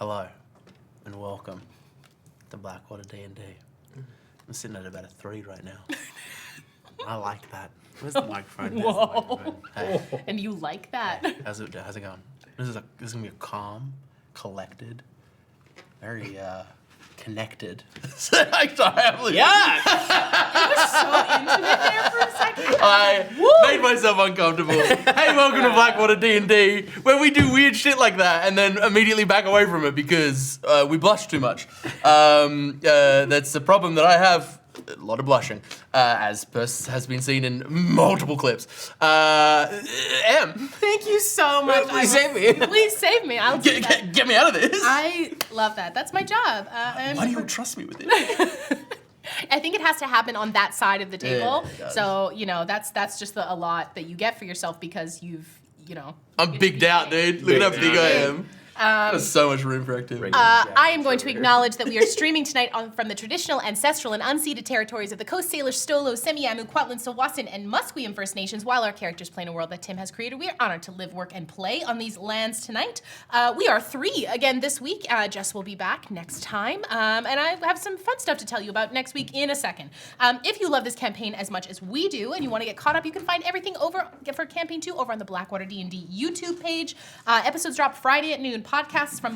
Hello, and welcome to BlackwaterDnD. I'm sitting at about a 3 right now. I like that. Where's the microphone? There's the microphone. Hey. And you like that? Hey, how's it going? This is gonna be a calm, collected, very connected. Yeah! You were so intimate there for a second. I made myself uncomfortable. Hey, welcome to BlackwaterDnD, where we do weird shit like that and then immediately back away from it because we blush too much. That's the problem that I have. A lot of blushing, as has been seen in multiple clips. Thank you so much. Please save me. Please save me. I'll do that. Get me out of this. I love that. That's my job. Why do you trust me with it? I think it has to happen on that side of the table. Yeah, it does. So, you know, that's just a lot that you get for yourself because I'm bigged out, dude. Look at how big I am. There's so much room for activity. I am going to acknowledge that we are streaming tonight from the traditional, ancestral, and unceded territories of the Coast Salish, Stolo, Semiahmoo, Kwantlen, Tsawwassen, and Musqueam First Nations. While our characters play in a world that Tim has created, we are honored to live, work, and play on these lands tonight. We are 3 again this week. Jess will be back next time, and I have some fun stuff to tell you about next week in a second. If you love this campaign as much as we do, and you want to get caught up, you can find everything over for Campaign 2 over on the BlackwaterDnD YouTube page. Episodes drop Friday at noon. Podcasts from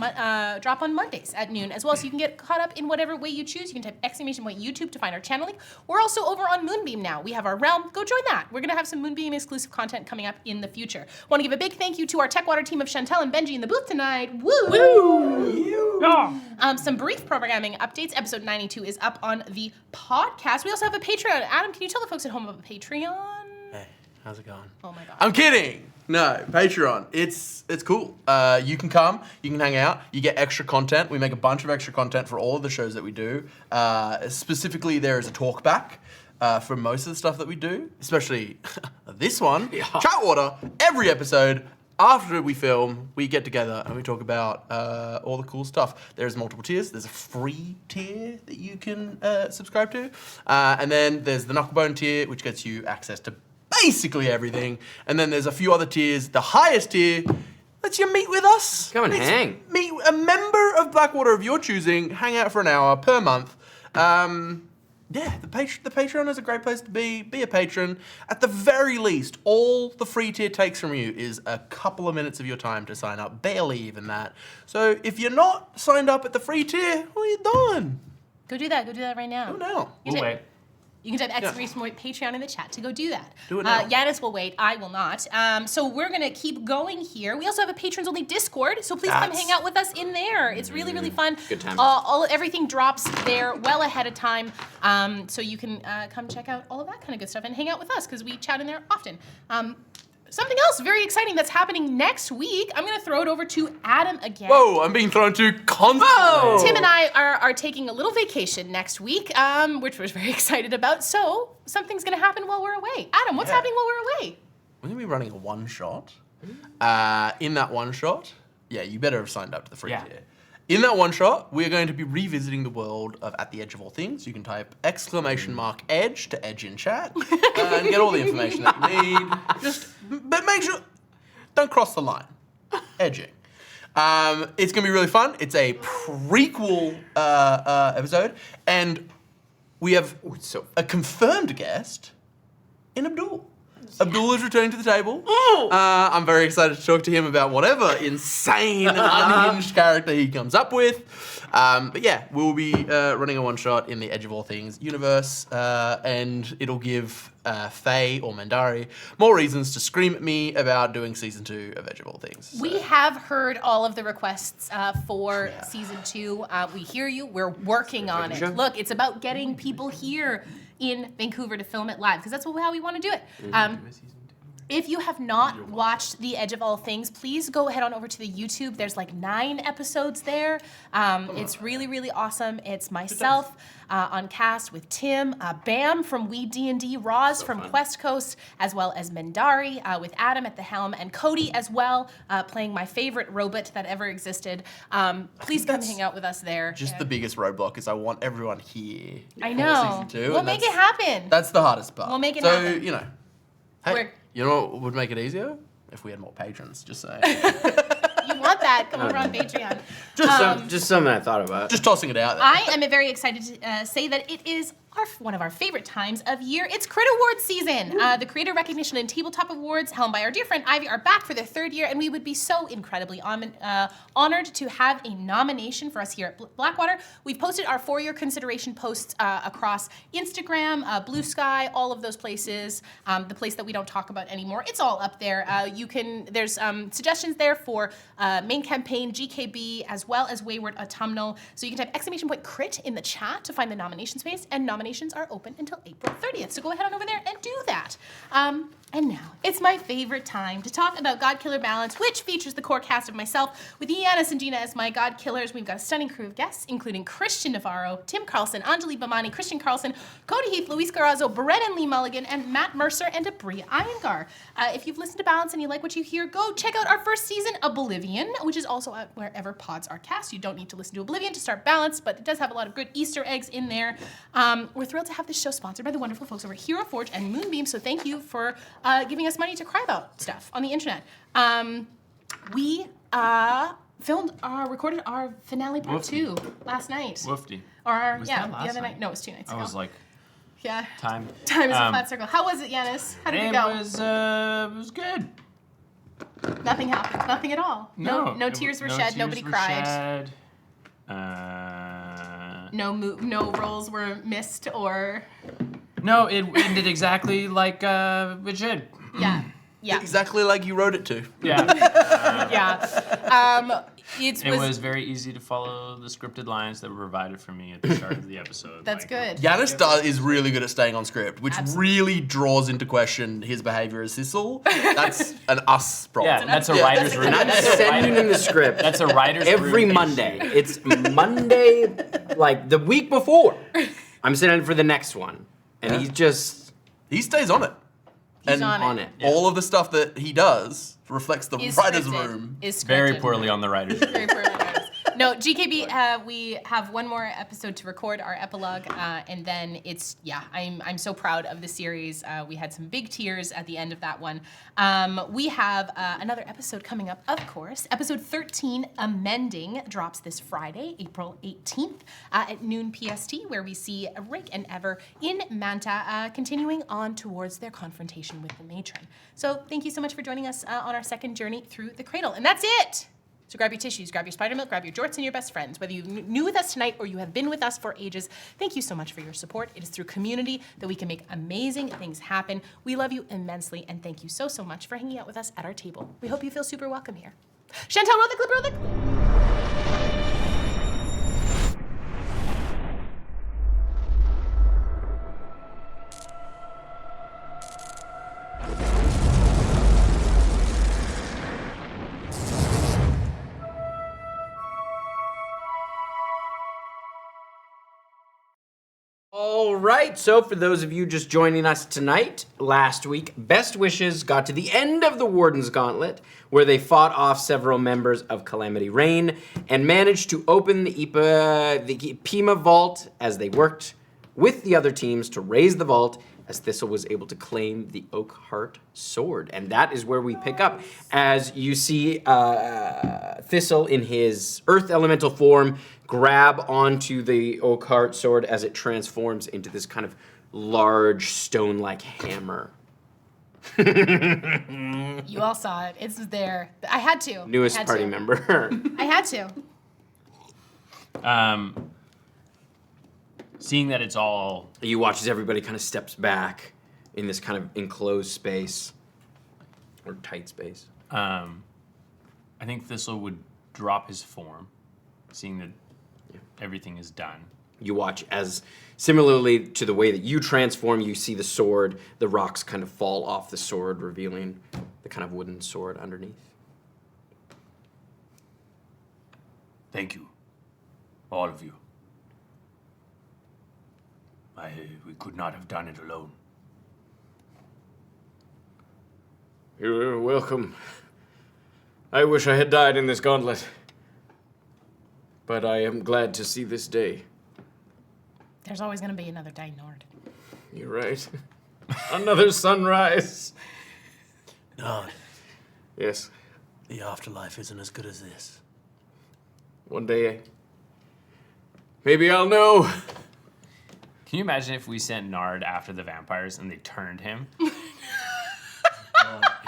drop on Mondays at noon as well, so you can get caught up in whatever way you choose. You can type !YouTube to find our channel link. We're also over on Moonbeam now. We have our realm. Go join that. We're going to have some Moonbeam exclusive content coming up in the future. Want to give a big thank you to our TechWater team of Chantel and Benji in the booth tonight. Woo! Woo! Some brief programming updates. Episode 92 is up on the podcast. We also have a Patreon. Adam, can you tell the folks at home about Patreon? Hey, how's it going? Oh my god. I'm kidding. No, Patreon. It's cool. You can come, you can hang out, you get extra content. We make a bunch of extra content for all of the shows that we do. Specifically, there is a talk back for most of the stuff that we do, especially this one. Yeah. Chatwater, every episode. After we film, we get together and we talk about all the cool stuff. There's multiple tiers. There's a free tier that you can subscribe to. And then there's the Knucklebone tier, which gets you access to basically everything. And then there's a few other tiers. The highest tier lets you meet with us. Come and hang. Meet a member of Blackwater of your choosing. Hang out for an hour per month. Yeah, the Patreon is a great place to be. Be a patron. At the very least, all the free tier takes from you is a couple of minutes of your time to sign up. Barely even that. So if you're not signed up at the free tier, what are you doing? Go do that. Go do that right now. Go now. You Wait. You can type Patreon in the chat to go do that. Do it now. Yanis will wait. I will not. So we're going to keep going here. We also have a patrons-only Discord, so please come hang out with us in there. It's really, really fun. Good time. Everything drops there well ahead of time, so you can come check out all of that kind of good stuff and hang out with us because we chat in there often. Something else very exciting that's happening next week. I'm going to throw it over to Adam again. Whoa, I'm being thrown to constantly. Tim and I are taking a little vacation next week, which we're very excited about. So something's going to happen while we're away. Adam, what's happening while we're away? We're going to be running a one-shot. In that one-shot, yeah, you better have signed up to the free tier. In that one-shot, we're going to be revisiting the world of At the Edge of All Things. You can type !edge to edge in chat and get all the information that you need. But make sure, don't cross the line. Edging. It's going to be really fun. It's a prequel episode, and we have a confirmed guest in Abdul. Abdul is returning to the table. I'm very excited to talk to him about whatever insane and unhinged character he comes up with. But yeah, we'll be running a one-shot in the Edge of All Things universe, and it'll give Faye or Mandari more reasons to scream at me about doing season 2 of Edge of All Things. So. We have heard all of the requests for season 2. We hear you. We're working on it. Look, it's about getting people here in Vancouver to film it live, because that's how we want to do it. If you have not watched The Edge of All Things, please go ahead on over to the YouTube. There's like 9 episodes there. It's really, really awesome. It's myself on cast with Tim, Bam from D&D, Roz from Quest Coast, as well as Mendari with Adam at the helm, and Cody as well, playing my favorite robot that ever existed. Please come hang out with us there. Just the biggest roadblock is I want everyone here. I know. Season 2, we'll make it happen. That's the hardest part. We'll make it happen. So, you know, hey, you know what would make it easier? If we had more patrons, just saying. You want that, come over on Patreon. Just something I thought about. Just tossing it out there. I am very excited to say that it is one of our favorite times of year. It's Crit Awards season. The Creator Recognition and Tabletop Awards, helmed by our dear friend Ivy, are back for their third year, and we would be so incredibly honored to have a nomination for us here at Blackwater. We've posted our 4-year consideration posts across Instagram, Blue Sky, all of those places. The place that we don't talk about anymore, it's all up there. There's suggestions there for main campaign, GKB, as well as Wayward Autumnal. So you can type !crit in the chat to find the nomination space, and nominations are open until April 30th. So go ahead on over there and do that. And now, it's my favorite time to talk about God Killer Balance, which features the core cast of myself, with Yanis and Gina as my God Killers. We've got a stunning crew of guests, including Christian Navarro, Tim Carlson, Anjali Bamani, Christian Carlson, Cody Heath, Luis Garrazzo, Brennan Lee Mulligan, and Matt Mercer, and Abria Iyengar. If you've listened to Balance and you like what you hear, go check out our first season, Oblivion, which is also out wherever pods are cast. You don't need to listen to Oblivion to start Balance, but it does have a lot of good Easter eggs in there. We're thrilled to have this show sponsored by the wonderful folks over at Hero Forge and Moonbeam, so thank you for giving us money to cry about stuff on the internet. We recorded our finale part 2 last night. Woofty. Or Was yeah, that the last other night? night. No, it was 2 nights ago. I was like, yeah. time. Time is a flat circle. How was it, Yanis? How did it go? It was good. Nothing happened. Nothing at all. No it tears were no shed. tears Nobody were cried. Shed. No rolls were missed or. No, it ended exactly like it should. Yeah. Yeah. Exactly like you wrote it to. Yeah. Yeah. It was very easy to follow the scripted lines that were provided for me at the start of the episode. That's good. Yanis is really good at staying on script, which really draws into question his behavior as Thistle. That's an us problem. Yeah, that's a writer's room. I'm sending in the script. That's a writer's room. Every Monday. It's Monday, like the week before. I'm sending for the next one. And he stays on it. He's on it. All of the stuff that he does reflects the writer's scripted. room. Is scripted. Very poorly on the writer's room. Very poorly on the writers. No, GKB, we have one more episode to record, our epilogue, and then I'm so proud of the series. We had some big tears at the end of that one. We have another episode coming up, of course. Episode 13, Amending, drops this Friday, April 18th at noon PST, where we see Rick and Ever in Manta continuing on towards their confrontation with the matron. So thank you so much for joining us on our second journey through the cradle. And that's it! So grab your tissues, grab your spider milk, grab your jorts and your best friends. Whether you're new with us tonight or you have been with us for ages, thank you so much for your support. It is through community that we can make amazing things happen. We love you immensely, and thank you so much for hanging out with us at our table. We hope you feel super welcome here. Chantal, roll the clip, roll the clip. All right, so for those of you just joining us tonight, last week, Best Wishes got to the end of the Warden's Gauntlet, where they fought off several members of Calamity Reign and managed to open the Pima Vault as they worked with the other teams to raise the vault, as Thistle was able to claim the Oakheart Sword. And that is where we pick up, as you see Thistle in his Earth Elemental form grab onto the Oakheart Sword as it transforms into this kind of large stone-like hammer. You all saw it. It's there. I had to. Newest party member. I had to. Seeing that it's all... You watch as everybody kind of steps back in this kind of enclosed space, or tight space. I think Thistle would drop his form, seeing that everything is done. You watch as, similarly to the way that you transform, you see the sword, the rocks kind of fall off the sword, revealing the kind of wooden sword underneath. Thank you, all of you. We could not have done it alone. You're welcome. I wish I had died in this gauntlet, but I am glad to see this day. There's always going to be another day, Nord. You're right. Another sunrise. Nod. Yes. The afterlife isn't as good as this. One day, maybe I'll know. Can you imagine if we sent Nard after the vampires and they turned him? It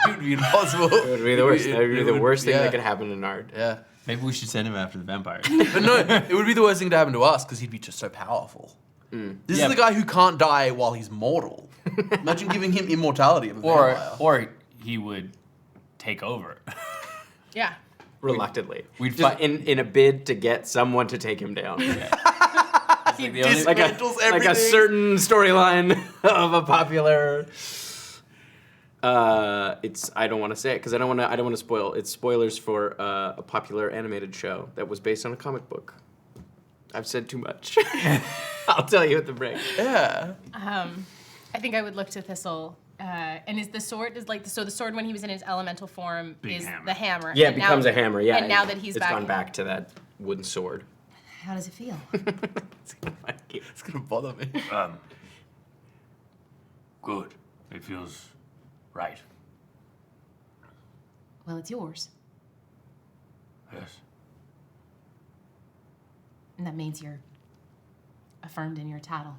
would be impossible. It would be the worst. That would be the worst thing yeah. that could happen to Nard. Yeah. Maybe we should send him after the vampires. But no, it would be the worst thing to happen to us because he'd be just so powerful. This Yeah, is the guy who can't die while he's mortal. Imagine giving him immortality of a vampire. or he would take over. Yeah. Reluctantly. We'd Just in a bid to get someone to take him down. Like the only, like a certain storyline of a popular. It's I don't want to say it because I don't want to spoil. It's spoilers for a popular animated show that was based on a comic book. I've said too much. I'll tell you at the break. Yeah. I think I would look to Thistle. And is the sword so the sword when he was in his elemental form Big is hammer. the hammer? Yeah, it and becomes a hammer. Yeah, And now that he's it's back, gone back to that wooden sword. How does it feel? It's gonna bother me. good. It feels right. Well, it's yours, Yes. and that means you're affirmed in your title,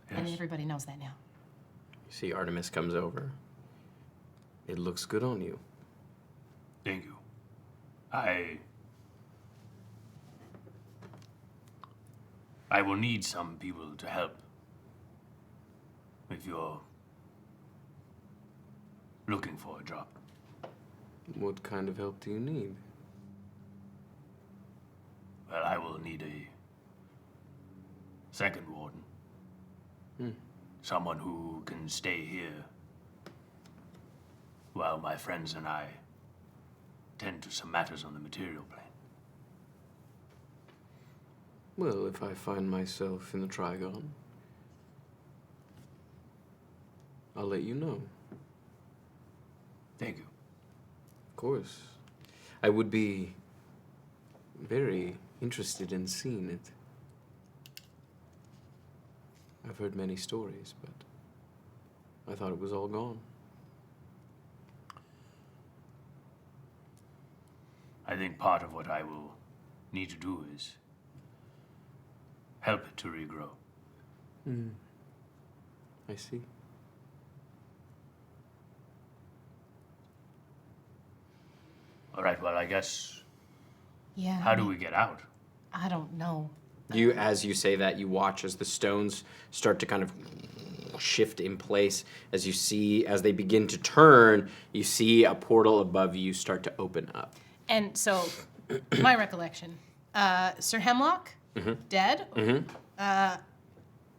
and Yes. everybody knows that now. You see, Artemis comes over. It looks good on you. Thank you. I will need some people to help if you're looking for a job. What kind of help do you need? Well, I will need a second warden. Someone who can stay here while my friends and I tend to some matters on the material plane. Well, if I find myself in the Trigon, I'll let you know. Thank you. Of course. I would be very interested in seeing it. I've heard many stories, but I thought it was all gone. I think part of what I will need to do is help it to regrow. I see. All right, well, I guess, Yeah. how do we get out? I don't know. As you say that, you watch as the stones start to kind of shift in place. As they begin to turn, you see a portal above you start to open up. And so, my recollection, Sir Hemlock, dead.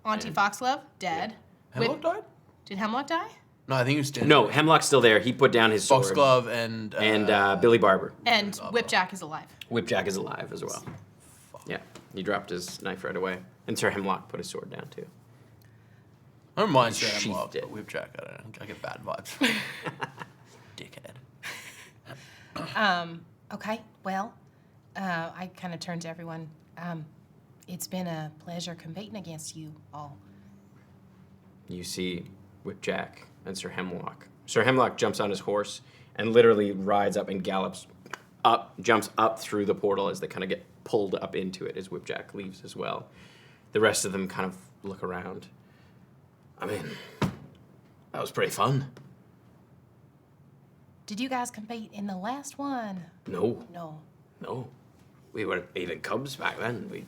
Auntie Foxglove, dead. Hemlock died? Did Hemlock die? No, I think he was dead. No, Hemlock's still there. He put down his sword. Foxglove and Billy Barber. And Whipjack is alive. Whipjack is alive as well. Yeah, he dropped his knife right away. And Sir Hemlock put his sword down too. I don't mind Sir Sheathed Hemlock, it. but Whipjack, I get bad vibes. Dickhead. Okay, well, I kind of turn to everyone. It's been a pleasure competing against you all. You see Whipjack and Sir Hemlock. Sir Hemlock jumps on his horse and literally rides up and gallops up, jumps up through the portal as they kind of get pulled up into it as Whipjack leaves as well. The rest of them kind of look around. I mean, that was pretty fun. Did you guys compete in the last one? No, No. no. We were even cubs back then.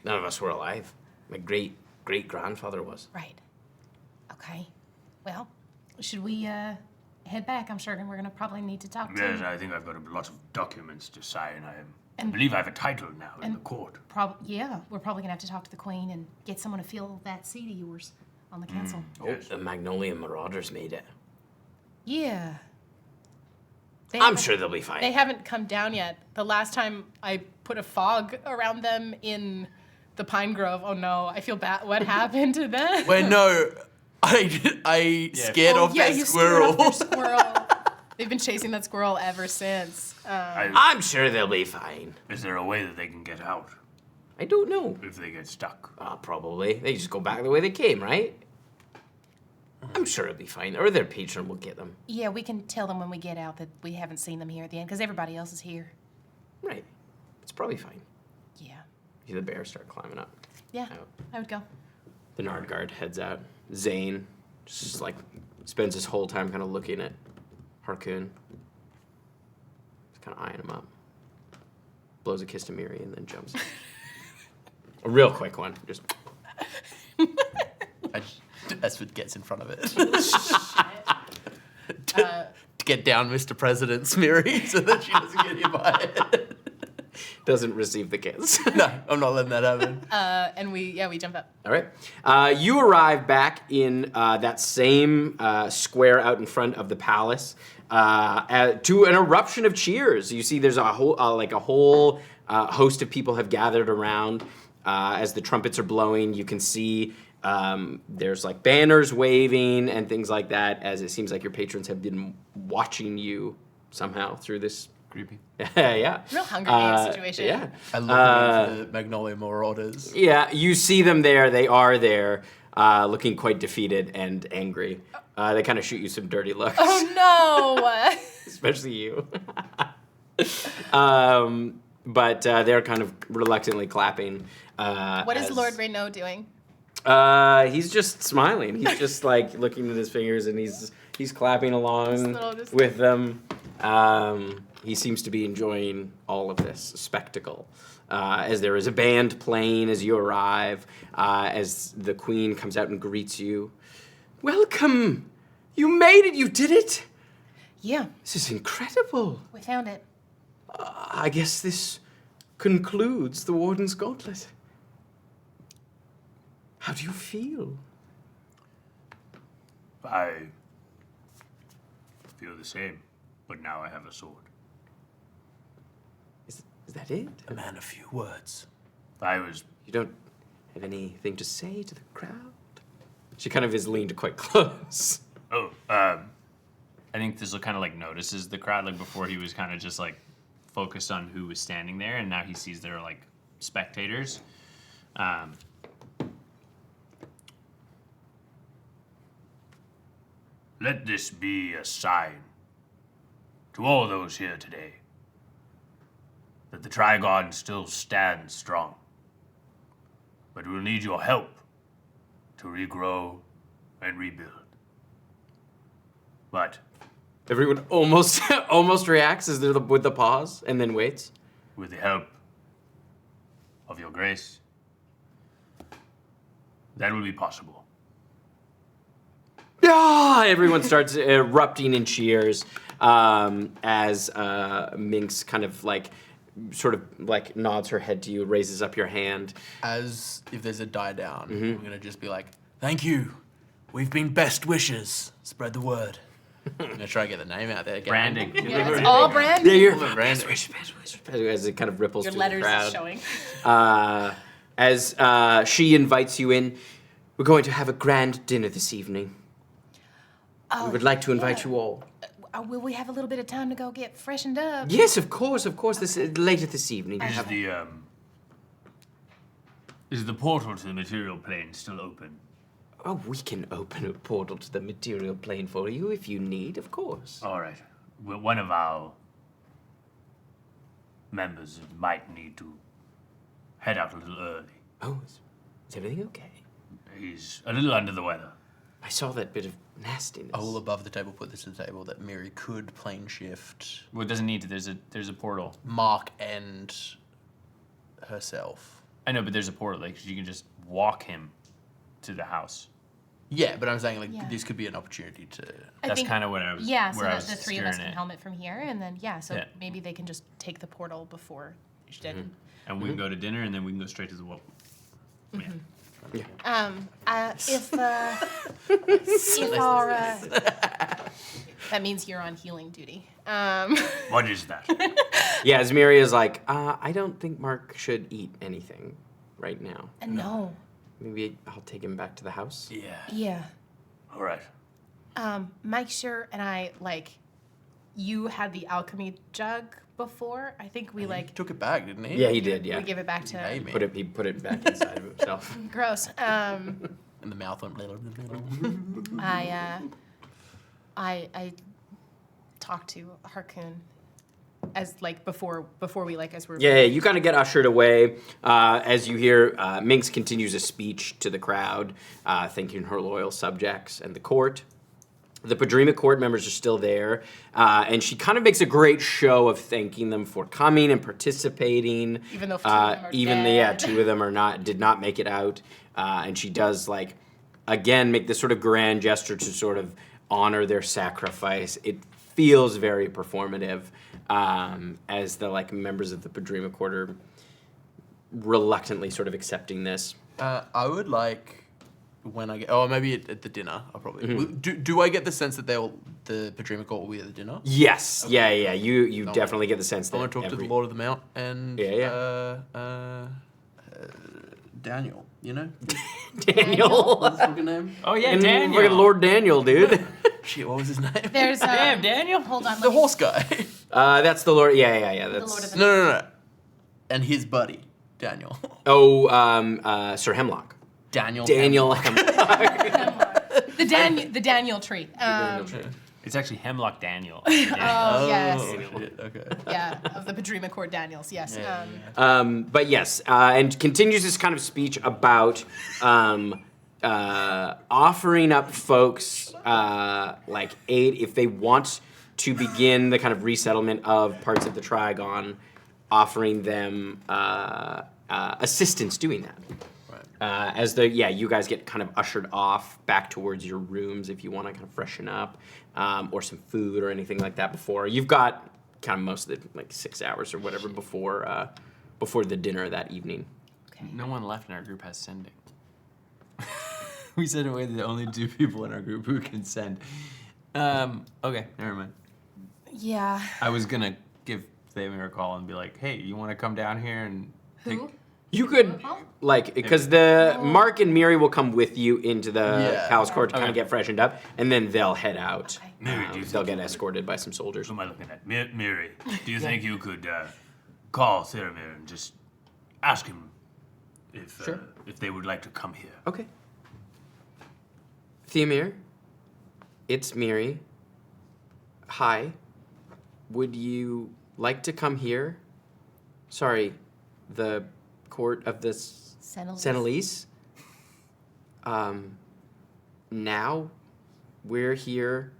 None of us were alive. My great-great-grandfather was. Right. Okay. Well, should we head back? I'm sure we're going to probably need to talk Yes, to... I think I've got a lot of documents to sign. I And- believe I have a title now in the court. Yeah, we're probably going to have to talk to the Queen and get someone to fill that seat of yours on the council. Yes. The Magnolia Marauders made it. Yeah. They I'm haven't- sure they'll be fine. They haven't come down yet. The last time I put a fog around them in the Pine Grove, oh no, I feel bad. What happened to them? Wait, no. I scared off that you squirrel. scared off their squirrel. They've been chasing that squirrel ever since. I'm sure they'll be fine. Is there a way that they can get out I don't know. if they get stuck? Probably. They just go back the way they came, right? I'm sure it'll be fine. Or their patron will get them. Yeah, we can tell them when we get out that we haven't seen them here at the end, because everybody else is here. Right. It's probably fine. Yeah. You see the bear start climbing up. Yeah, Out. I would go. The Nard Guard heads out. Zane just like spends his whole time kind of looking at Harkoon. Just kind of eyeing him up. Blows a kiss to Miri and then jumps. A real quick one. Just. Esper gets in front of it. to get down Mr. President's Miri so that she doesn't get hit by it. Doesn't receive the kiss. No, I'm not letting that happen. And we jump up. All right. You arrive back in that same square out in front of the palace to an eruption of cheers. You see, there's a whole host of people have gathered around as the trumpets are blowing. You can see there's like banners waving and things like that, as it seems like your patrons have been watching you somehow through this. Creepy. Yeah. Real Hunger Games situation. Yeah. I love the Magnolia Marauders. Yeah, you see them there. They are there, looking quite defeated and angry. They kind of shoot you some dirty looks. Oh no! Especially you. But they're kind of reluctantly clapping. What is Lord Reynaud doing? He's just smiling. He's just like looking at his fingers and he's clapping along Just with them. He seems to be enjoying all of this spectacle. As there is a band playing as you arrive, as the queen comes out and greets you. Welcome! You made it! You did it! Yeah, This is incredible. we found it. I guess this concludes the Warden's Gauntlet. How do you feel? I feel the same, but now I have a sword. Is that it? A man of few words. You don't have anything to say to the crowd? She kind of is leaned quite close. I think Thistle kind of like notices the crowd. Like before, he was kind of just like focused on who was standing there, and now he sees there are like spectators. Let this be a sign to all those here today that the Trigon still stands strong. But we'll need your help to regrow and rebuild. But Everyone almost reacts as they're with the pause and then waits. with the help of your grace, that will be possible. Ah! Everyone starts erupting in cheers as Minx kind of like sort of like nods her head to you, raises up your hand. As if there's a die down, I'm gonna just be like, "Thank you. We've been best wishes. Spread the word." I'm gonna try and get the name out there again. Branding. Yeah, it's all brand. Yeah, you're Branding. as it kind of ripples Your through letters the crowd. is showing. As she invites you in, we're going to have a grand dinner this evening. We would like to invite you all. Will we have a little bit of time to go get freshened up? Yes, of course. This later this evening. Is the portal to the material plane still open? Oh, we can open a portal to the material plane for you if you need, of course. All right. Well, one of our members might need to head out a little early. Oh, is everything okay? He's a little under the weather. I saw that bit of nastiness. I will above the table put this to the table that Miri could plane shift Well, it doesn't need to. There's a portal. Mark and herself. I know, but there's a portal. Like you can just walk him to the house. Yeah, but I'm saying like Yeah. this could be an opportunity to. I That's think- kind of what I was. Yeah, so where I that was the three of us steering can it. helmet from here, and then so Yeah. maybe they can just take the portal before. And we can go to dinner, and then we can go straight to the wall. Yeah. If our that means you're on healing duty. What is that? Yeah, Asmiri is like, I don't think Mark should eat anything right now. No. Maybe I'll take him back to the house. Yeah. Yeah. All right. Make sure, and I you had the alchemy jug before. I think we He took it back, didn't he? Yeah, he did. Yeah, we give it back He to. made me. He put it back inside of himself. Gross. and the mouth went. I talked to Harkoon as like before we like as we're Yeah, you kind of get ushered away as you hear Minx continues a speech to the crowd, thanking her loyal subjects and the court. The Padrima court members are still there, and she kind of makes a great show of thanking them for coming and participating. Even though two of them are dead. Two of them did not make it out, and she does again make this sort of grand gesture to sort of honor their sacrifice. It feels very performative as the members of the Padrima court are reluctantly sort of accepting this. I would like. When I get, maybe at the dinner, I'll probably. Do I get the sense that the Padrima court will be at the dinner? Yes, okay. yeah. You definitely get the sense that. I want to talk to the Lord of the Mount and Daniel. You know, Daniel. What's his fucking name? Oh yeah, Daniel. Look at Lord Daniel, dude. Shit, what was his name? There's Damn, Daniel. Hold on. The horse guy. That's the Lord. Yeah. That's The Lord of the No. And his buddy, Daniel. Sir Hemlock. Daniel. the Daniel tree. It's actually Hemlock Daniel. Oh yes. Shit, okay. Yeah, of the Padrima court Daniels. Yes. But yes, and continues this kind of speech about offering up folks aid if they want to begin the kind of resettlement of parts of the Trigon, offering them assistance doing that. You guys get kind of ushered off back towards your rooms if you want to kind of freshen up, or some food or anything like that before. You've got kind of most of the 6 hours or whatever before the dinner that evening. Okay. No one left in our group has sending. We said we're the only 2 people in our group who can send. Okay, never mind. Yeah. I was gonna give Faemir a call and be like, hey, you want to come down here and take... Who? You could, because Mark and Miri will come with you into the Palace Court to kind of get freshened up, and then they'll head out. Okay. Miri, They'll get escorted by some soldiers. Who am I looking at? Miri, do you think you could call Theramir and just ask him if they would like to come here? Okay. Theamir, it's Miri. Hi. Would you like to come here? Sorry, the court of the Senaliesse. Now, we're here.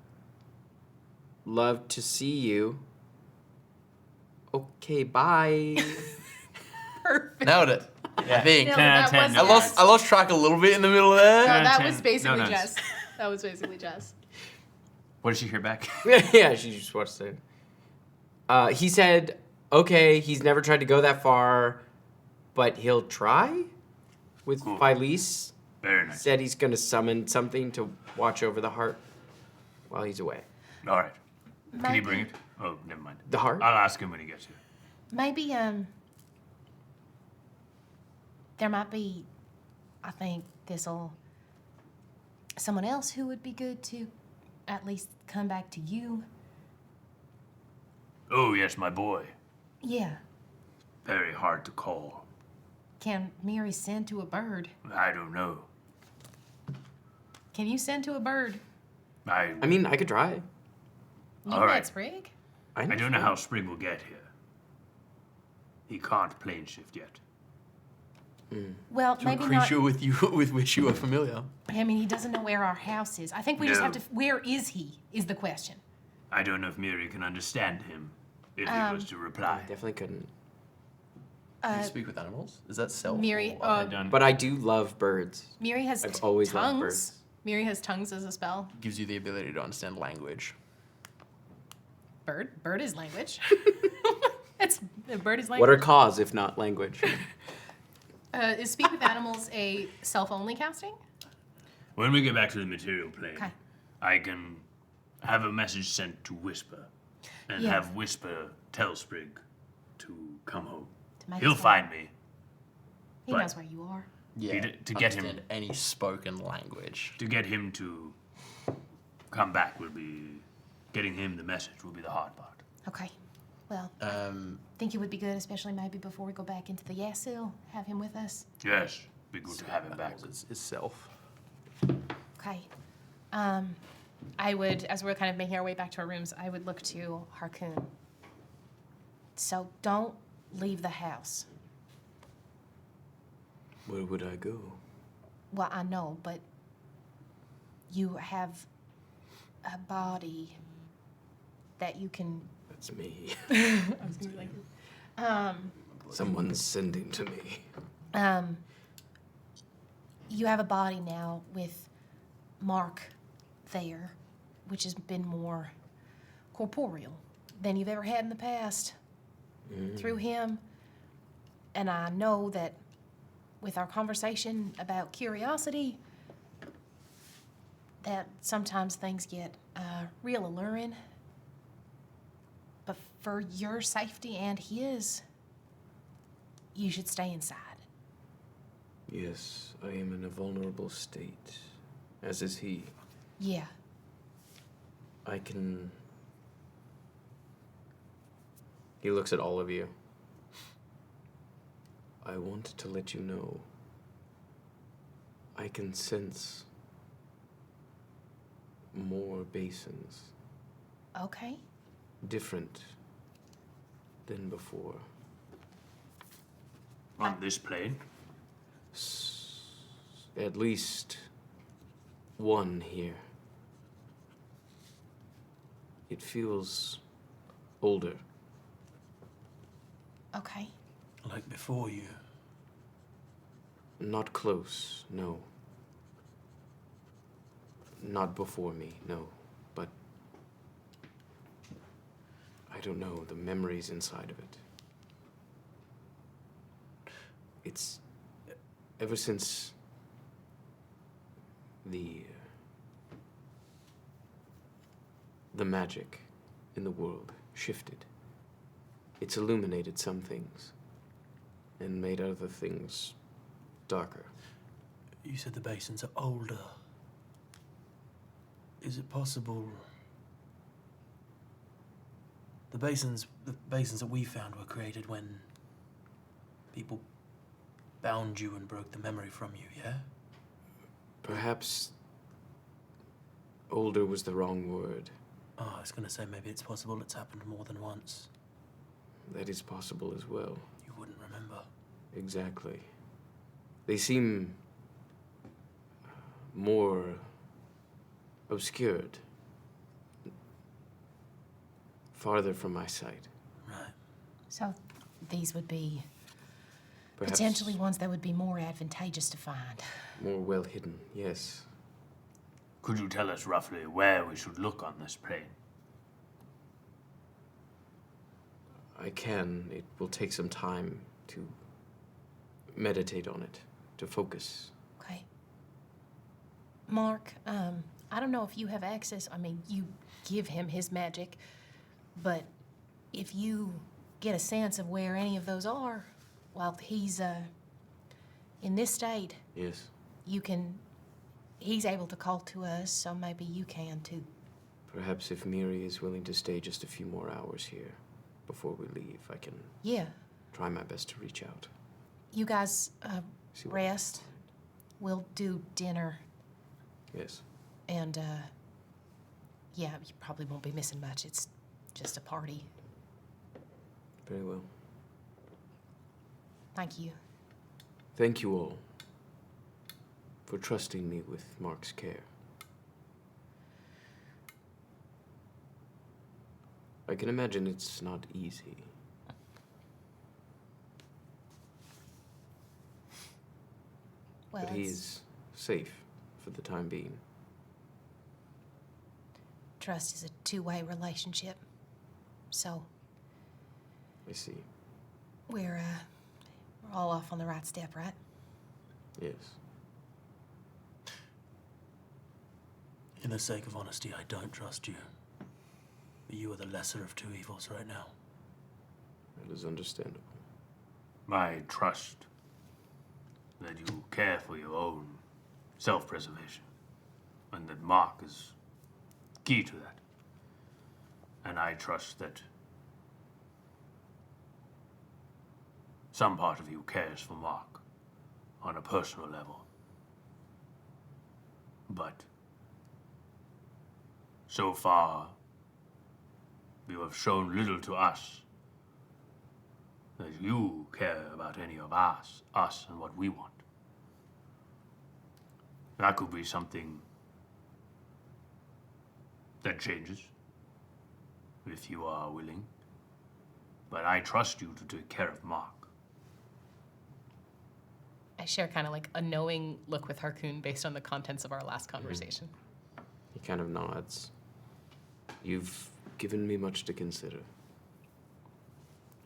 Love to see you. Okay, bye. Perfect. Nailed it. I think. No, that was I lost track a little bit in the middle there. No, that was basically No, Jess. That was basically Jess. What did she hear back? Yeah, she just watched it. He said, okay, he's never tried to go that far, but he'll try? With Phyllis. Very nice. Said he's going to summon something to watch over the heart while he's away. All right. Can you bring it? Oh, never mind. The heart? I'll ask him when he gets here. Maybe there might be, I think, Thistle, someone else who would be good to at least come back to you. Oh, yes, my boy. Yeah. Very hard to call. Can Miri send to a bird? I don't know. Can you send to a bird? I mean, I could try. You All met right. Sprig? I don't know how Sprig will get here. He can't plane shift yet. Well, To a maybe creature not. with which you are familiar. I mean, he doesn't know where our house is. I think we just have to. Where is he? Is the question. I don't know if Miri can understand him if he was to reply. Definitely couldn't. Do you speak with animals? Is that self? Miri. or- I done. But I do love birds. Miri has I've always loved tongues. birds. Miri has tongues as a spell. gives you the ability to understand language. Bird. Bird is language. It's bird is language. What are cause if not language? Is speak with animals a self-only casting? When we get back to the material plane, Okay. I can have a message sent to Whisper and Yeah. have Whisper tell Sprig to come home. To make He'll us find me. He but- knows where you are. Yeah. to get him- understand any spoken language. To get him to come back will be... Getting him the message will be the hard part. Okay. Well, I think it would be good, especially maybe before we go back into the Yasil, have him with us. Yes, be good to have him back. Is self. Okay. I would, as we're kind of making our way back to our rooms, I would look to Harkoon. So don't leave the house. Where would I go? Well, I know, but you have a body that you can. That's me. I was gonna be like, Someone's sending to me. you have a body now with Mark there, which has been more corporeal than you've ever had in the past through him. And I know that with our conversation about curiosity, that sometimes things get real alluring. But for your safety and his, you should stay inside. Yes, I am in a vulnerable state, as is he. Yeah. I can... He looks at all of you. I want to let you know, I can sense more basins. Okay. Different than before. On this plane? At least one here. It feels older. Okay. Like before you. Not close, no. Not before me, no. But I don't know, the memories inside of it. It's ever since the magic in the world shifted. It's illuminated some things and made other things darker. You said the basins are older. Is it possible... The basins that we found were created when people bound you and broke the memory from you, yeah? Perhaps older was the wrong word. Oh, I was gonna say maybe it's possible it's happened more than once. That is possible as well. You wouldn't remember. Exactly. They seem more obscured, farther from my sight. Right. So these would be Perhaps potentially ones that would be more advantageous to find. more well hidden, yes. Could you tell us roughly where we should look on this plane? I can. It will take some time to meditate on it, to focus. Okay. Mark, I don't know if you have access. I mean, you give him his magic, but if you get a sense of where any of those are while he's in this state, Yes. he's able to call to us, so maybe you can too. Perhaps if Miri is willing to stay just a few more hours here before we leave, I can Yeah. try my best to reach out. You guys See what- rest. We'll do dinner, Yes. and yeah, you probably won't be missing much. It's just a party. Very well. Thank you. Thank you all for trusting me with Mark's care. I can imagine it's not easy. Well, But he's safe for the time being. trust is a two-way relationship, so I see. we're all off on the right step, right? Yes. In the sake of honesty, I don't trust you. But you are the lesser of two evils right now. That is understandable. I trust that you care for your own self-preservation, and that Mark is key to that. And I trust that some part of you cares for Mark on a personal level. But so far, you have shown little to us. That you care about any of us and what we want. That could be something that changes, if you are willing. But I trust you to take care of Mark. I share kind of like a knowing look with Harkoon based on the contents of our last conversation. He kind of nods. You've given me much to consider.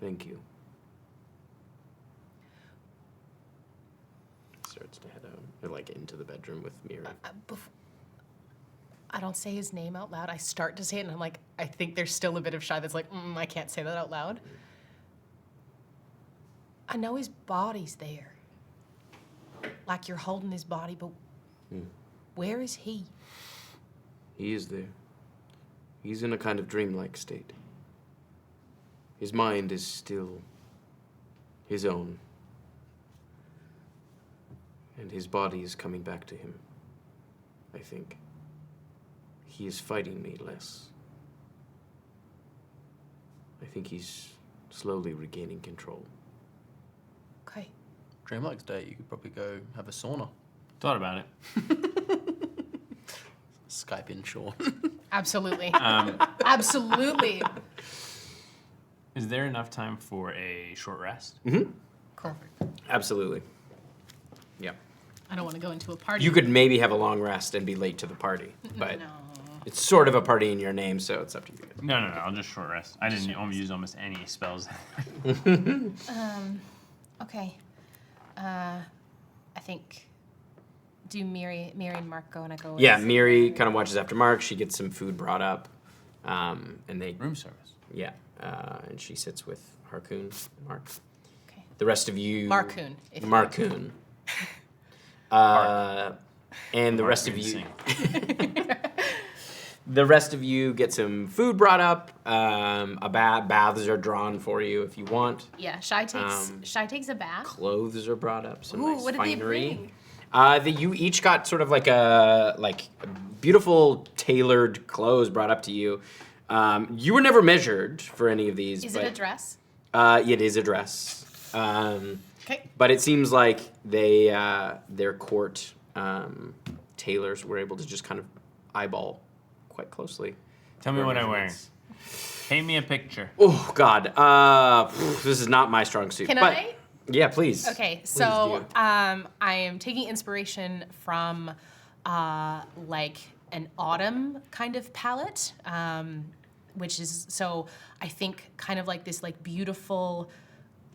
Thank you. Starts to head out, or like into the bedroom with Miri. I don't say his name out loud. I start to say it, and I'm like, I think there's still a bit of shy that's like, I can't say that out loud. I know his body's there. Like you're holding his body, but where is he? He is there. He's in a kind of dreamlike state. His mind is still his own. And his body is coming back to him, I think. He is fighting me less. I think he's slowly regaining control. Okay. Dreamlike state, you could probably go have a sauna. Thought about it. Skype in, Sean. Absolutely. Absolutely. Is there enough time for a short rest? Cool. Absolutely. Yeah. I don't want to go into a party. You could maybe have a long rest and be late to the party, but No. it's sort of a party in your name, so it's up to you. No. I'll just short rest. I didn't use almost any spells. Okay. I think. Do Miri and Mark go and I go? Yeah, Miri kind of watches after Mark. She gets some food brought up, and they Room service. yeah, and she sits with Harkoon and Mark. Okay. The rest of you, Markoon. if you- Markoon, and the rest of you. Sing. The rest of you get some food brought up. Baths are drawn for you if you want. Yeah. Shy takes a bath. Clothes are brought up. Some Ooh, nice what did they finery. bring? You each got sort of like a beautiful tailored clothes brought up to you. You were never measured for any of these. Is but, it a dress? It is a dress. Okay. But it seems like their court tailors were able to just kind of eyeball quite closely. Tell me what I'm wearing. measurements. Paint me a picture. Oh God, this is not my strong suit. Can but, I? Yeah, please. Okay, so do. I am taking inspiration from like an autumn kind of palette, which is so I think kind of like this like beautiful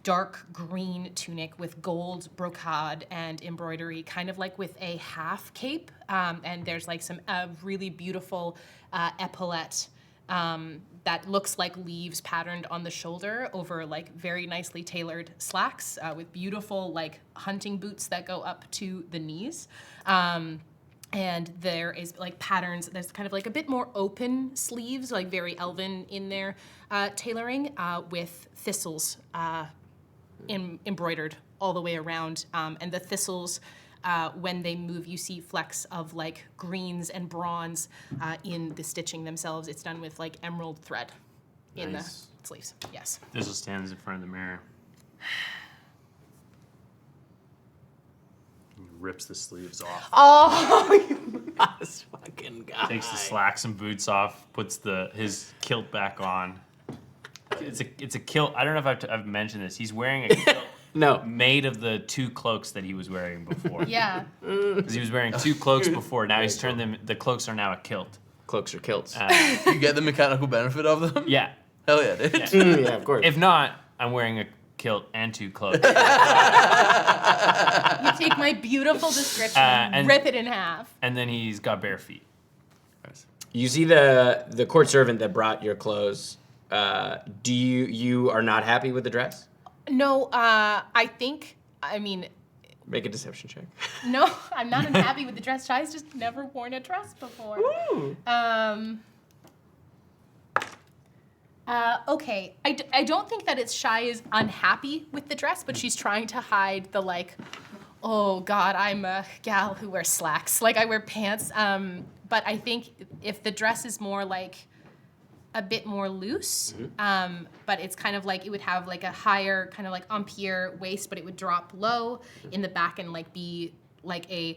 dark green tunic with gold brocade and embroidery, kind of like with a half cape, and there's like some really beautiful epaulette. That looks like leaves patterned on the shoulder over like very nicely tailored slacks with beautiful like hunting boots that go up to the knees. And there is like patterns, there's kind of like a bit more open sleeves, like very elven in their tailoring with thistles embroidered all the way around. And the thistles, when they move, you see flecks of like greens and bronze in the stitching themselves. It's done with like emerald thread in Nice. the sleeves. Yes. Thistle stands in front of the mirror. He rips the sleeves off. Oh, This fucking guy. Takes the slacks and boots off. Puts his kilt back on. It's a kilt. I don't know if I've mentioned this. He's wearing a kilt. No. Made of the 2 cloaks that he was wearing before. yeah. Because he was wearing 2 cloaks before. Now he's turned them. The cloaks are now a kilt. Cloaks or kilts. You get the mechanical benefit of them? Yeah. Hell yeah, dude. Yeah. Yeah, of course. If not, I'm wearing a kilt and 2 cloaks. You take my beautiful description, and- rip it in half. And then he's got bare feet. You see the court servant that brought your clothes. Do you are not happy with the dress? No, I mean, Make a deception check. no, I'm not unhappy with the dress. Shai's just never worn a dress before. Okay, I don't think that it's Shai is unhappy with the dress, but she's trying to hide the like Oh God, I'm a gal who wears slacks. Like I wear pants. But I think if the dress is more like a bit more loose, but it's kind of like it would have like a higher kind of like empire waist, but it would drop low in the back and like be like a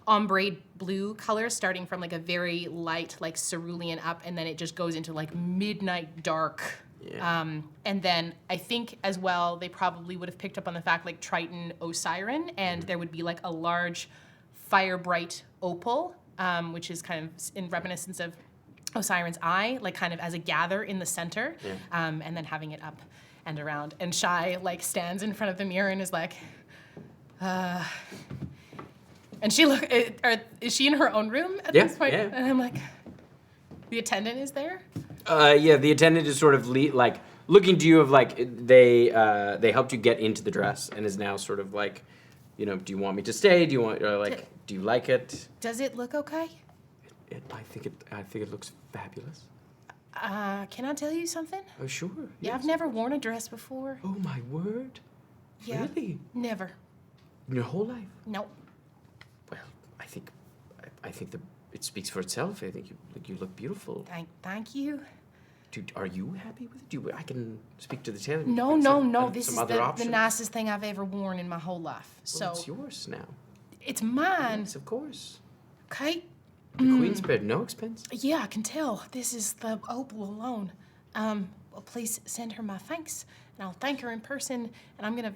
ombre blue color starting from like a very light like cerulean up, and then it just goes into like midnight dark. Yeah. And then I think as well they probably would have picked up on the fact like Triton Osiren, and there would be like a large fire bright opal, which is kind of in reminiscence of Osiren's eye, like kind of as a gather in the center, and then having it up and around. And Shy like stands in front of the mirror and is like, and she is she in her own room at this point? Yeah. And I'm like, the attendant is there? Yeah, the attendant is sort of like looking to you of like they helped you get into the dress and is now sort of like, you know, do you want me to stay? Do you want do you like it? Does it look okay? I think it looks fabulous. Can I tell you something? Oh sure. Yeah, I've never worn a dress before. Oh my word. Yeah. Really? Never. In your whole life? Nope. Well, I think that it speaks for itself. I think you look beautiful. Thank you. Are you happy with it? I can speak to the tailor. No. This is the nicest thing I've ever worn in my whole life. So it's yours now. It's mine. Yes, of course. Okay. The Queen spared no expense. Yeah, I can tell. This is the opal alone. Well, please send her my thanks, and I'll thank her in person. And I'm gonna,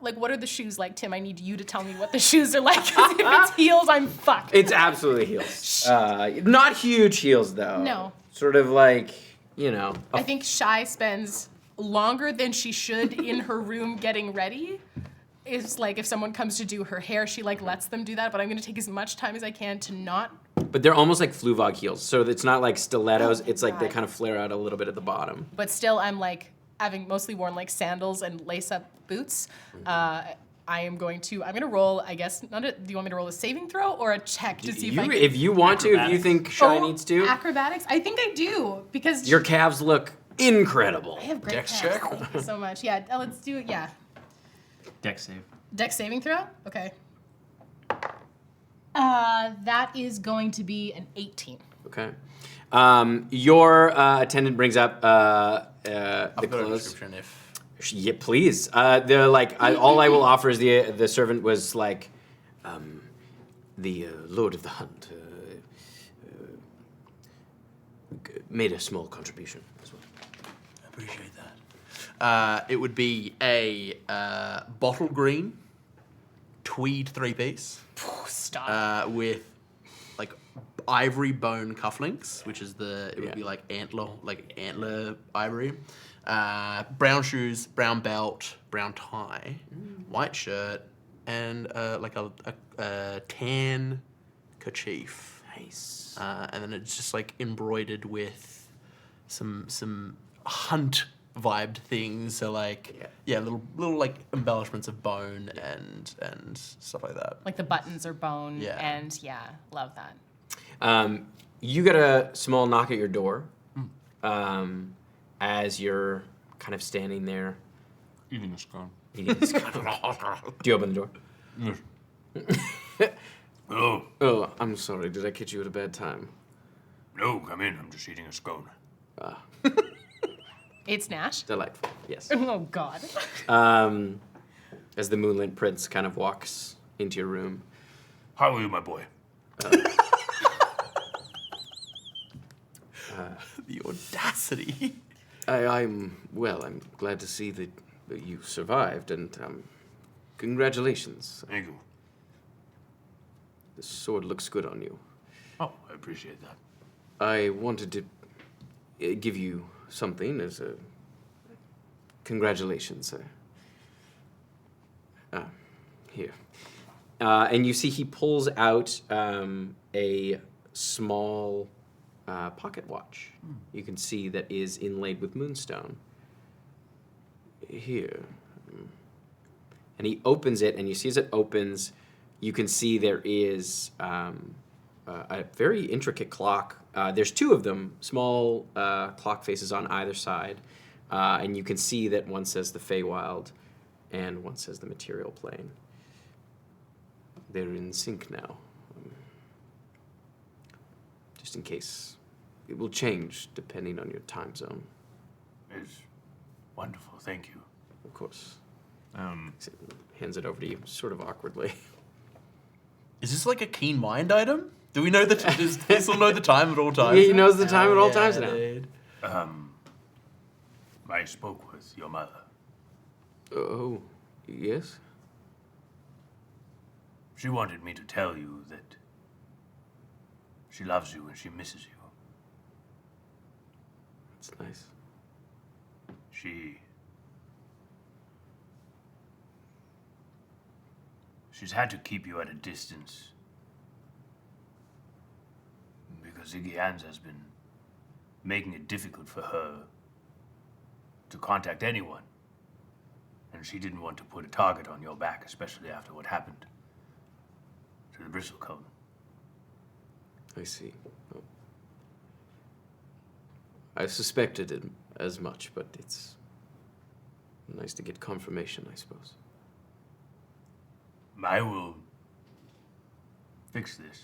like, what are the shoes like, Tim? I need you to tell me what the shoes are like. 'Cause if it's heels, I'm fucked. It's absolutely heels. Not huge heels though. No. Sort of like, you know. I think Shy spends longer than she should in her room getting ready. It's like if someone comes to do her hair, she like lets them do that, but I'm gonna take as much time as I can to not. But they're almost like Fluvog heels, so it's not like stilettos. Oh, it's like they God. kind of flare out a little bit at the bottom. But still, I'm like, having mostly worn like sandals and lace-up boots, I'm gonna roll, I guess, do you want me to roll a saving throw or a check to see if I can? If you want to, if you think Shy needs to. Acrobatics? I think I do, because Your calves look incredible. I have great Dex calves. check? Thank you so much. Yeah, let's do it, yeah. Dex save. Dex saving throw? Okay. That is going to be an 18. Okay. Your attendant brings up the I've got a clothes. description if. Yeah, please. They're like, all I will offer is the servant was like, the Lord of the Hunt made a small contribution as well. I appreciate that. It would be a bottle green tweed 3-piece Stop. with like ivory bone cufflinks, which is it would be like antler ivory. Brown shoes, brown belt, brown tie, white shirt, and like a tan kerchief. Nice. And then it's just like embroidered with some hunt vibed things. So like little like embellishments of bone and stuff like that. Like the buttons are bone, Yeah. and love that. You get a small knock at your door as you're kind of standing there. Eating a scone. Do you open the door? Hello. Oh, I'm sorry. Did I catch you at a bad time? No, come in. I'm just eating a scone. It's Nash. Delightful. Yes. Oh God. As the Moonlit Prince kind of walks into your room. How are you, my boy? The audacity. I'm glad to see that you survived, and congratulations. Thank you. The sword looks good on you. Oh, I appreciate that. I wanted to give you something as a congratulations. Here. And you see he pulls out a small pocket watch. You can see that is inlaid with moonstone. Here. And he opens it, and you see as it opens, you can see there is a very intricate clock. There's two of them, small clock faces on either side. And you can see that one says the Feywild and one says the Material Plane. they're in sync now. Just in case. It will change depending on your time zone. It's wonderful, thank you. Of course. Hands it over to you, sort of awkwardly. Is this like a keen mind item? Do we know does Thistle know the time at all times? He knows the time at all times now. Dude. I spoke with your mother. Oh, yes? She wanted me to tell you that she loves you and she misses you. That's nice. She's had to keep you at a distance because Iggyans has been making it difficult for her to contact anyone. And she didn't want to put a target on your back, especially after what happened to the bristlecone. I see. Oh. I suspected it as much, but it's nice to get confirmation, I suppose. I will fix this.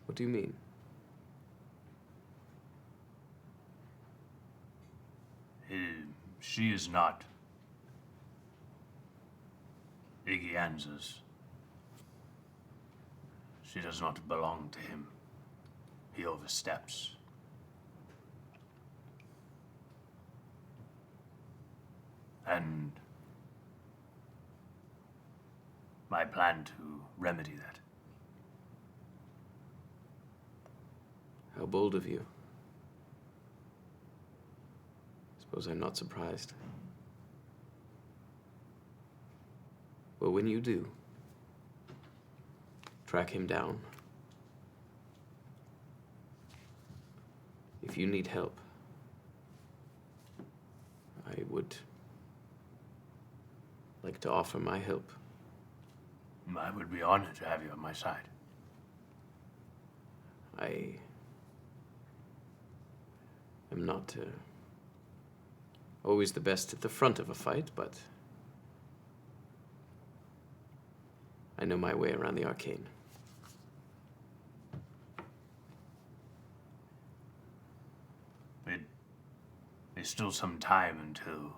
What do you mean? She is not Iggy. She does not belong to him. He oversteps. And my plan to remedy that. How bold of you. Suppose I'm not surprised. But when you do, track him down. If you need help, I would like to offer my help. I would be honored to have you on my side. I am not always the best at the front of a fight, but I know my way around the arcane. There's still some time until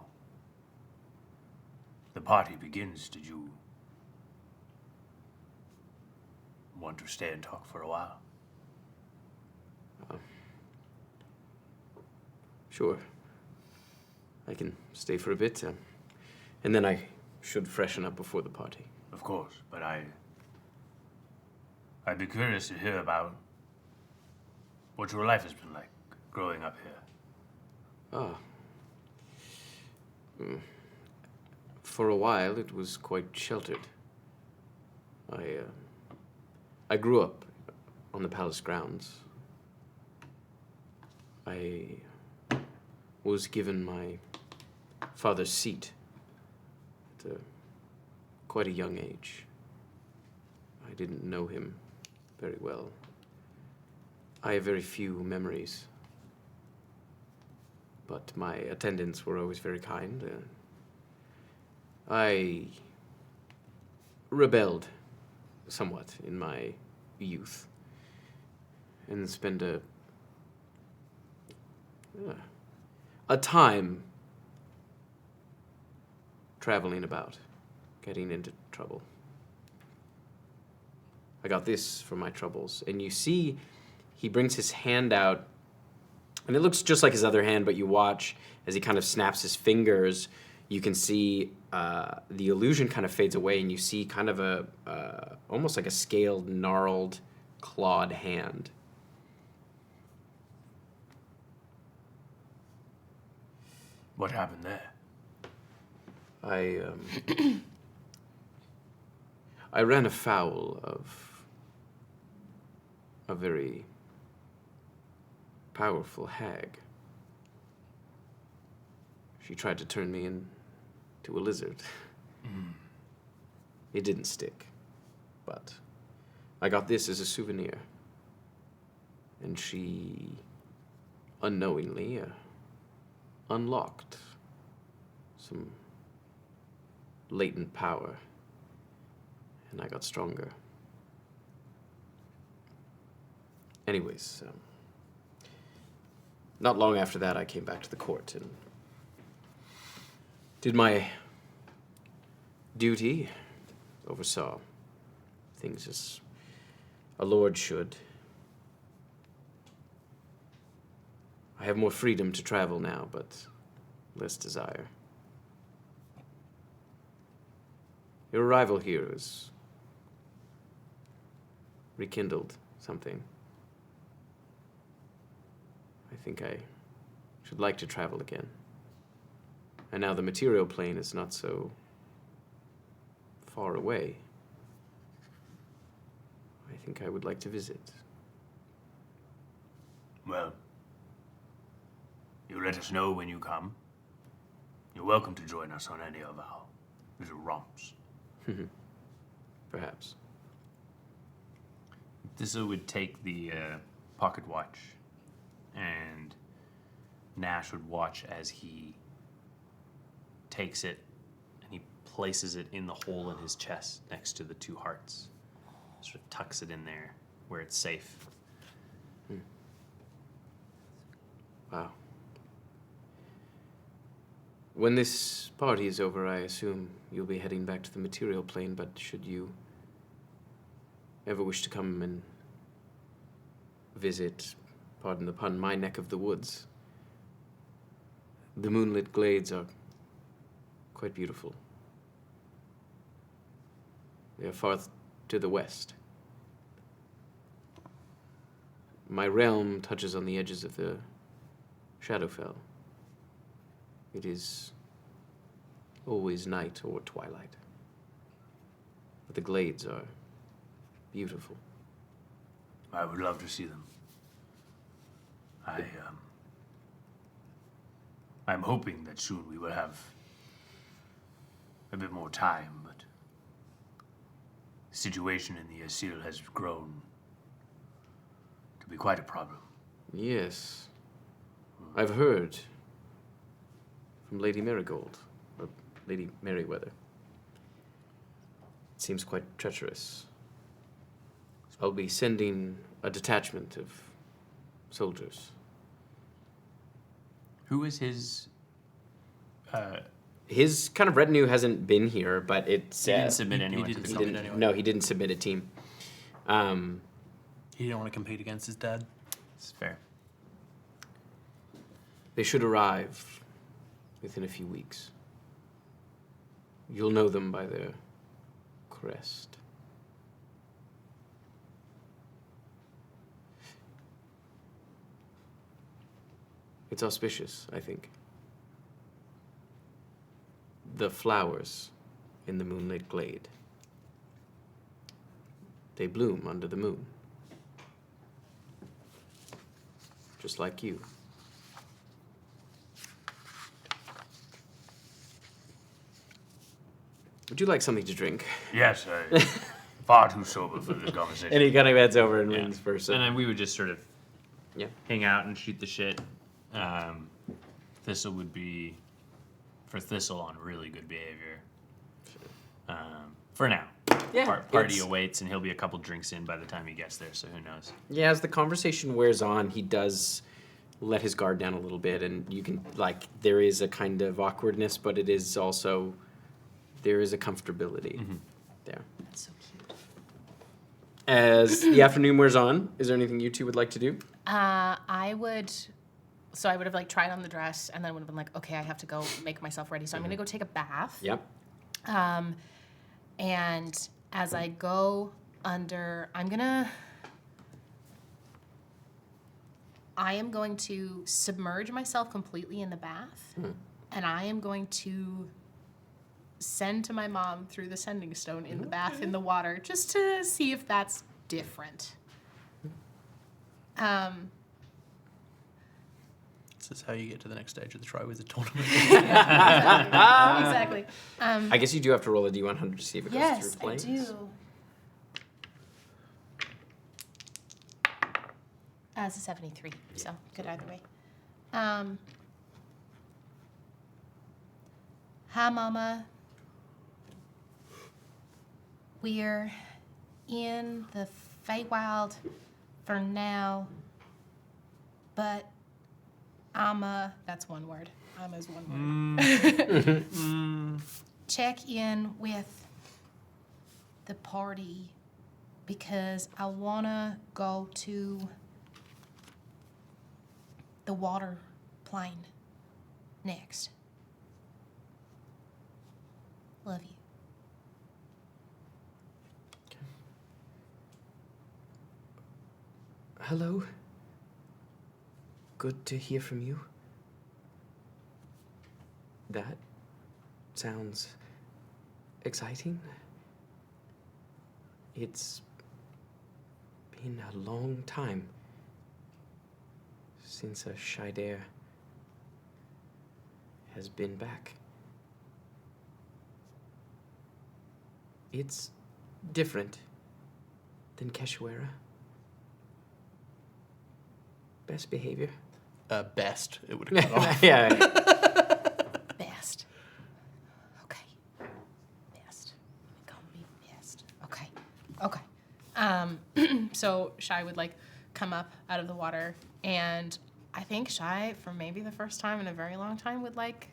the party begins. Did you want to stay and talk for a while? Sure. I can stay for a bit, and then I should freshen up before the party. Of course, but I'd be curious to hear about what your life has been like growing up here. For a while, it was quite sheltered. I grew up on the palace grounds. I was given my father's seat at quite a young age. I didn't know him very well. I have very few memories, but my attendants were always very kind. I rebelled somewhat in my youth and spent a time traveling about, getting into trouble. I got this for my troubles. And you see, he brings his hand out, and it looks just like his other hand, but you watch as he kind of snaps his fingers, you can see the illusion kind of fades away, and you see kind of almost like a scaled, gnarled, clawed hand. What happened there? I ran afoul of a very powerful hag. She tried to turn me into a lizard. It didn't stick, but I got this as a souvenir. And she unknowingly unlocked some latent power. and I got stronger. Anyways, not long after that, I came back to the court and did my duty, oversaw things as a lord should. I have more freedom to travel now, but less desire. Your arrival here has rekindled something. I think I should like to travel again. And now the material plane is not so far away. I think I would like to visit. Well, you let us know when you come. You're welcome to join us on any of our little romps. Perhaps. Thistle would take the pocket watch, and Nash would watch as he takes it and he places it in the hole in his chest next to the two hearts. Sort of tucks it in there where it's safe. Wow. When this party is over, I assume you'll be heading back to the material plane, but should you ever wish to come and visit, pardon the pun, my neck of the woods, the moonlit glades are quite beautiful. They are far to the west. My realm touches on the edges of the Shadowfell. It is always night or twilight. But the glades are beautiful. I would love to see them. I'm hoping that soon we will have a bit more time, but the situation in the Asil has grown to be quite a problem. Yes. I've heard from Lady Marigold, or Lady Merryweather. It seems quite treacherous. I'll be sending a detachment of soldiers. Who is his? His kind of retinue hasn't been here, but it's... He didn't submit anyone to didn't the submit company. anyone. No, he didn't submit a team. He didn't want to compete against his dad. It's fair. They should arrive within a few weeks. You'll know them by their crest. It's auspicious, I think. The flowers in the moonlit glade. They bloom under the moon. Just like you. Would you like something to drink? Yes, far too sober for this conversation. And he kind of heads over and rings for some. And then we would just sort of Yeah. hang out and shoot the shit. Thistle would be, for Thistle, on really good behavior. For now. Yeah, Party it's- awaits, and he'll be a couple drinks in by the time he gets there, so who knows. Yeah, as the conversation wears on, he does let his guard down a little bit, and you can, like, there is a kind of awkwardness, but it is also, there is a comfortability there. That's so cute. As the afternoon wears on, is there anything you two would like to do? I would have like tried on the dress and then would have been like, okay, I have to go make myself ready. So I'm gonna go take a bath. Yep. And as I go under, I am going to submerge myself completely in the bath, and I am going to send to my mom through the sending stone in the bath in the water just to see if that's different. This is how you get to the next stage of the Triwizard Tournament. Exactly. I guess you do have to roll a D100 to see if it goes Yes, through I planes. do. It's a 73, so good either way. Hi, Mama. we're in the Feywild for now, but that's one word. Is one word. Check in with the party because I wanna go to the water plane next. Love you. Hello. Good to hear from you. That sounds exciting. It's been a long time since a Shydare has been back. It's different than Keshuera. Best behavior. Best, it would have cut off. Yeah. Best. Okay. Best. Call me best. Okay. Okay. So Shy would like come up out of the water, and I think Shy, for maybe the first time in a very long time, would like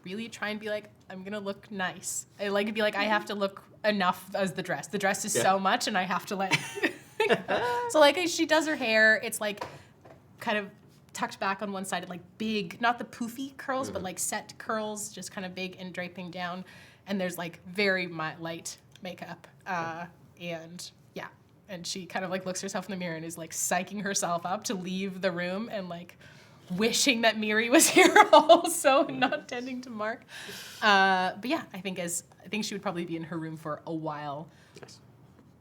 really try and be like, I'm gonna look nice. I like be like, I have to look enough as the dress. The dress is so much, and I have to like. So like she does her hair, it's like kind of tucked back on one side and like big, not the poofy curls, but like set curls, just kind of big and draping down. And there's like very light makeup. And yeah, and she kind of like looks herself in the mirror and is like psyching herself up to leave the room and like wishing that Miri was here also and not tending to Mark. But yeah, I think she would probably be in her room for a while. Yes.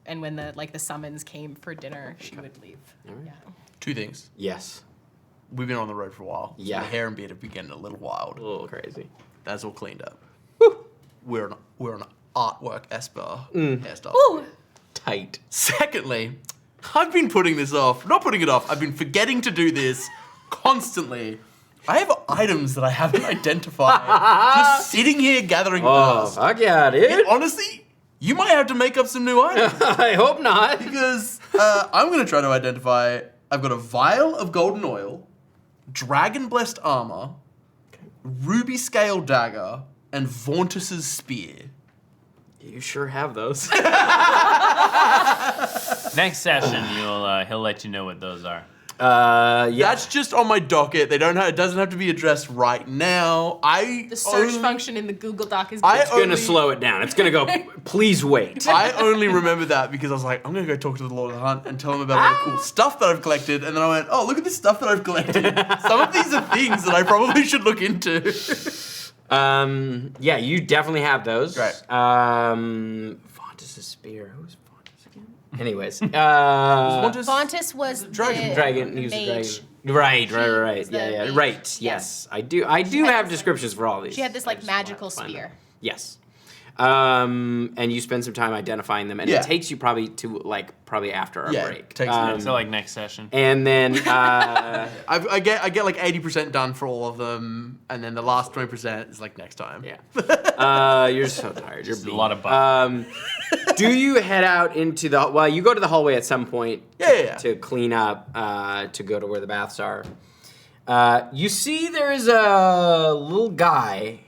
And when the summons came for dinner, she would leave. All right. Yeah. Two things. Yes. We've been on the road for a while. So Yeah. the hair and beard have been getting a little wild. A little crazy. That's all cleaned up. Woo. We're an artwork Esper hairstyle. Ooh. Tight. Secondly, I've been putting this off. Not putting it off. I've been forgetting to do this constantly. I have items that I haven't identified. Just sitting here gathering Oh, dust. fuck yeah, dude. And honestly, you might have to make up some new items. I hope not. Because I'm going to try to identify... I've got a vial of golden oil, dragon-blessed armor, ruby scale dagger, and Vauntus's spear. You sure have those. Next session, he'll let you know what those are. Yeah. That's just on my docket. It doesn't have to be addressed right now. The search function in the Google Doc is It's gonna slow it down. It's gonna go, please wait. I only remember that because I was like, I'm gonna go talk to the Lord of the Hunt and tell him about all the cool stuff that I've collected. And then I went, oh, look at this stuff that I've collected. Some of these are things that I probably should look into. Yeah, you definitely have those. Great. Vauntus's spear. Who's Vauntus again? Anyways, Vauntus was Dragon. the dragon. He was a mage. dragon. Right. the Yeah. mage. Right. Yes, I do. I do had have this, descriptions for all these. She had this I like just wanna magical find spear. them. Yes. And you spend some time identifying them, and Yeah. it takes you probably after our break. Takes me. So like next session. And then I get like 80% done for all of them, and then the last 20% is like next time. yeah, you're so tired. You're Just a beat. lot of buff. Do you head out into the? Well, you go to the hallway at some point. Yeah. To clean up, to go to where the baths are. You see, there is a little guy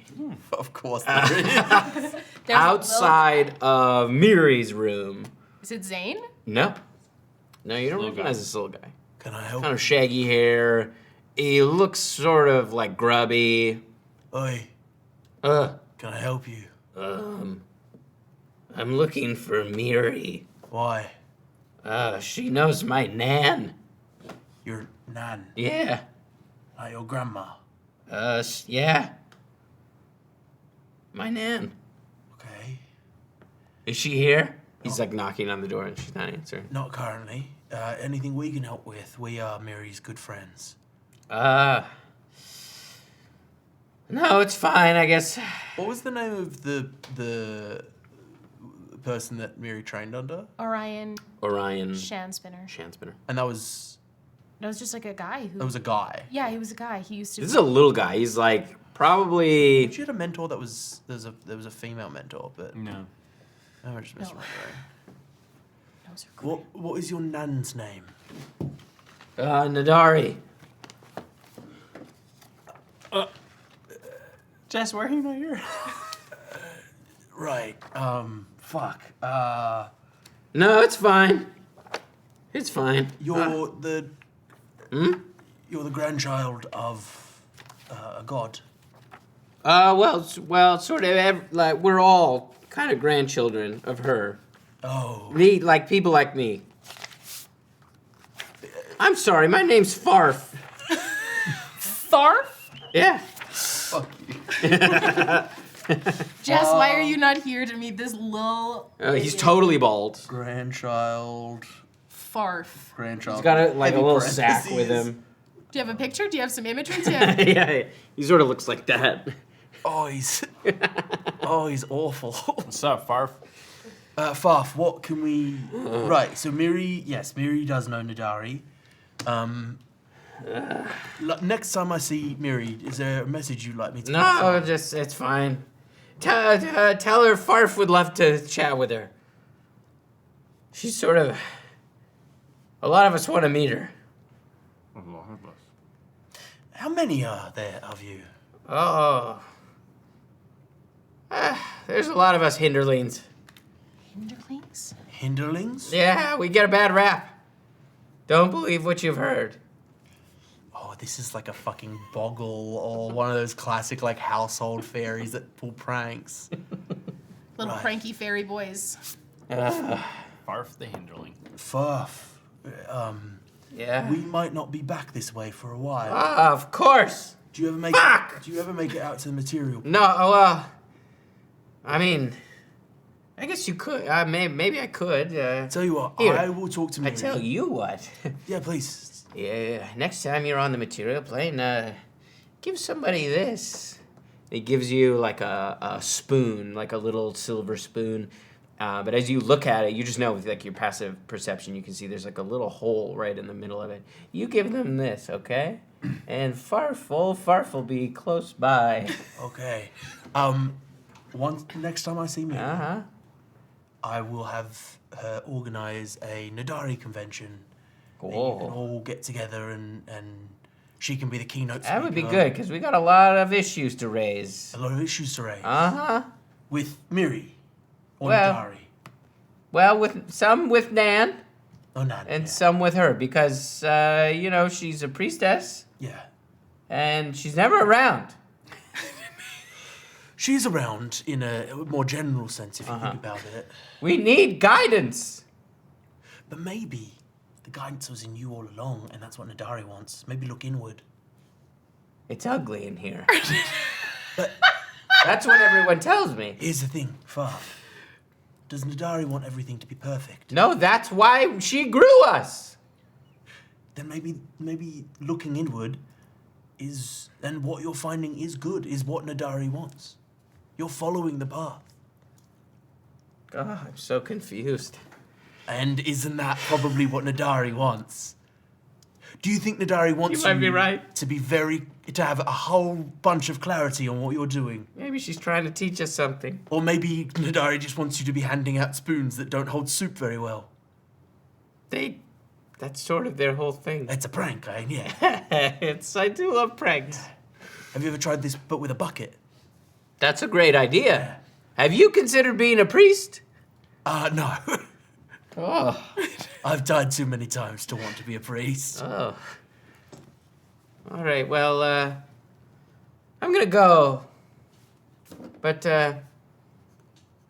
Of course there is. There's a outside of Miri's room. Is it Zane? No, you don't Little recognize guy. this little guy. Can I help? Kind of shaggy hair. He looks sort of like grubby. Oi, Uh, can I help you? I'm looking for Miri. Why? She knows my nan. Your nan, Yeah. not your grandma. Yeah. My nan. Okay. Is she here? He's like knocking on the door and she's not answering. Not currently. Anything we can help with? We are Miri's good friends. No, it's fine, I guess. What was the name of the person that Miri trained under? Orion Orion Shanspinner. Shanspinner. And that was Just like a guy who. a guy. Yeah, he was a guy. He used to. This is a little guy. He's like probably. She had a mentor that was there was a female mentor, but No. I'm just messing No. around. Those are great. What is your nan's name? Nadari. Jess, why are you not here? Right. Fuck. No, it's fine. It's fine. You're the grandchild of a god. Well, sort of. Like we're all kind of grandchildren of her. Oh. Like people like me. I'm sorry, my name's Farf. Farf? Yeah. Fuck you. Jess, why are you not here to meet this little He's totally bald. Grandchild. Farf? Grandchild. He's got a Heavy little sack with parentheses. him. Do you have a picture? Do you have some imagery? Do you have- Yeah, he sort of looks like that. Oh, he's awful. What's up, Farf? Farf, what can we... Right, so Miri does know Nadari. Next time I see Miri, is there a message you'd like me to pass No, on? just it's fine. Tell her Farf would love to chat with her. She's sort of... A lot of us want to meet her. How many are there of you? Oh. There's a lot of us hinderlings. Hinderlings? Hinderlings? Yeah, we get a bad rap. Don't believe what you've heard. Oh, this is like a fucking boggle or one of those classic like household fairies that pull pranks. Little Right. pranky fairy boys. Farf the Hinderling. Farf, Yeah. we might not be back this way for a while. Of course. Do you ever make Fuck! Do you ever make it out to the material? No, well, I mean, I guess you could. Maybe I could. Tell you what, Here, I will talk to I Miri. tell you what. Yeah, please. Yeah, next time you're on the material plane, give somebody this. It gives you like a spoon, like a little silver spoon. But as you look at it, you just know with like your passive perception, you can see there's like a little hole right in the middle of it. You give them this, okay? And Farf will be close by. Okay. Next time I see Miri, Uh-huh. I will have her organize a Nadari convention. And you Cool. can all get together and she can be the keynote speaker. That would be good, because we got a lot of issues to raise. A lot of issues to raise. Uh-huh. With Miri. Or Well- Nadari. Well, with some with Nan, Oh, Nan. and yeah. some with her, because, she's a priestess, Yeah. and she's never around. She's around in a more general sense, if you Uh-huh. think about it. We need guidance. But maybe the guidance was in you all along, and that's what Nadari wants. Maybe look inward. It's ugly in here. But That's what everyone tells me. here's the thing, Far. Does Nadari want everything to be perfect? No, that's why she grew us. Then maybe looking inward is, and what you're finding is good, is what Nadari wants. You're following the path. God, I'm so confused. And isn't that probably what Nadari wants? Do you think Nadari wants You might be right. to have a whole bunch of clarity on what you're doing? Maybe she's trying to teach us something. Or maybe Nadari just wants you to be handing out spoons that don't hold soup very well. That's sort of their whole thing. It's a prank, yeah. I do love pranks. Have you ever tried this but with a bucket? That's a great idea. Have you considered being a priest? No. Oh. I've died too many times to want to be a priest. Oh. All right, well, I'm gonna go. But,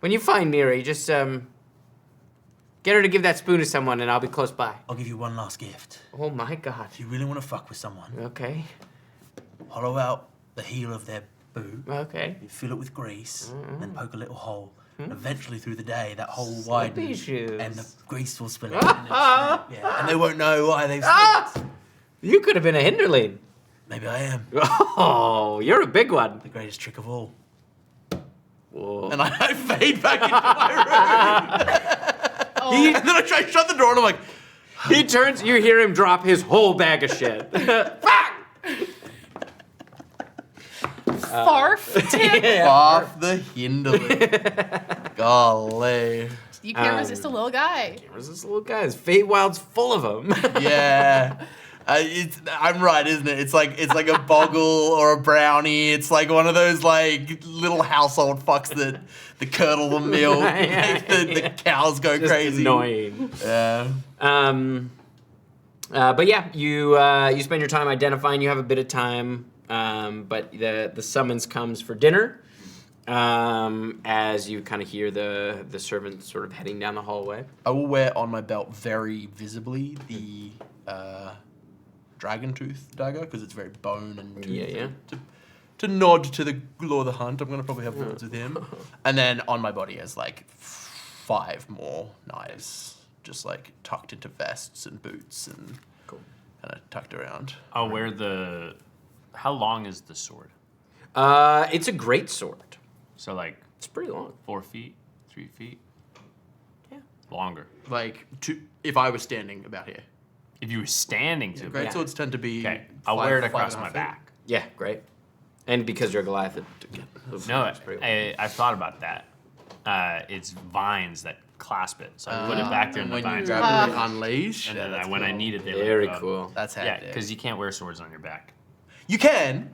when you find Miri, just, get her to give that spoon to someone and I'll be close by. I'll give you one last gift. Oh my God. If you really want to fuck with someone, Okay. hollow out the heel of their boot, Okay. you fill it with grease, then poke a little hole. Hmm? And eventually through the day, that hole will Slippy widen shoes. and the grease will spill out. And they won't know why they've Ah! slipped. You could have been a hinderling. Maybe I am. Oh, you're a big one. The greatest trick of all. Whoa. And I fade back into my room. And then I try to shut the door and I'm like, He turns, you hear him drop his whole bag of shit. Fuck! Farf, Tim. Off the Hinderling. Golly. You can't resist a little guy. Can't resist little guys. Feywild's full of them. Yeah. I'm right, isn't it? It's like a boggle or a brownie. It's like one of those like little household fucks that curdle the milk, make the cows go Just crazy. annoying. Yeah. But yeah, you spend your time identifying. You have a bit of time, but the summons comes for dinner. As you kind of hear the servants sort of heading down the hallway. I will wear on my belt very visibly the dragon tooth dagger because it's very bone and tooth. Yeah. To nod to the Lord of the Hunt, I'm gonna probably have words with him, and then on my body is like 5 more knives, just like tucked into vests and boots and Cool. kind of tucked around. I'll wear the. How long is the sword? It's a great sword. So like It's pretty long. 4 feet, 3 feet. Yeah. Longer. Like if I was standing about here. If you were standing to Great it. swords tend to be. Okay, I'll 5 wear it 5.5 across my feet. back. Yeah, great. And because you're Goliath, No, it's pretty well. I've thought about that. It's vines that clasp it, so I put it back there in the When you vines. grab it, unleash. And Yeah, then that's when I cool. need it, they Very let go. cool. That's Yeah, handy. because you can't wear swords on your back. You can.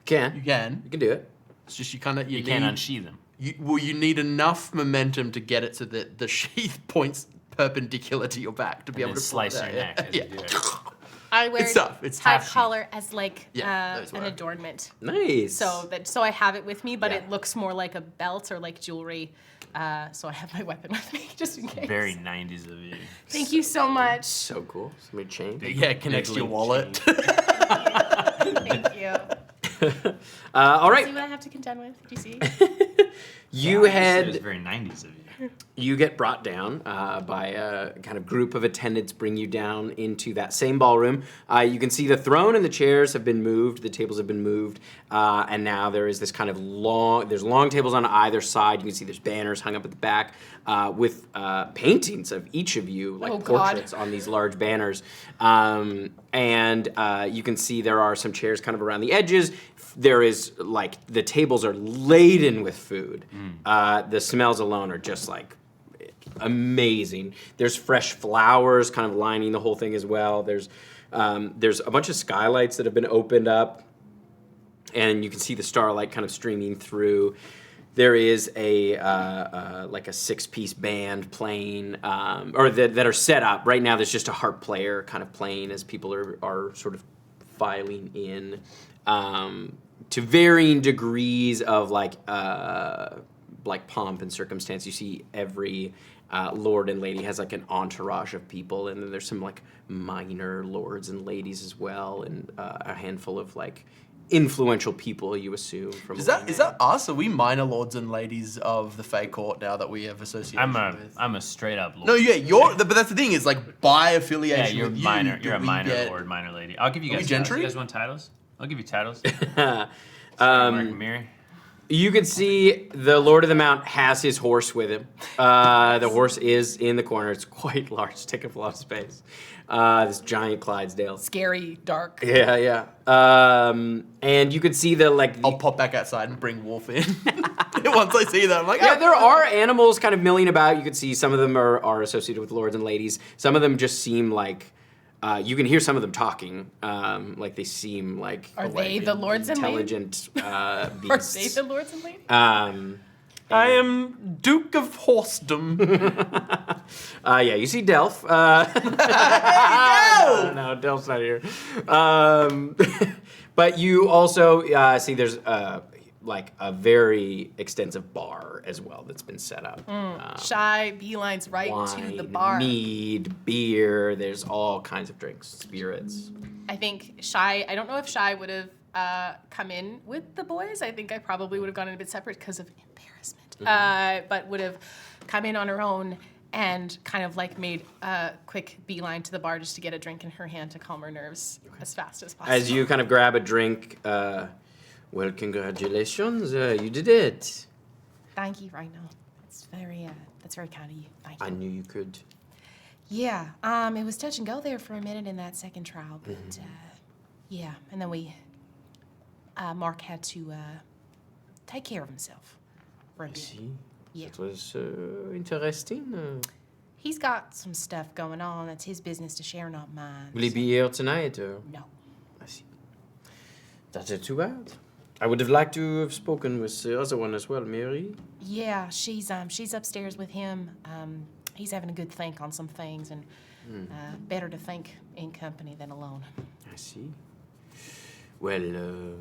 You You can. can do it. It's just you kind of You can't unsheath them. You need enough momentum to get it so that the sheath points perpendicular to your back to be And able then to pull it slice out, your yeah. neck as you do it. I wear It's tough. It's tie tough. collar as like Yeah, those an work. adornment. Nice. So I have it with me, but Yeah. it looks more like a belt or like jewelry. So I have my weapon with me just in case. Very 90s of you. Thank you so much. so cool. Somebody chain. Yeah, it connects to your link wallet. Thank you. All See right. what I have to contend with? Do you see? You It was head. very 90s of you. You get brought down by a kind of group of attendants, bring you down into that same ballroom. You can see the throne and the chairs have been moved, the tables have been moved, and now there is this kind of there's long tables on either side. You can see there's banners hung up at the back with paintings of each of you, like Oh, God. portraits on these large banners. And you can see there are some chairs kind of around the edges. There is, like, the tables are laden with food. The smells alone are just, like, amazing. There's fresh flowers kind of lining the whole thing as well. There's a bunch of skylights that have been opened up, and you can see the starlight kind of streaming through. There is a like a 6-piece band playing, or that are set up. Right now there's just a harp player kind of playing as people are sort of filing in, to varying degrees of like pomp and circumstance. You see every lord and lady has like an entourage of people, and then there's some like minor lords and ladies as well, and a handful of like influential people, you assume. From Is that us? Are we minor lords and ladies of the Fae Court now that we have association with? I'm a straight up lord. No, yeah, but that's the thing is like by affiliation. Yeah, you're with minor. You, You're a do we minor get- lord, minor lady. I'll give you Are we guys titles. gentry? You guys want titles? I'll give you titles. Um, Mary. You can see the Lord of the Mount has his horse with him. The horse is in the corner. It's quite large, taking up a lot of space. This giant Clydesdale. Scary, dark. Yeah. And you can see I'll pop back outside and bring Wolf in. Once I see that, I'm like, yeah, "Ah." there are animals kind of milling about. You can see some of them are associated with lords and ladies. Some of them just seem like, you can hear some of them talking, like they seem like Are they the lords and ladies? intelligent Are beasts. they the lords and ladies? I am Duke of Horsedom. Yeah, you see Delph. No, Delph's not here. But you also see there's like a very extensive bar as well that's been set up. Shy beelines right to the Wine, bar. mead, beer. There's all kinds of drinks, spirits. I think Shy, I don't know if Shy would have come in with the boys. I think I probably would have gone in a bit separate because of embarrassment. But would have come in on her own and kind of like made a quick beeline to the bar just to get a drink in her hand to calm her nerves as fast as possible. As you kind of grab a drink, well, congratulations, you did it. Thank you, Rhino. That's very kind of you. Thank you. I knew you could. Yeah, it was touch and go there for a minute in that second trial, but yeah, and then Mark had to take care of himself for a bit. See, Yeah. that was interesting. He's got some stuff going on. That's his business to share, not mine. Will he be here tonight? No. I see. That's too bad. I would have liked to have spoken with the other one as well, Mary. Yeah, she's upstairs with him. He's having a good think on some things, and better to think in company than alone. I see. Well,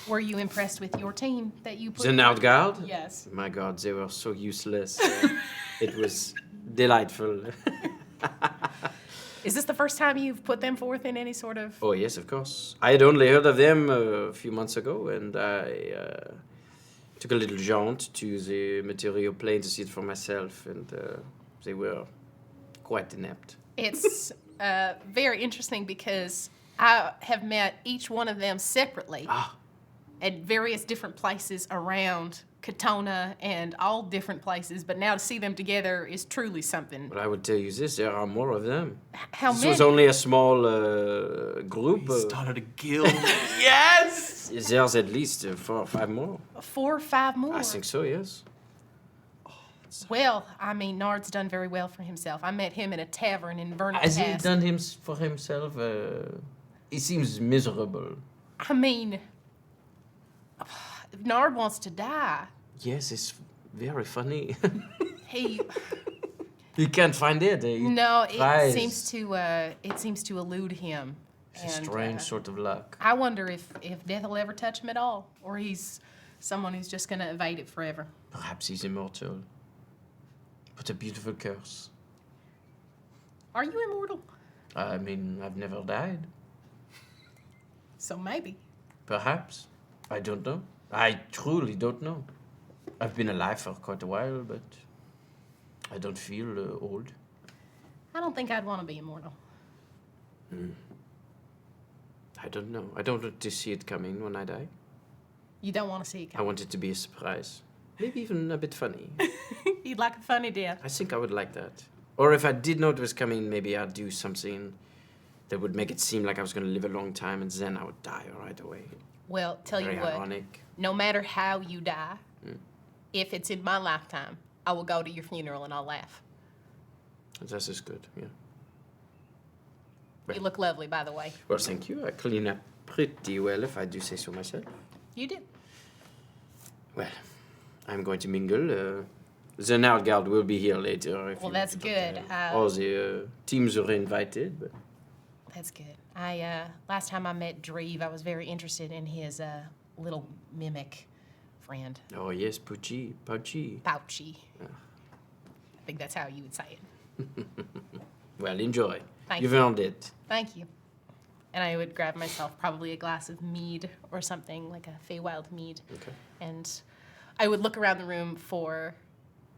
Were you impressed with your team that you put? the Nordgard? Yes. My God, they were so useless. It was delightful. Is this the first time you've put them forth in any sort of? Oh, yes, of course. I had only heard of them a few months ago, and I took a little jaunt to the material plane to see it for myself, and they were quite inept. It's very interesting because I have met each one of them separately at various different places around Katona and all different places, but now to see them together is truly something. But I would tell you this, there are more of them. How This many? was only a small group. He started a guild. Yes! There's at least 4 or 5 more. 4 or 5 more. I think so, yes. Well, I mean, Nard's done very well for himself. I met him in a tavern in Vernon Has he Pass. done him for himself? He seems miserable. I mean, if Nard wants to die, Yes, it's very funny. he He can't find it. no, it tries. seems to elude him. It's a And, strange sort of luck. I wonder if death will ever touch him at all, or he's someone who's just going to evade it forever. Perhaps he's immortal. What a beautiful curse. Are you immortal? I mean, I've never died. So maybe. Perhaps. I don't know. I truly don't know. I've been alive for quite a while, but I don't feel old. I don't think I'd want to be immortal. I don't know. I don't want to see it coming when I die. You don't want to see it I coming. want it to be a surprise. Maybe even a bit funny. You'd like a funny death. I think I would like that. Or if I did know it was coming, maybe I'd do something that would make it seem like I was going to live a long time, and then I would die right away. Well, tell Very you what, ironic. no matter how you die, if it's in my lifetime, I will go to your funeral and I'll laugh. That is good, yeah. You look lovely, by the way. Well, thank you. I clean up pretty well, if I do say so myself. You do. Well, I'm going to mingle. The Nordgard will be here later. If Well, you that's want to good. talk to them. All the teams are invited, but That's good. Last time I met Dreve, I was very interested in his little mimic friend, oh yes, Pucci. Pouchy. I think that's how you would say it. Well, enjoy. Thank You've you. earned it. Thank you. And I would grab myself probably a glass of mead or something, like a Feywild mead. Okay. And I would look around the room for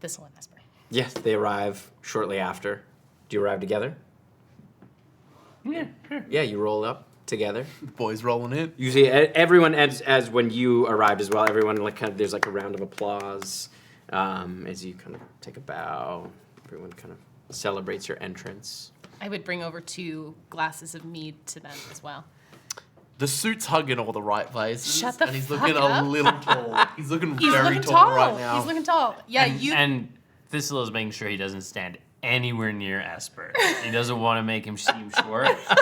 Thistle and Esper. Yes, they arrive shortly after. Do you arrive together? Yeah, sure. Yeah, you roll up together. The boys rolling in. You see, everyone as when you arrived as well. Everyone there's like a round of applause as you kind of take a bow. Everyone kind of celebrates your entrance. I would bring over 2 glasses of mead to them as well. The suit's hugging all the right places. Shut the and he's fuck looking up. a little tall. He's looking He's very looking tall tall. right now. He's looking tall. Yeah, you. And Thistle is making sure he doesn't stand anywhere near Esper. He doesn't want to make him seem short. So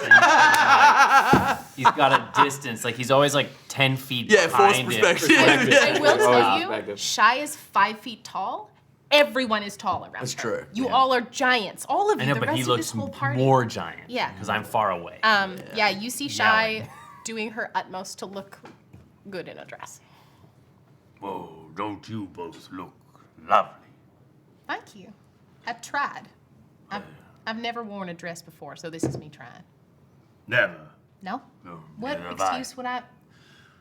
he's got a distance. Like he's always like 10 feet Yeah, forced behind him. perspective. I will tell Oh, you, perspective. Shy is 5 feet tall. Everyone is tall around That's her. true. You all are giants. All of you. I know, the but rest he of looks this whole party. more giant. Yeah. Because I'm far away. Yeah, you see Shy Yelling. doing her utmost to look good in a dress. Whoa, don't you both look lovely? Thank you. I tried. I've never worn a dress before, so this is me trying. Never. No? No, What neither have I. excuse would I?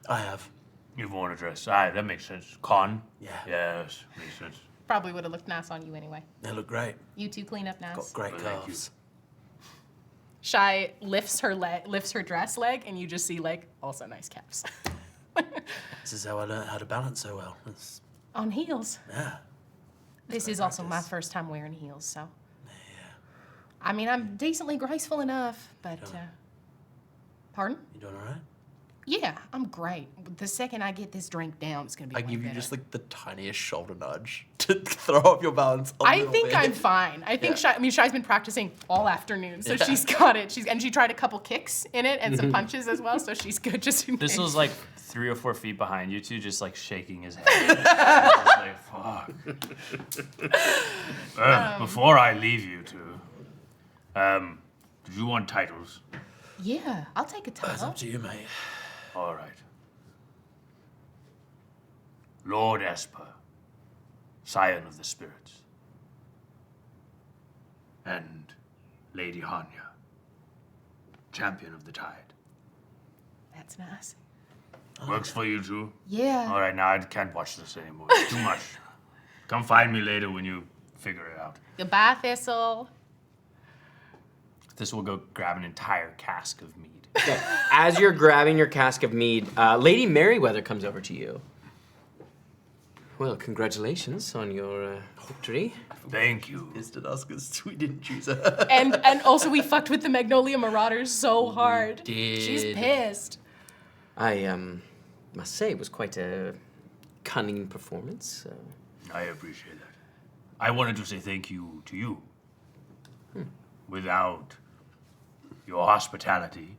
I have. You've worn a dress. Aye, that makes sense. Con? Yeah. Yes, makes sense. Probably would have looked nice on you anyway. They look great. You two clean up nice. Got great Thank you. calves. Shy lifts her dress leg, and you just see like also nice calves. This is how I learned how to balance so well. It's, On heels. yeah. This my is also my practice. first time wearing heels, so. I mean, I'm decently graceful enough, but. Pardon? You doing all right? Yeah, I'm great. The second I get this drink down, it's gonna be I way give you better. just like the tiniest shoulder nudge to throw up your balance a I little think bit. I'm fine. I think Yeah. Shai's been practicing all afternoon, so Yeah. she's got it. She tried a couple kicks in it and some punches as well, so she's good just in case. Thistle's like 3 or 4 feet behind you two, just like shaking his head. Just like, fuck. Before I leave you two, do you want titles? Yeah, I'll take a It's title. up to you, mate. All right. Lord Esper, Scion of the Spirits, and Lady Honiah, Champion of the Tide. That's nice. Works for you too? Yeah. All right, now I can't watch this anymore. It's too much. Come find me later when you figure it out. Goodbye, Thistle. This will go grab an entire cask of mead. Okay. As you're grabbing your cask of mead, Lady Merryweather comes over to you. Well, congratulations on your victory. Thank you. Visited us because we didn't choose her. And also we fucked with the Magnolia Marauders so hard. did. She's pissed. I must say it was quite a cunning performance. I appreciate that. I wanted to say thank you to you. Without your hospitality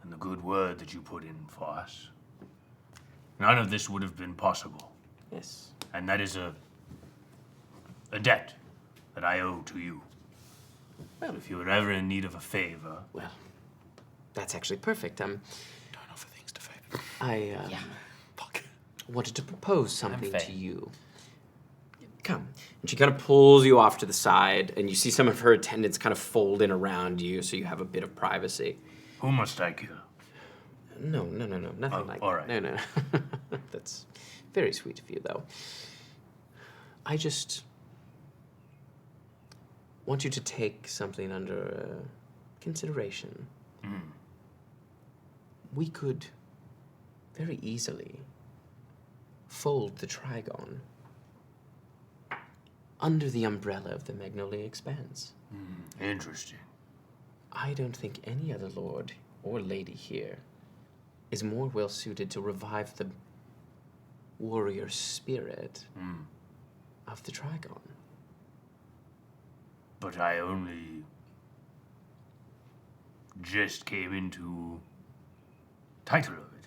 and the good word that you put in for us, none of this would have been possible. Yes. And that is a debt that I owe to you. Well, If you were ever in need of a favor, well, that's actually perfect. Don't offer things to favor. I Fuck. wanted to propose something Fae. to you. Come. And she kind of pulls you off to the side, and you see some of her attendants kind of fold in around you, so you have a bit of privacy. who must I kill? No, nothing Oh, like all that. right. No. That's very sweet of you, though. I just want you to take something under consideration. We could very easily fold the Trigon under the umbrella of the Magnolia Expanse. Interesting. I don't think any other lord or lady here is more well suited to revive the warrior spirit of the Trigon. But I only just came into title of it.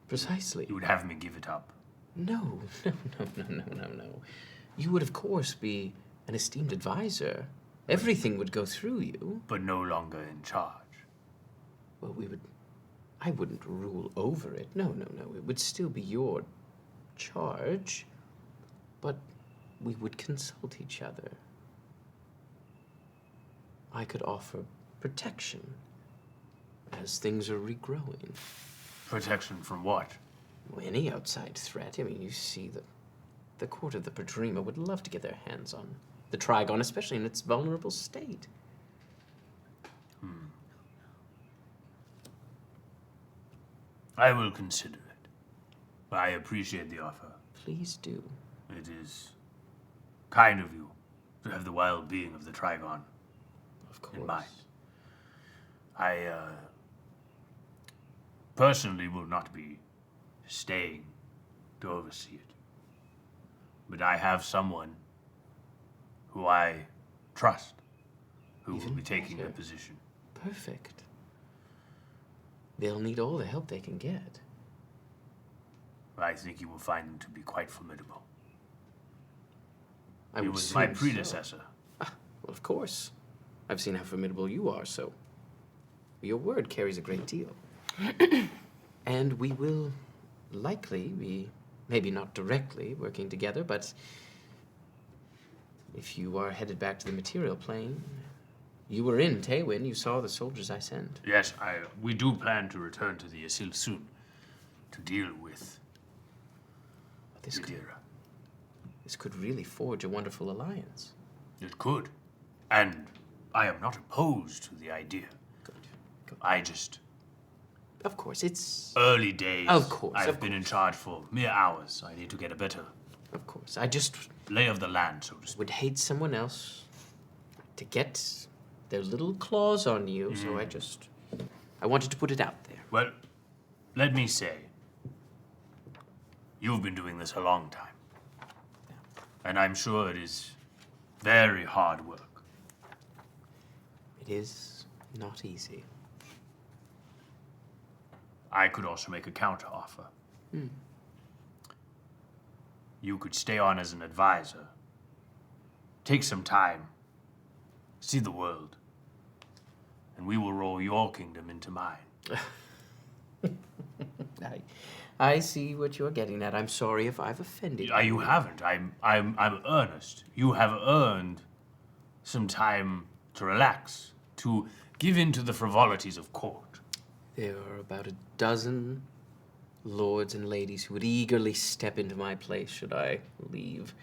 Precisely. You would have me give it up. No. You would, of course, be an esteemed advisor. Everything would go through you. But no longer in charge. Well, I wouldn't rule over it. No. It would still be your charge. But we would consult each other. I could offer protection as things are regrowing. Protection from what? Any outside threat. I mean, you see the court of the Padrima would love to get their hands on the Trigon, especially in its vulnerable state. I will consider it. I appreciate the offer. Please do. It is kind of you to have the well-being of the Trigon Of course. in mind. I personally will not be staying to oversee it. But I have someone who I trust who will Even be taking the better. position. Perfect. They'll need all the help they can get. I think you will find them to be quite formidable. I He would was my assume so. predecessor. Well, of course. I've seen how formidable you are, so your word carries a great deal. And we will likely be, maybe not directly working together, but if you are headed back to the material plane, you were in Taywin, you saw the soldiers I sent. Yes, we do plan to return to the Asil soon to deal with This could, Shydare. this could really forge a wonderful alliance. It could. And I am not opposed to the idea. Good. I just, Of course, it's... early days. Of course, I've of been in charge for mere hours. I need to get a better Of course. I just lay of the land, so to speak. would hate someone else to get their little claws on you, so I wanted to put it out there. Well, let me say, you've been doing this a long time. And I'm sure it is very hard work. It is not easy. I could also make a counter offer. You could stay on as an advisor. Take some time. See the world. And we will roll your kingdom into mine. I see what you're getting at. I'm sorry if I've offended you. You haven't. I'm earnest. You have earned some time to relax, to give in to the frivolities of court. There are about a dozen lords and ladies who would eagerly step into my place should I leave.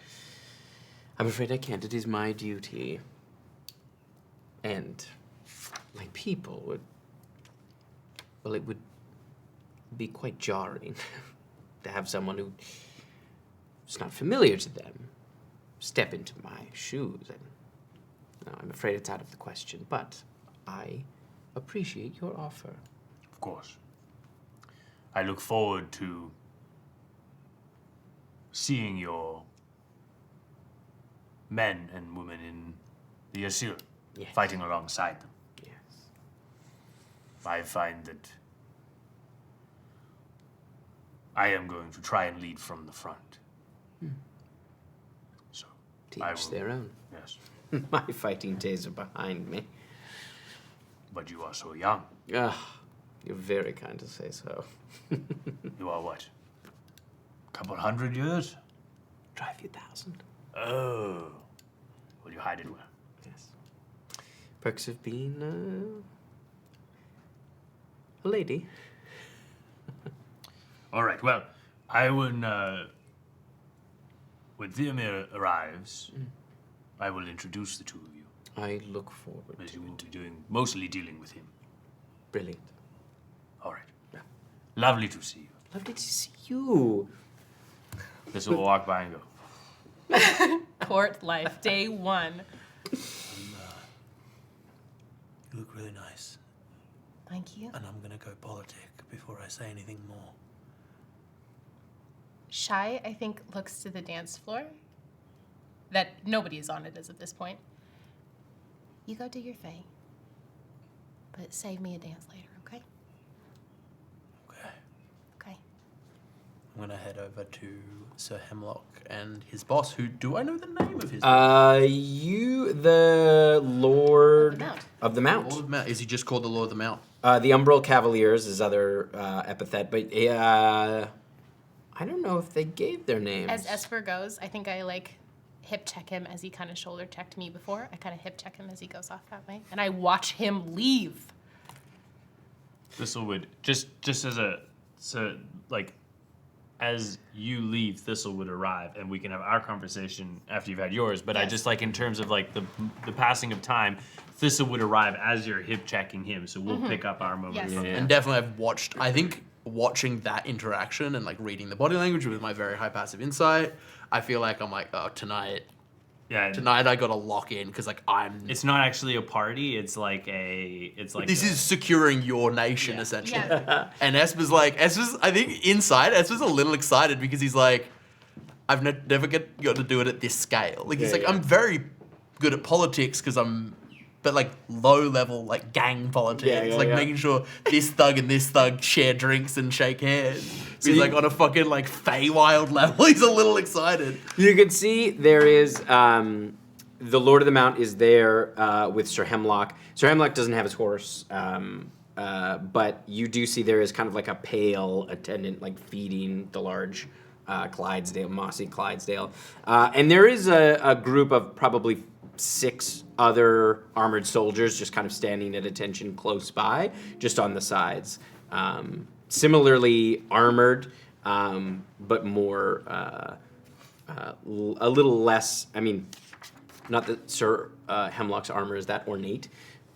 I'm afraid I can't. It is my duty. And my people would... Well, it would be quite jarring to have someone who's not familiar to them step into my shoes. And no, I'm afraid it's out of the question, but I appreciate your offer. Of course. I look forward to seeing your men and women in the Asir, fighting alongside them. Yes. I find that I am going to try and lead from the front. So, To I each will- their own. Yes. My fighting days are behind me. But you are so young. Ah, you're very kind to say so. You are what? Couple 100 years? Try a few thousand. Oh. Well, you hide it well. Yes. Perks of being a lady. All right. Well, when Fiamma arrives, I will introduce the two of you. I look forward As to you will it. be mostly dealing with him. Brilliant. All right. Yeah. Lovely to see you. Lovely to see you. This will walk by and go. Court life, day one. You look really nice, Thank you. and I'm gonna go politic before I say anything more. Shy, I think, looks to the dance floor. That nobody is on it as of this point. You go do your thing. But save me a dance later, okay? Okay. Okay. I'm gonna head over to Sir Hemlock and his boss, who, do I know the name of his You, the Lord Mount. of the Mount. Lord of the Mount? Is he just called the Lord of the Mount? The Umbral Cavaliers is other epithet, but I don't know if they gave their names. As Esper goes, I think I hip check him as he kind of shoulder checked me before. I kind of hip check him as he goes off that way. And I watch him leave. Thistle would just as as you leave, Thistle would arrive, and we can have our conversation after you've had yours. But I Yes. just in terms of the passing of time, Thistle would arrive as you're hip checking him, so we'll pick up our moment. Yes. from Yeah. And definitely I've watched, I think watching that interaction and reading the body language with my very high passive insight, I feel like I'm oh, tonight I gotta lock in because I'm. It's not actually a party. It's This is securing your nation essentially. Yeah. And Esper's I think inside Esper's a little excited because he's like, I've never got to do it at this scale. He's Yeah. I'm very good at politics because but low level gang politics, Yeah. making sure this thug and this thug share drinks and shake hands. So he's you- on a fucking Feywild level. He's a little excited. You can see there is the Lord of the Mount is there with Sir Hemlock. Sir Hemlock doesn't have his horse, but you do see there is kind of a pale attendant feeding the large Clydesdale, mossy Clydesdale, and there is a group of probably 6 other armored soldiers just kind of standing at attention close by, just on the sides. Similarly armored, but more, a little less, not that Sir Hemlock's armor is that ornate,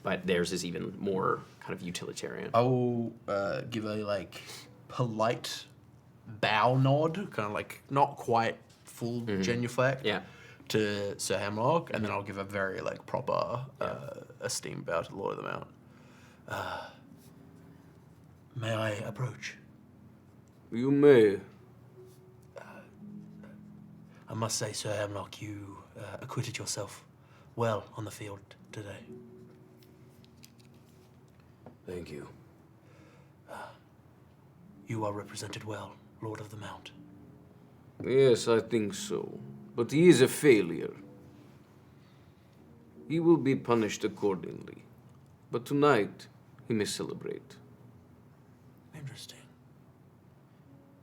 but theirs is even more kind of utilitarian. I will give a polite bow nod, kind of not quite full genuflect. Yeah. To Sir Hemlock, and then I'll give a very proper esteemed bow to the Lord of the Mount. May I approach? You may. I must say, Sir Hemlock, you acquitted yourself well on the field today. Thank you. You are represented well, Lord of the Mount. Yes, I think so. But he is a failure. He will be punished accordingly. But tonight, he may celebrate. Interesting.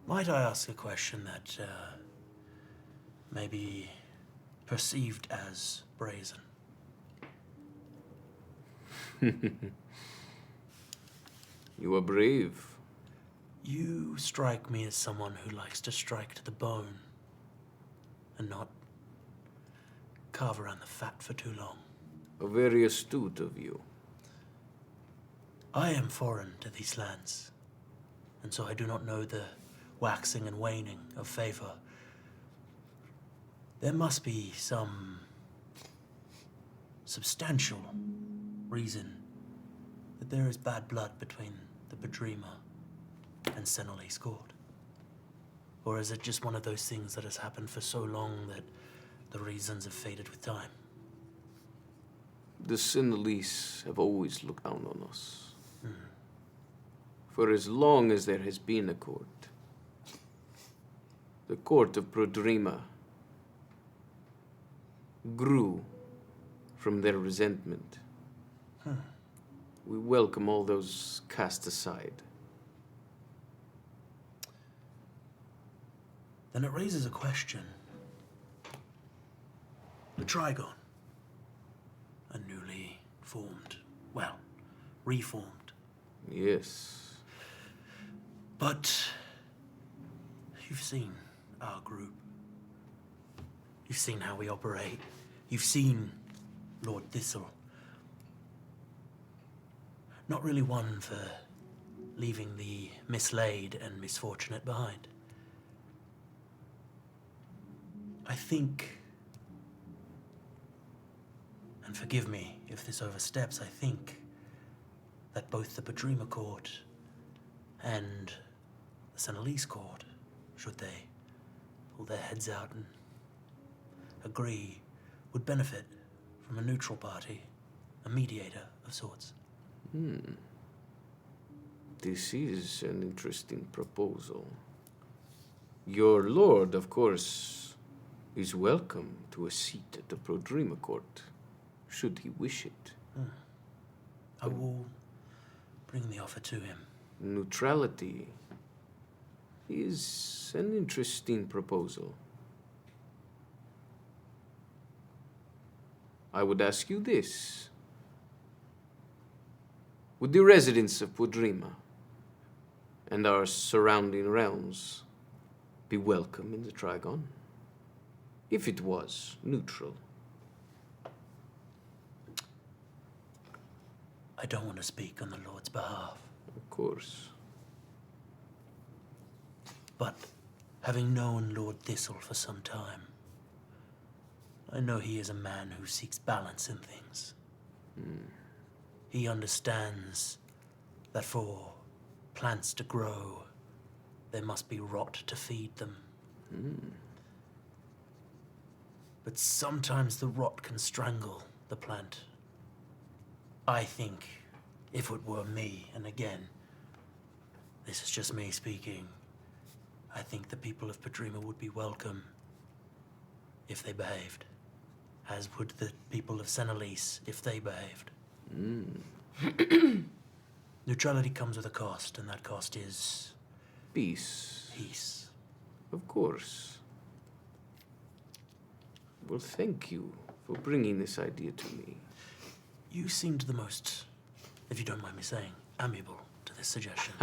Might I ask a question that may be perceived as brazen? You are brave. You strike me as someone who likes to strike to the bone and not carve around the fat for too long. Very astute of you. I am foreign to these lands, and so I do not know the waxing and waning of favor. There must be some substantial reason that there is bad blood between the Bedreamer and Senaliesse Court. Or is it just one of those things that has happened for so long that the reasons have faded with time? The Senaliesse have always looked down on us. For as long as there has been a court, the court of Prodrima grew from their resentment. We welcome all those cast aside. Then it raises a question. The Trigon, a newly formed, well, reformed. Yes. But you've seen our group. You've seen how we operate. You've seen Lord Thistle. Not really one for leaving the mislaid and misfortunate behind. I think, and forgive me if this oversteps, I think that both the Bedreamer Court and the Senaliesse Court, should they pull their heads out and agree, would benefit from a neutral party, a mediator of sorts. This is an interesting proposal. Your lord, of course, is welcome to a seat at the Prodrima Court, should he wish it. I will bring the offer to him. Neutrality is an interesting proposal. I would ask you this. Would the residents of Prodrima and our surrounding realms be welcome in the Trigon? If it was neutral. I don't want to speak on the Lord's behalf, Of course. but having known Lord Thistle for some time, I know he is a man who seeks balance in things. He understands that for plants to grow, there must be rot to feed them. But sometimes the rot can strangle the plant. I think if it were me, and again, this is just me speaking, I think the people of Prodrima would be welcome if they behaved, as would the people of Senaliesse if they behaved. Neutrality comes with a cost, and that cost is Peace. peace. Of course. Well, thank you for bringing this idea to me. You seemed the most, if you don't mind me saying, amiable to this suggestion.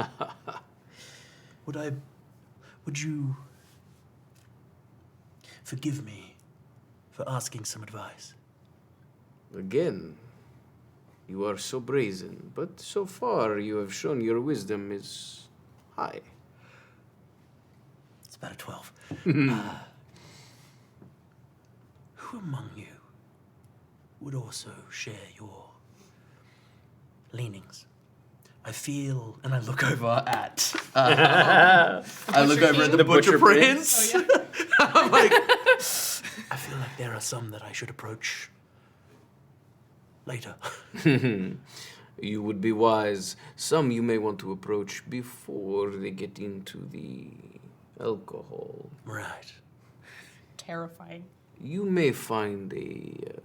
Would you forgive me for asking some advice? Again, you are so brazen, but so far you have shown your wisdom is high. It's about a 12. Who among you would also share your leanings I feel, and I look over at, I look over at the Butcher Prince. Oh, I'm like, I feel like there are some that I should approach later. You would be wise. Some you may want to approach before they get into the alcohol. Right. Terrifying. You may find a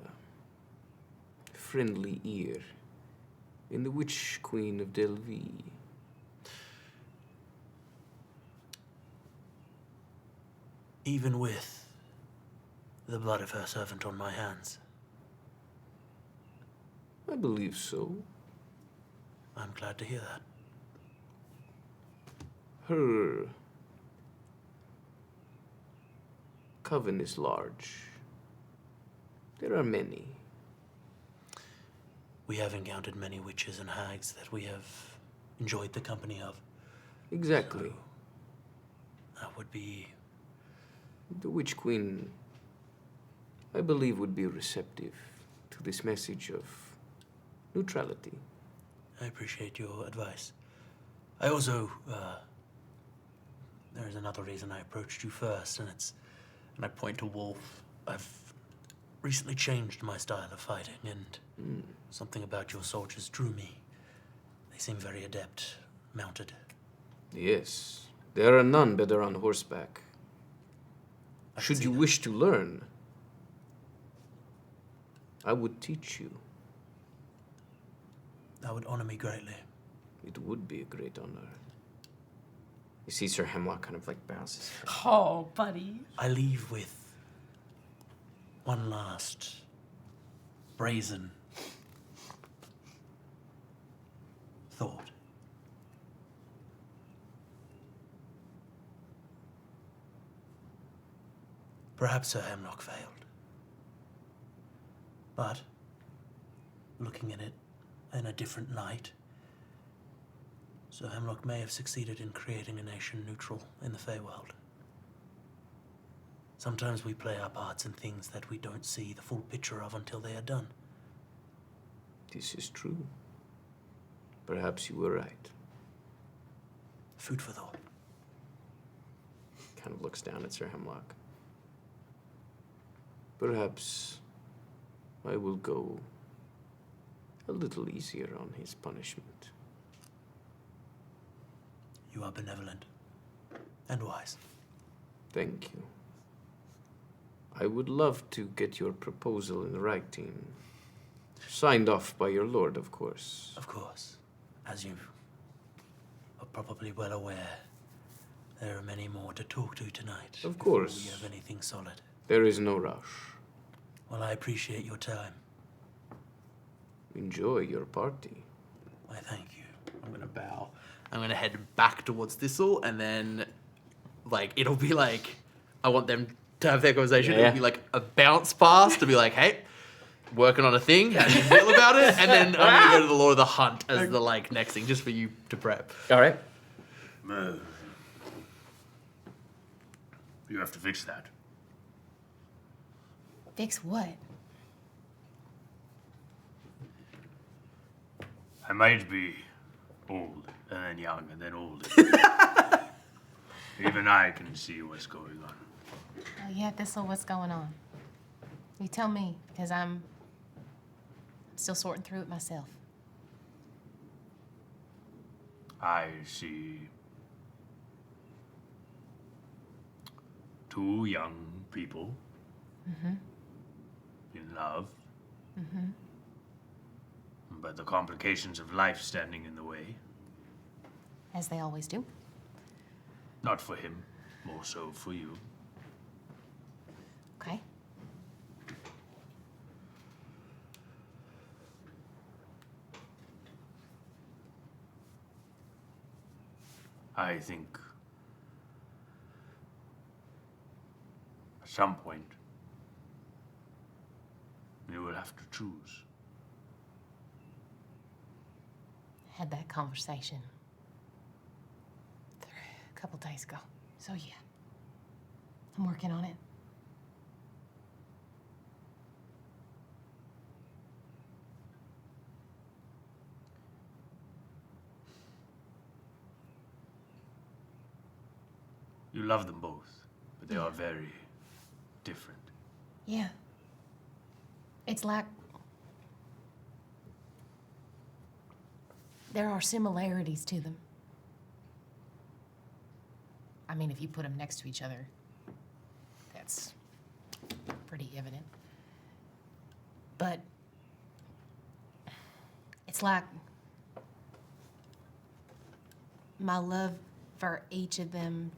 friendly ear in the Witch Queen of Delvi. Even with the blood of her servant on my hands, I believe so. I'm glad to hear that. Her coven is large. There are many. We have encountered many witches and hags that we have enjoyed the company of. Exactly. That would be... The Witch Queen, I believe, would be receptive to this message of neutrality. I appreciate your advice. I also, there is another reason I approached you first, and I point to Wolf. I've recently changed my style of fighting, and something about your soldiers drew me. They seem very adept, mounted. Yes, there are none better on horseback. I can Should see you that. wish to learn, I would teach you. That would honor me greatly. It would be a great honor. You see Sir Hemlock kind of like bows his head. Oh, buddy. I leave with one last brazen thought. Perhaps Sir Hemlock failed. But, looking at it in a different light, Sir Hemlock may have succeeded in creating a nation neutral in the Feywild. Sometimes we play our parts in things that we don't see the full picture of until they are done. This is true. Perhaps you were right. Food for thought. Kind of looks down at Sir Hemlock. Perhaps I will go a little easier on his punishment. You are benevolent and wise. Thank you. I would love to get your proposal in writing. Signed off by your lord, of course. Of course, as you are probably well aware, there are many more to talk to tonight. Of before course. we have anything solid. There is no rush. Well, I appreciate your time. Enjoy your party. I thank you. I'm gonna bow. I'm gonna head back towards Thistle, and then, like, it'll be like, I want them to have their conversation. Yeah. It'll be like a bounce pass to be like, hey, working on a thing. How do you feel about it? And then I'm gonna go to the Lord of the Hunt as the like next thing, just for you to prep. All right. You have to fix that. Fix what? I might be old, and then young, and then old. Even I can see what's going on. Oh, yeah, Thistle, what's going on? You tell me, because I'm still sorting through it myself. I see two young people in love, but the complications of life standing in the way. As they always do. Not for him, more so for you. Okay. I think at some point you will have to choose. Had that conversation a couple days ago. So yeah, I'm working on it. love them both, but they are very different. Yeah. It's like there are similarities to them. I mean, if you put them next to each other, that's pretty evident. But it's like my love for each of them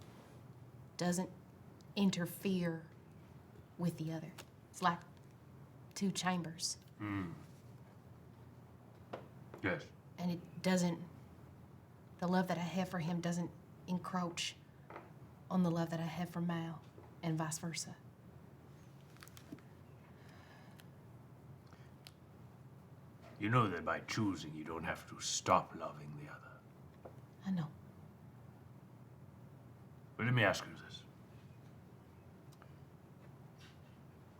doesn't interfere with the other. It's like two chambers. Yes. And it doesn't, the love that I have for him doesn't encroach on the love that I have for Mal, and vice versa. You know that by choosing, you don't have to stop loving the other. I know. But let me ask you this.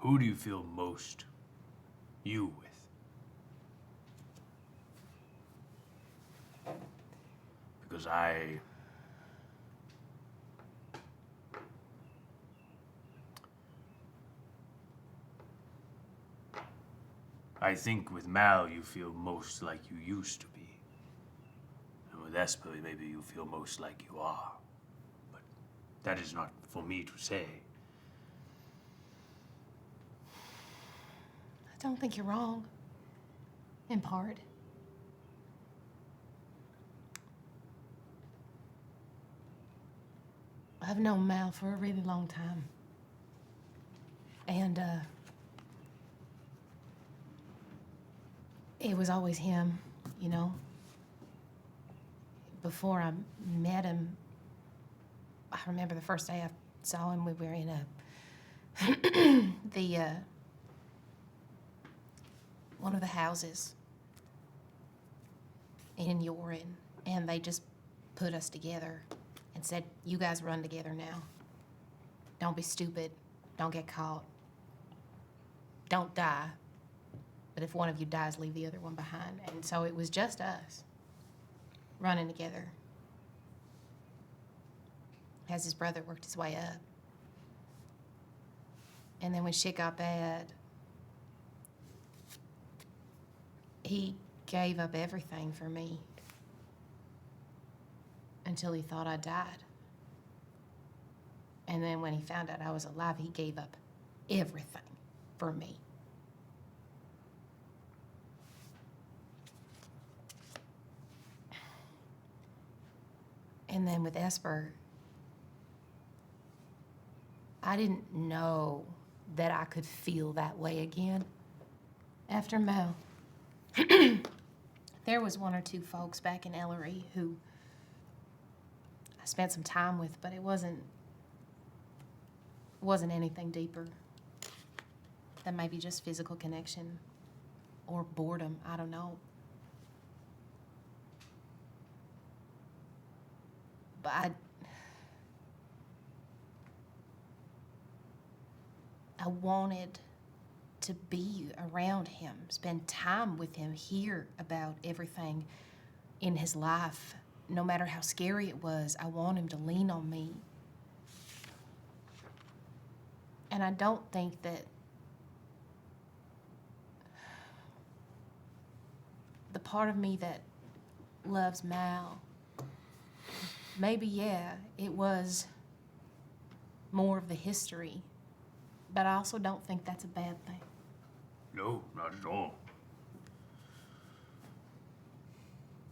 Who do you feel most you with? Because I think with Mal you feel most like you used to be. And with Esper maybe you feel most like you are. But that is not for me to say. I don't think you're wrong. In part. I've known Mal for a really long time. And, it was always him, you know? Before I met him, I remember the first day I saw him, we were in one of the houses in Yorin, and they just put us together and said, you guys run together now. Don't be stupid. Don't get caught. Don't die. But if one of you dies, leave the other one behind. And so it was just us running together as his brother worked his way up. And then when shit got bad, he gave up everything for me until he thought I died. And then when he found out I was alive, he gave up everything for me. And then with Esper, I didn't know that I could feel that way again after Mel. There was one or two folks back in Ellery who I spent some time with, but it wasn't anything deeper than maybe just physical connection or boredom. I don't know. But I wanted to be around him, spend time with him, hear about everything in his life. No matter how scary it was, I want him to lean on me. And I don't think that the part of me that loves Mal, maybe, yeah, it was more of the history, but I also don't think that's a bad thing. No, not at all.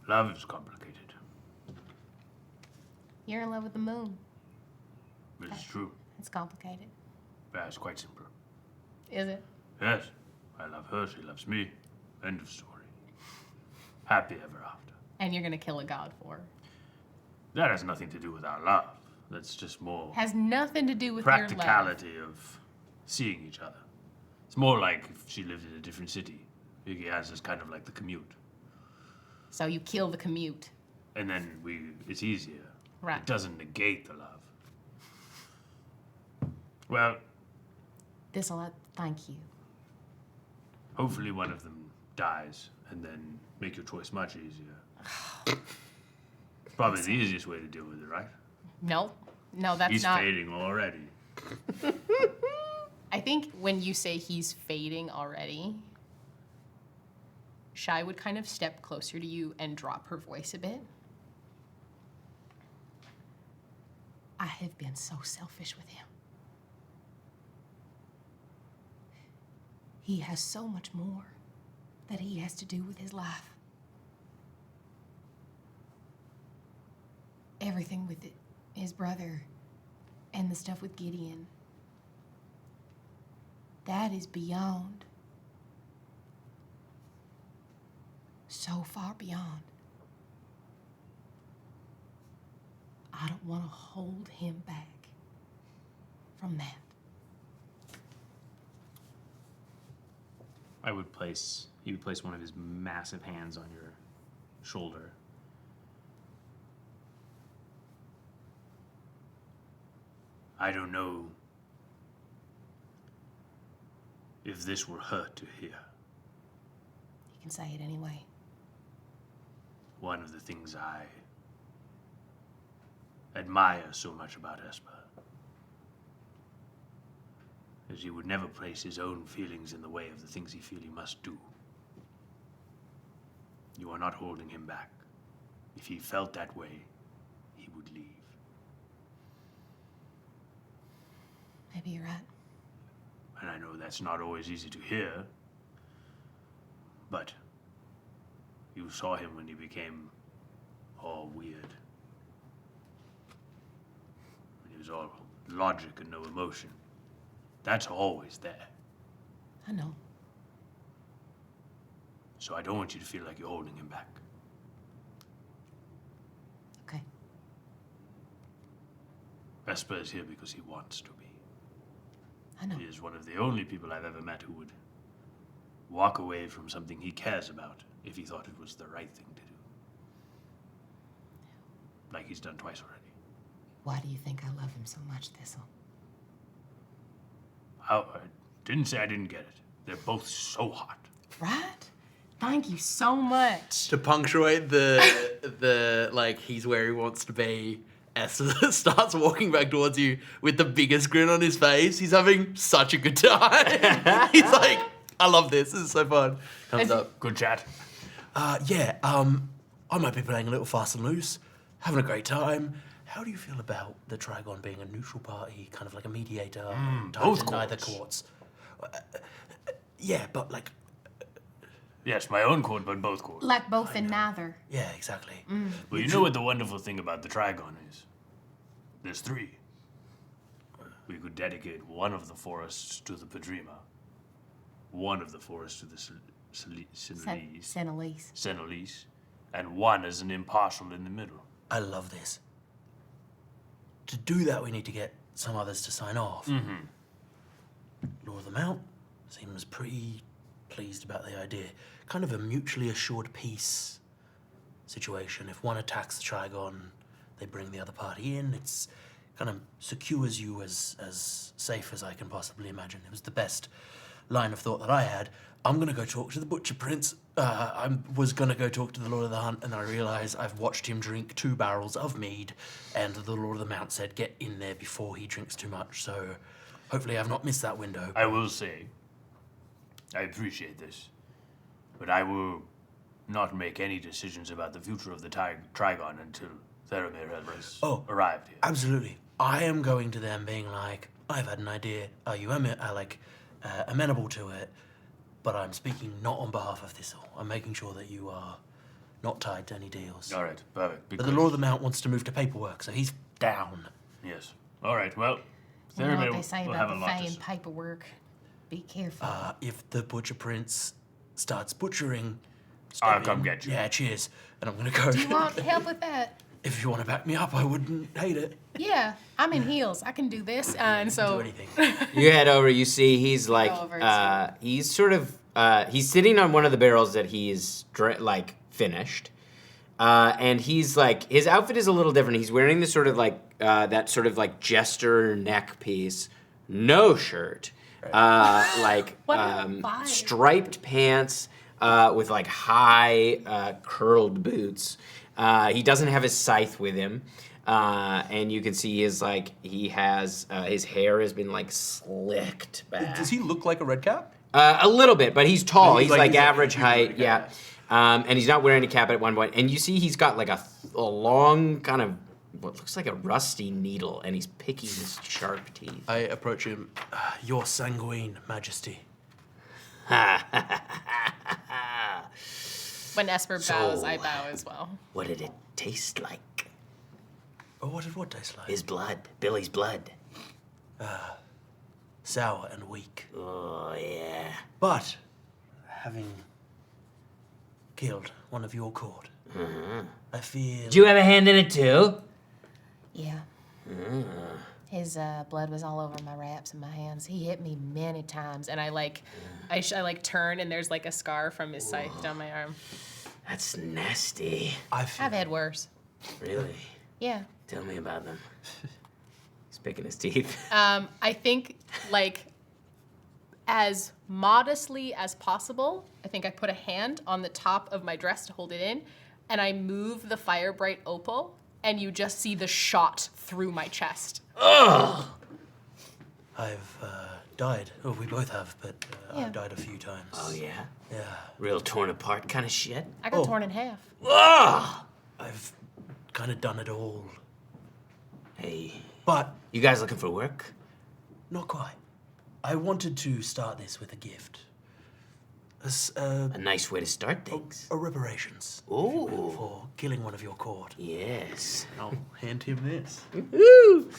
Love is complicated. You're in love with the moon. But it's true. It's complicated. But it's quite simple. Is it? Yes, I love her, she loves me. End of story. Happy ever after. And you're gonna kill a god for her. That has nothing to do with our love. That's just more Has nothing to do with your love. practicality of seeing each other. It's more like if she lived in a different city. Iggy has is kind of like the commute. So you kill the commute. And then it's easier. Right. It doesn't negate the love. Well, Thistle, thank you. hopefully one of them dies and then make your choice much easier. Probably the easiest way to deal with it, right? Nope. No, that's He's not. fading already. I think when you say he's fading already, Shy would kind of step closer to you and drop her voice a bit. I have been so selfish with him. He has so much more that he has to do with his life. Everything with it, his brother, and the stuff with Gideon. That is beyond. So far beyond. I don't want to hold him back from that. He would place one of his massive hands on your shoulder. I don't know if this will hurt to hear. You can say it anyway. One of the things I admire so much about Esper is he would never place his own feelings in the way of the things he feels he must do. You are not holding him back. If he felt that way, he would leave. Maybe you're right. And I know that's not always easy to hear, but you saw him when he became all weird. When he was all logic and no emotion. That's always there. I know. So I don't want you to feel like you're holding him back. Okay. Esper is here because he wants to be. I know. He is one of the only people I've ever met who would walk away from something he cares about if he thought it was the right thing to do. Like he's done twice already. Why do you think I love him so much, Thistle? I didn't say I didn't get it. They're both so hot. Right? Thank you so much. To punctuate the like he's where he wants to be, Esther starts walking back towards you with the biggest grin on his face. He's having such a good time. He's like, I love this. This is so fun. Comes up. Good chat. Yeah, I might be playing a little fast and loose, having a great time. How do you feel about the Trigon being a neutral party, kind of like a mediator, both in neither courts. courts? Yeah, but like, Yes, my own court, but both courts. Like both and neither. yeah, exactly. But you know what the wonderful thing about the Trigon is? There's three. We could dedicate one of the forests to the Padrima, one of the forests to the Senaliesse, and one as an impartial in the middle. I love this. To do that, we need to get some others to sign off. Lord of the Mount seems pretty pleased about the idea. Kind of a mutually assured peace situation. If one attacks the Trigon, they bring the other party in. It's kind of secures you as safe as I can possibly imagine. It was the best line of thought that I had. I'm gonna go talk to the Butcher Prince. I was gonna go talk to the Lord of the Hunt, and then I realised I've watched him drink 2 barrels of mead, and the Lord of the Mount said get in there before he drinks too much, so hopefully I've not missed that window. I will say, I appreciate this, but I will not make any decisions about the future of the Trigon until Theramir has arrived here. Absolutely. I am going to them being like, I've had an idea. Are you amenable to it? But I'm speaking not on behalf of Thistle. I'm making sure that you are not tied to any deals. All right, perfect. But the Lord of the Mount wants to move to paperwork, so he's down. Yes. All right, well, You know what Theramir they say will have about a the lot Fae to and say. paperwork. Be careful. If the Butcher Prince starts butchering, I'll step come in. get you. Yeah, cheers. And I'm going to go. Do you want help with that? If you want to back me up, I wouldn't hate it. Yeah, I'm in heels. I can do this. And Do so anything. You head over, you see he's like, Go over, he's sort of, he's sitting on one of the barrels that he's, finished. And he's like, his outfit is a little different. He's wearing this sort of like, that sort of like jester neck piece, no shirt, What a vibe. striped pants, with like high, curled boots. He doesn't have his scythe with him. And you can see his his hair has been like slicked back. Does he look like a red cap? A little bit, but he's tall. He's like he's average like a height, human, yeah. And he's not wearing a cap at one point. And you see he's got like a long kind of what looks like a rusty needle, and he's picking his sharp teeth. I approach him. Your sanguine majesty. When Esper bows, I bow as well. What did it taste like? Oh, what did what taste like? His blood. Billy's blood. Sour and weak. Oh, yeah. But, having killed one of your court, I feel... Did you have a hand in it, too? Yeah. His blood was all over my wraps and my hands. He hit me many times, and I turn, and there's like a scar from his scythe down my arm. That's nasty. I've had worse. Really? Yeah. Tell me about them. He's picking his teeth. I think, like, as modestly as possible, I think I put a hand on the top of my dress to hold it in, and I move the fire bright opal, and you just see the shot through my chest. Ugh! I've died. Oh, we both have, but Yeah. I've died a few times. Oh, yeah? Yeah. Real torn apart kind of shit? I got torn in half. Ugh! I've kind of done it all. Hey, But you guys looking for work? not quite. I wanted to start this with a gift. A nice way to start things. A reparations. Ooh. For killing one of your court. Yes. I'll hand him this. Woo!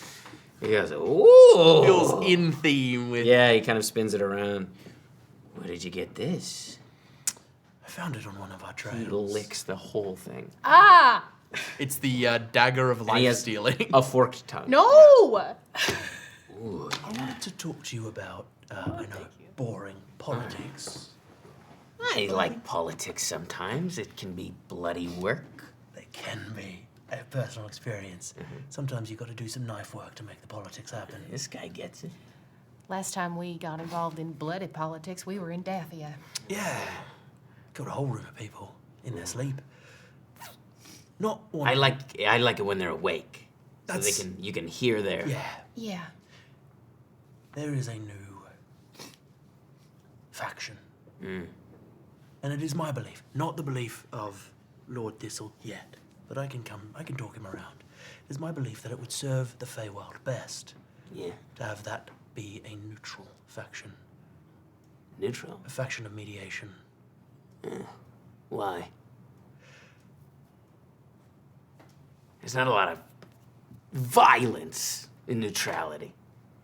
He goes, ooh. Feels in theme with... Yeah, he kind of spins it around. Where did you get this? I found it on one of our He trails. licks the whole thing. Ah! It's the dagger of he life has stealing. A forked tongue. No! Ooh, I wanted to talk to you about, I know, boring politics. I like politics sometimes. It can be bloody work. They can be. I have personal experience. Sometimes you got to do some knife work to make the politics happen. This guy gets it. Last time we got involved in bloody politics, we were in Dathia. Yeah. Killed a whole room of people in their sleep. Not one. I like it when they're awake. So That's- you can hear their... Yeah. Yeah. There is a new faction. And it is my belief, not the belief of Lord Thistle yet, but I can talk him around. It is my belief that it would serve the Feywild best Yeah. to have that be a neutral faction. Neutral. A faction of mediation. Why? There's not a lot of violence in neutrality.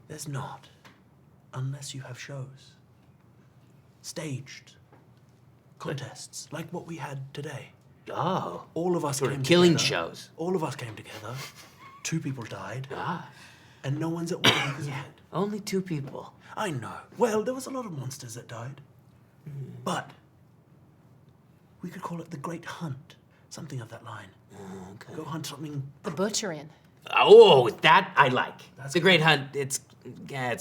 There's not, unless you have shows. Staged contests, like what we had today. Oh. All of us Sort came of killing together. shows. All of us came together. 2 people died, Ah. and no one's at war because of it. Only 2 people. I know. Well, there was a lot of monsters that died. But we could call it the Great Hunt. Something of that line. Okay. Go hunt something. The butchering. Oh, that I like. That's the Great Hunt, it's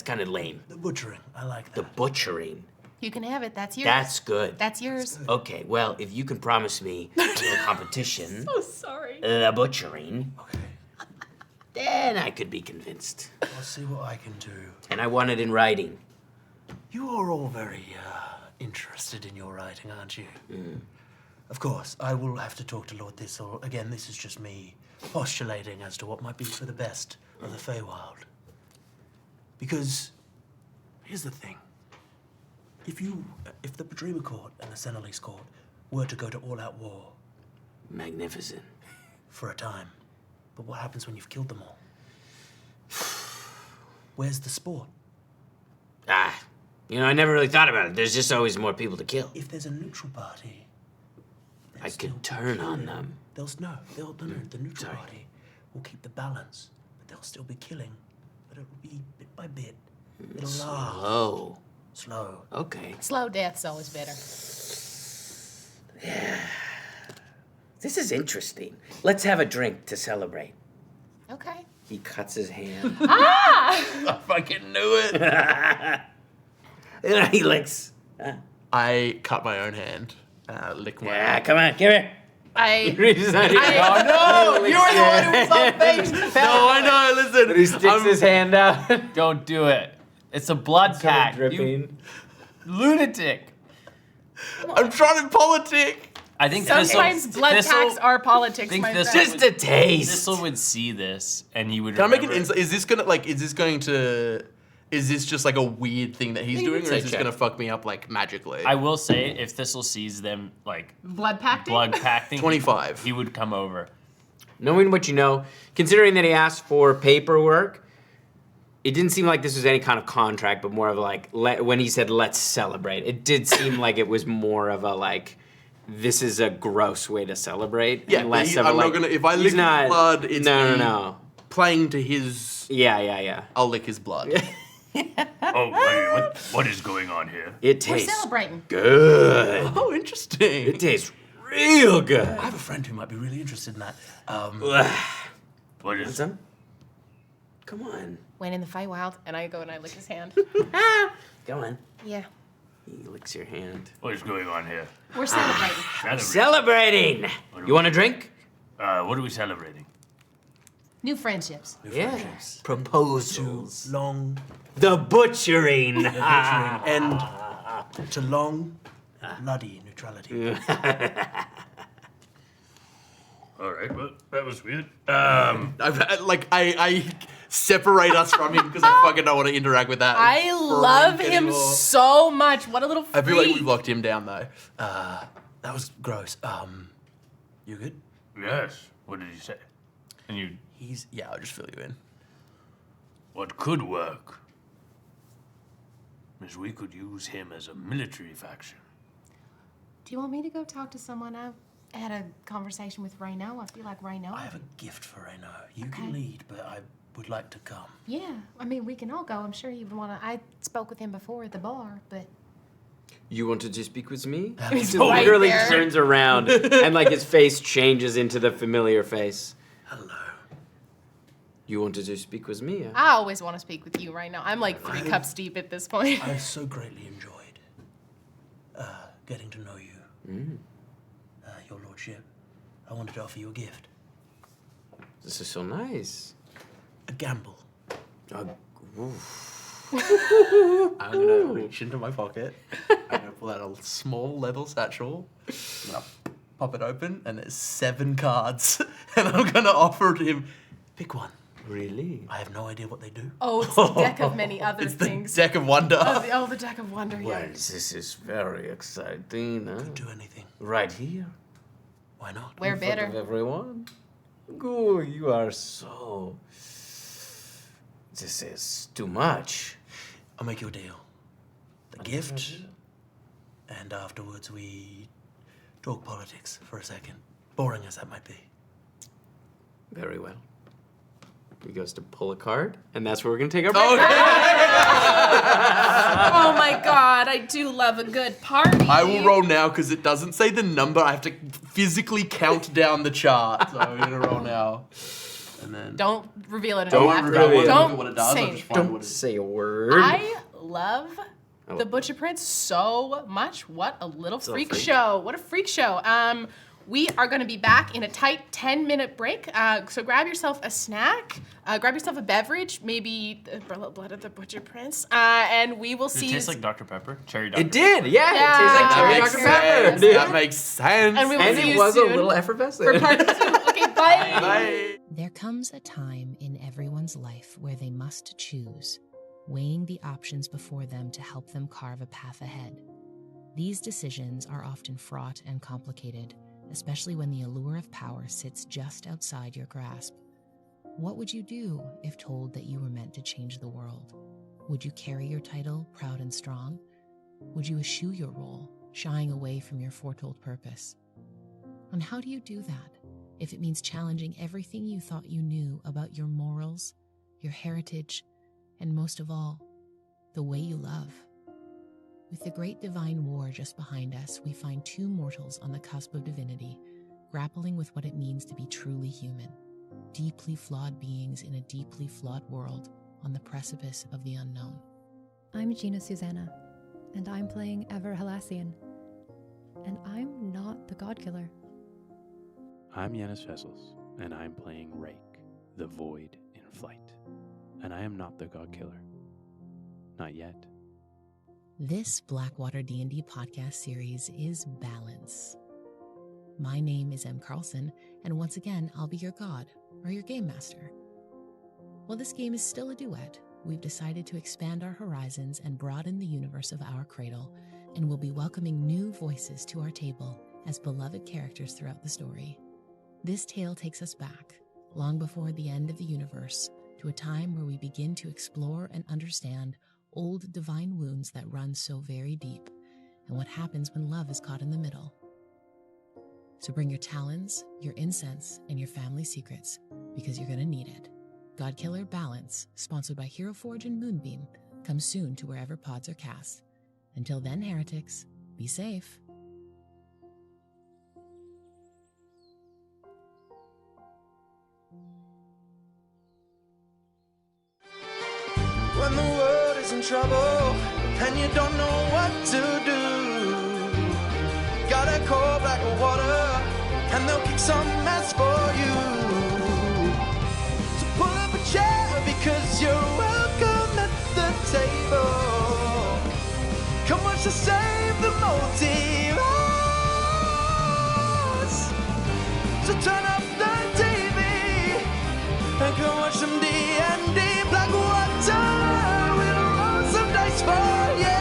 kind of lame. The butchering. I like The that. butchering. You can have it. That's yours. That's good. That's yours. Okay, well, if you can promise me a little competition, Oh, sorry. the butchering, Okay. then I could be convinced. I'll see what I can do. And I want it in writing. You are all very interested in your writing, aren't you? Of course, I will have to talk to Lord Thistle. Again, this is just me postulating as to what might be for the best of the Feywild. Because, here's the thing. If the Padrima Court and the Senaliesse Court were to go to all-out war Magnificent. for a time, but what happens when you've killed them all? Where's the sport? I never really thought about it. There's just always more people to kill. If there's a neutral party, I could turn on them. The neutral Sorry. party will keep the balance, but they'll still be killing. But it'll be bit by bit. It'll last. Oh, Slow. okay. Slow death's always better. This is interesting. Let's have a drink to celebrate. Okay. He cuts his hand. I fucking knew it. He licks. I cut my own hand. Lick my Yeah, come on, give it. I Oh no! You were the one who was on face. No, I know. Listen, He sticks his hand out. Don't do it. It's a blood pact. You Dripping. lunatic. I'm trying to politic. I think sometimes blood Thistle, packs are politics, think my Thistle friend. Just a taste. Thistle would see this, and he would. Can I make an remember- insight? Is this just like a weird thing that he's You can doing, or say is this check. gonna fuck me up like magically? I will say, if Thistle sees them like Blood pacting? blood pacting, 25. he would come over. Knowing what you know, considering that he asked for paperwork, it didn't seem like this was any kind of contract, but more of like when he said "let's celebrate," it did seem like it was more of a like, this is a gross way to celebrate. Yeah, and but less of a, I'm like, not gonna. If I he's lick his not- blood, it's me no. playing to his. Yeah. I'll lick his blood. Oh, wait, what is going on here? It We're tastes celebrating. good. Oh, interesting. It tastes real good. I have a friend who might be really interested in that. What is Some? Come on. Went in the Feywild, and I go and I lick his hand. Go on. Yeah. He licks your hand. what is going on here? We're celebrating. Celebrating. You want a drink? What are we celebrating? New friendships. Yeah. Proposals. Long The butchering. and to long bloody neutrality. All right, well, that was weird. I separate us from him because I fucking don't want to interact with that. I love freak him anymore. so much. What a little freak. I feel like we've locked him down though. That was gross. You good? Yes. What did you say? And you I'll just fill you in. What could work is we could use him as a military faction. Do you want me to go talk to someone? I had a conversation with Rayno. I feel like Rayno. I have a gift for Reno. You Okay. can lead, but I would like to come. Yeah, I mean, we can all go. I'm sure he would want to. I spoke with him before at the bar, but You wanted to speak with me? He's He right literally there. turns around and like his face changes into the familiar face. Hello. You wanted to speak with me? I always want to speak with you right now. I'm like 3 cups deep at this point. I so greatly enjoyed getting to know you. Your lordship. I wanted to offer you a gift. This is so nice. A gamble. Oof. I'm gonna reach into my pocket. I'm gonna pull out a small leather satchel. I'm gonna pop it open, and there's 7 cards. And I'm gonna offer to him, pick one. Really? I have no idea what they do. Oh, it's the deck of many other It's the things. deck of wonder. The deck of wonder, yeah. Well, this is very exciting. Huh? Do anything. Right here. Why not? We're In front better. of everyone. Oh, you are so. This is too much. I'll make you a deal. The gift, and afterwards we talk politics for a second. Boring as that might be. Very well. He goes to pull a card, and that's where we're gonna take our break. Oh my god, I do love a good party. I will roll now because it doesn't say the number. I have to physically count down the chart. So I'm gonna roll now. And then Don't reveal it Don't until reveal after. it. Don't what it does. say I'll just anything. find what Don't it is. say a word. I love the love Butcher Prince so much. What a little freak freak. show. What a freak show. We are going to be back in a tight 10-minute break. So grab yourself a snack, grab yourself a beverage, maybe the blood of the Butcher Prince, and we will Does see it you. taste like Dr. Pepper? Cherry Dr. It did, yeah. Yeah. It tastes like That cherry makes Dr. Pepper. sense. dude. That makes sense. And we will And see it you was soon a little for effervescent. part 2. Okay, bye. Bye. There comes a time in everyone's life where they must choose, weighing the options before them to help them carve a path ahead. These decisions are often fraught and complicated, especially when the allure of power sits just outside your grasp. What would you do if told that you were meant to change the world? Would you carry your title proud and strong? Would you eschew your role, shying away from your foretold purpose? And how do you do that if it means challenging everything you thought you knew about your morals, your heritage, and most of all, the way you love? With the great divine war just behind us, we find 2 mortals on the cusp of divinity, grappling with what it means to be truly human, deeply flawed beings in a deeply flawed world on the precipice of the unknown. I'm Gina Susanna, and I'm playing Ever Halassian. And I'm not the God Killer. I'm Yanis Vessels, and I'm playing Rake, the Void in Flight. And I am not the God Killer. Not yet. This Blackwater D&D podcast series is Balance. My name is M. Carlson, and once again, I'll be your god, or your game master. While this game is still a duet, we've decided to expand our horizons and broaden the universe of our cradle, and we'll be welcoming new voices to our table as beloved characters throughout the story. This tale takes us back, long before the end of the universe, to a time where we begin to explore and understand old divine wounds that run so very deep, and what happens when love is caught in the middle. So bring your talons, your incense, and your family secrets, because you're going to need it. God Killer Balance, sponsored by Hero Forge and Moonbeam, comes soon to wherever pods are cast. Until then, heretics, be safe. When the world is in trouble and you don't know what to do, gotta call Blackwater and they'll kick some mess for you. So pull up a chair because you're welcome at the table. Come watch us save the multiverse. So turn up the TV and come watch some D&D. Blackwater, we'll roll some dice for you.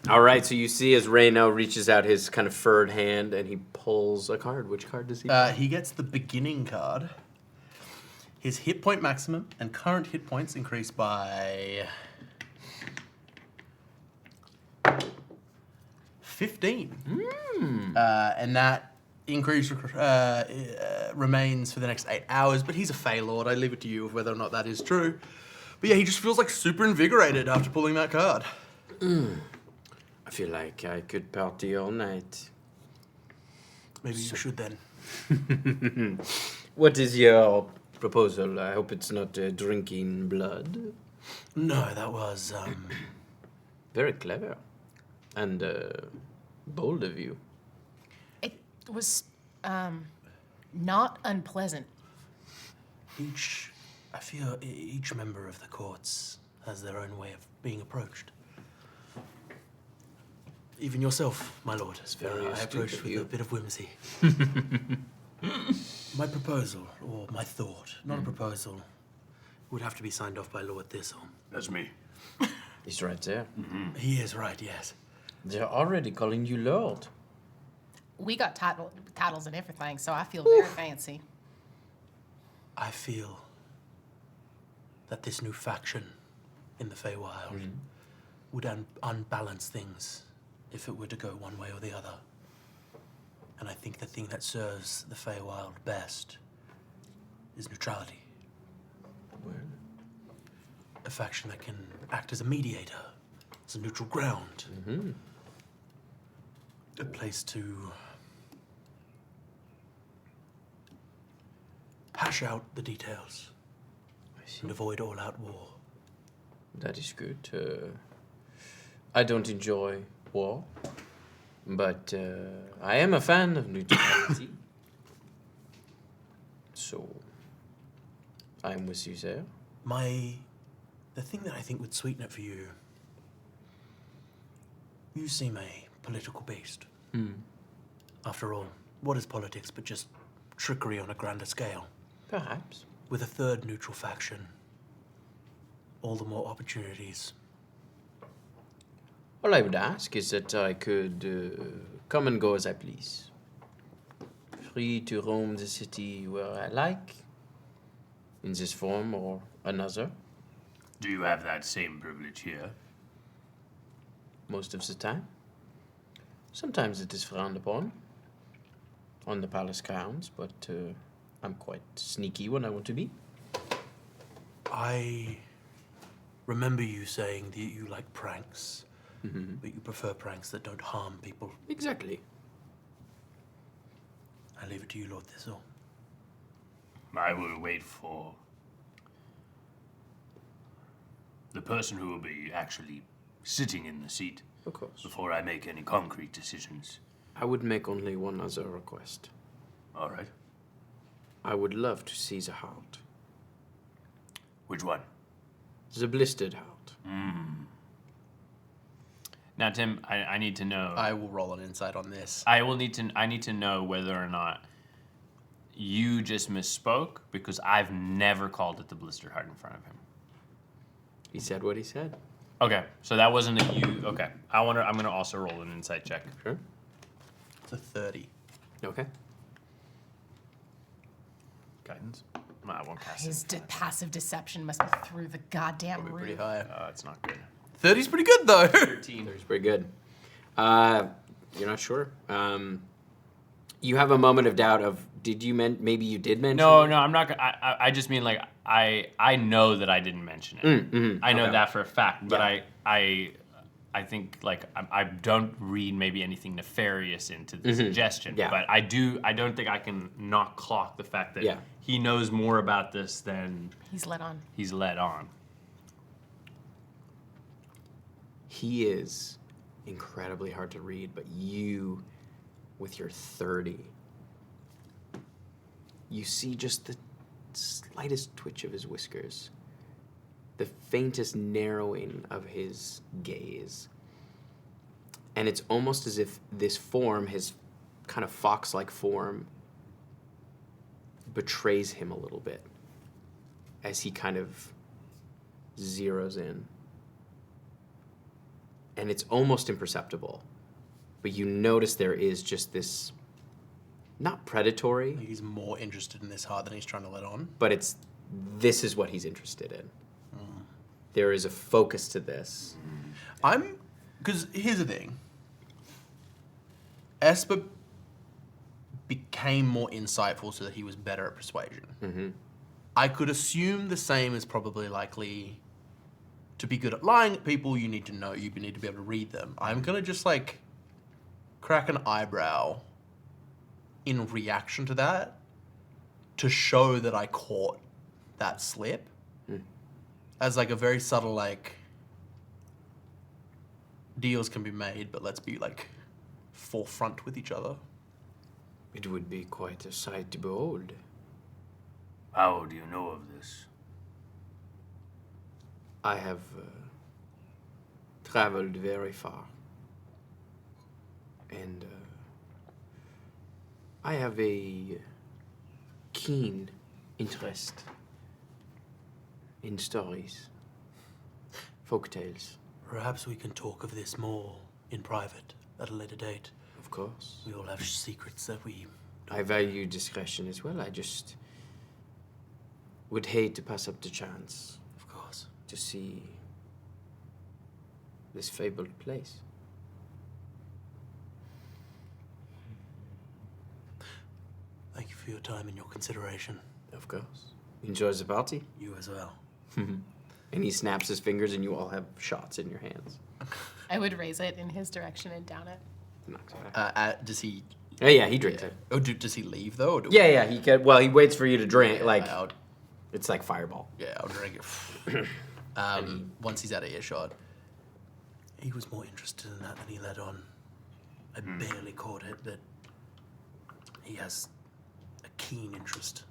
All right, so you see as Reyno reaches out his kind of furred hand and he pulls a card. Which card does he pull? He gets the beginning card. His hit point maximum and current hit points increase by 15. And that increase remains for the next 8 hours, but he's a Fey Lord. I leave it to you of whether or not that is true. But yeah, he just feels like super invigorated after pulling that card. I feel like I could party all night. Maybe you should then. What is your proposal? I hope it's not drinking blood. No, that was, Very clever. And bold of you. It was not unpleasant. I feel each member of the courts has their own way of being approached. Even yourself, my lord. It's very I astute approached of with you. a bit of whimsy. My proposal, or my thought, not a proposal, would have to be signed off by Lord Thistle. That's me. He's right there. He is right, yes. They're already calling you Lord. We got titles and everything, so I feel very fancy. I feel that this new faction in the Feywild would unbalance things if it were to go one way or the other. And I think the thing that serves the Feywild best is neutrality. A faction that can act as a mediator, as a neutral ground. A place to hash out the details and avoid all-out war. That is good. I don't enjoy war, but I am a fan of neutrality. So, I'm with you there. The thing that I think would sweeten it for you, you seem a political beast. After all, what is politics but just trickery on a grander scale? Perhaps. With a third neutral faction, all the more opportunities. All I would ask is that I could come and go as I please. Free to roam the city where I like, in this form or another, Do you have that same privilege here? most of the time. Sometimes it is frowned upon on the palace grounds, but I'm quite sneaky when I want to be. I remember you saying that you like pranks, but you prefer pranks that don't harm people. Exactly. I leave it to you, Lord Thistle. I will wait for the person who will be actually sitting in the seat Of course. before I make any concrete decisions. I would make only one other request. All right. I would love to see the heart. Which one? The blistered heart. Now, Tim, I need to know. I will roll an insight on this. I need to know whether or not you just misspoke, because I've never called it the blistered heart in front of him. He said what he said. Okay, so that wasn't a you. Okay, I'm gonna also roll an insight check. Sure. It's a 30. Okay. Guidance. No, I won't cast His it. passive deception must be through the goddamn Probably pretty roof. high. It's not good. 30's pretty good, though. 13. It's pretty good. You're not sure. You have a moment of doubt of maybe you did mention No, it? I'm not. I just mean like I know that I didn't mention it. I know Okay. that for a fact, but Yeah. I think like I don't read maybe anything nefarious into the suggestion. Yeah. But I don't think I can not clock the fact that Yeah. he knows more about this than He's let on. he's let on. He is incredibly hard to read, but you, with your 30, you see just the slightest twitch of his whiskers, the faintest narrowing of his gaze. And it's almost as if this form, his kind of fox-like form, betrays him a little bit as he kind of zeroes in. and it's almost imperceptible. But you notice there is just this, not predatory, He's more interested in this heart than he's trying to let on. but this is what he's interested in. There is a focus to this. Because here's the thing. Esper became more insightful so that he was better at persuasion. Mm-hmm. I could assume the same is probably likely to be good at lying at people. You need to know, you need to be able to read them. I'm going to just like crack an eyebrow in reaction to that to show that I caught that slip as like a very subtle like deals can be made, but let's be like forefront with each other. It would be quite a sight to behold. How do you know of this? I have traveled very far. And I have a keen interest in stories, folktales. Perhaps we can talk of this more in private at a later date. Of course. We all have secrets that we... I value discretion as well. I just would hate to pass up the chance. Of course. To see this fabled place. Thank you for your time and your consideration. Of course. Enjoys the party. You as well. And he snaps his fingers and you all have shots in your hands. I would raise it in his direction and down it. Knocks it back. Does he... Oh yeah, he drinks it. Oh, does he leave though? Or do Yeah, he could. Well, he waits for you to drink. Yeah, It's like Fireball. Yeah, I'll drink it. Once he's out of earshot. He was more interested in that than he let on. I barely caught it, but he has a keen interest.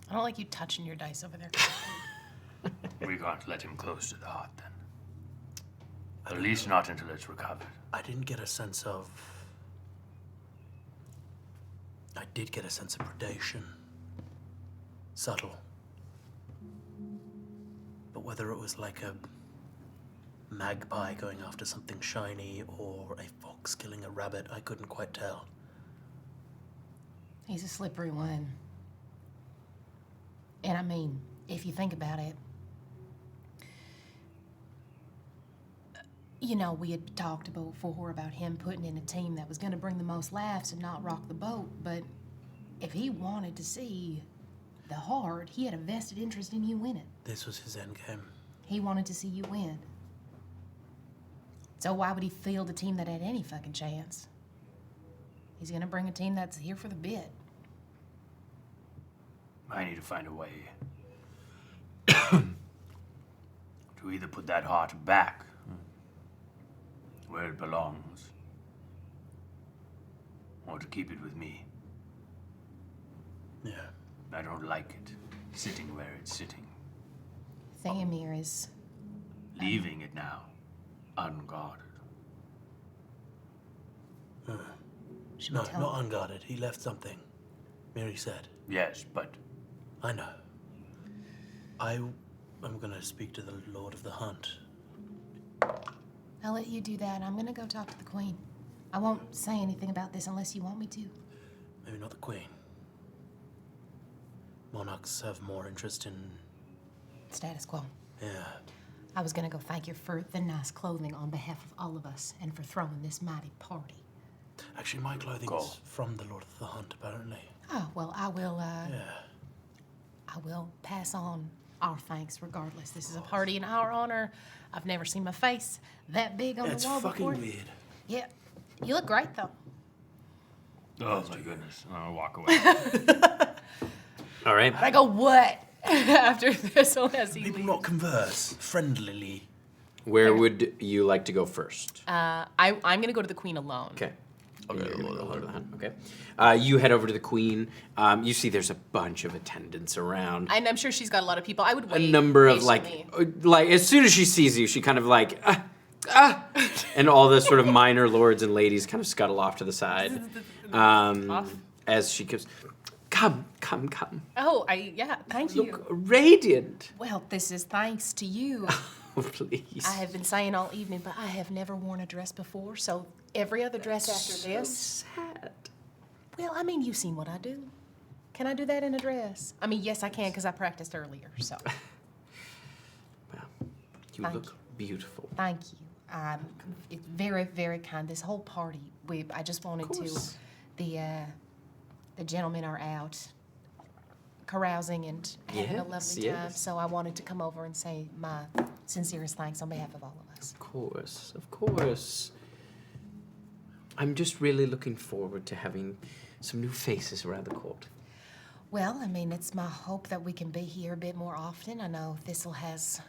I don't like you touching your dice over there. We can't let him close to the heart then. At least not until it's recovered. I didn't get a sense of... I did get a sense of predation. Subtle. But whether it was like a magpie going after something shiny or a fox killing a rabbit, I couldn't quite tell. He's a slippery one. And I mean, if you think about it, you know, we had talked before about him putting in a team that was going to bring the most laughs and not rock the boat, but if he wanted to see the heart, he had a vested interest in you winning. This was his endgame. He wanted to see you win. So why would he field a team that had any fucking chance? He's going to bring a team that's here for the bid. I need to find a way to either put that heart back where it belongs, or to keep it with me. Yeah. I don't like it sitting where it's sitting. Thamir is... Leaving it now, unguarded. Should we No, tell not him? unguarded. He left something. Mary said. Yes, but I know. I'm gonna speak to the Lord of the Hunt. I'll let you do that. I'm gonna go talk to the Queen. I won't say anything about this unless you want me to. Maybe not the Queen. Monarchs have more interest in... Status quo. Yeah. I was gonna go thank you for the nice clothing on behalf of all of us and for throwing this mighty party. Actually, my clothing Go. is from the Lord of the Hunt, apparently. Oh, well, I will, Yeah. I will pass on our thanks regardless. This is a party in our honor. I've never seen my face that big on It's the wall fucking before. weird. Yeah. You look great, though. oh my goodness, I'll walk away. All right. I go, what? After Thistle as he People leaves. not converse friendlily. Where would you like to go first? I'm gonna go to the Queen alone. Okay. Okay, You're gonna Lord go of the to the Hunt. Okay. You head over to the Queen. You see there's a bunch of attendants around. And I'm sure she's got a lot of people. I would A wait. number of patiently. as soon as she sees you, she kind of like, and all the sort of minor lords and ladies kind of scuttle off to the side. Off. As she goes, come. Oh, thank you. Look radiant. Well, this is thanks to you. Oh, please. I have been saying all evening, but I have never worn a dress before, so every other dress after this. Sad. Well, I mean, you've seen what I do. Can I do that in a dress? I mean, yes, I can, because I practiced earlier, so. Well, you Thank look you. beautiful. Thank you. It's very, very kind. This whole party, I just wanted to, the gentlemen are out carousing and having a lovely time, Yes. so I wanted to come over and say my sincerest thanks on behalf of all of us. Of course. I'm just really looking forward to having some new faces around the court. Well, I mean, it's my hope that we can be here a bit more often. I know Thistle has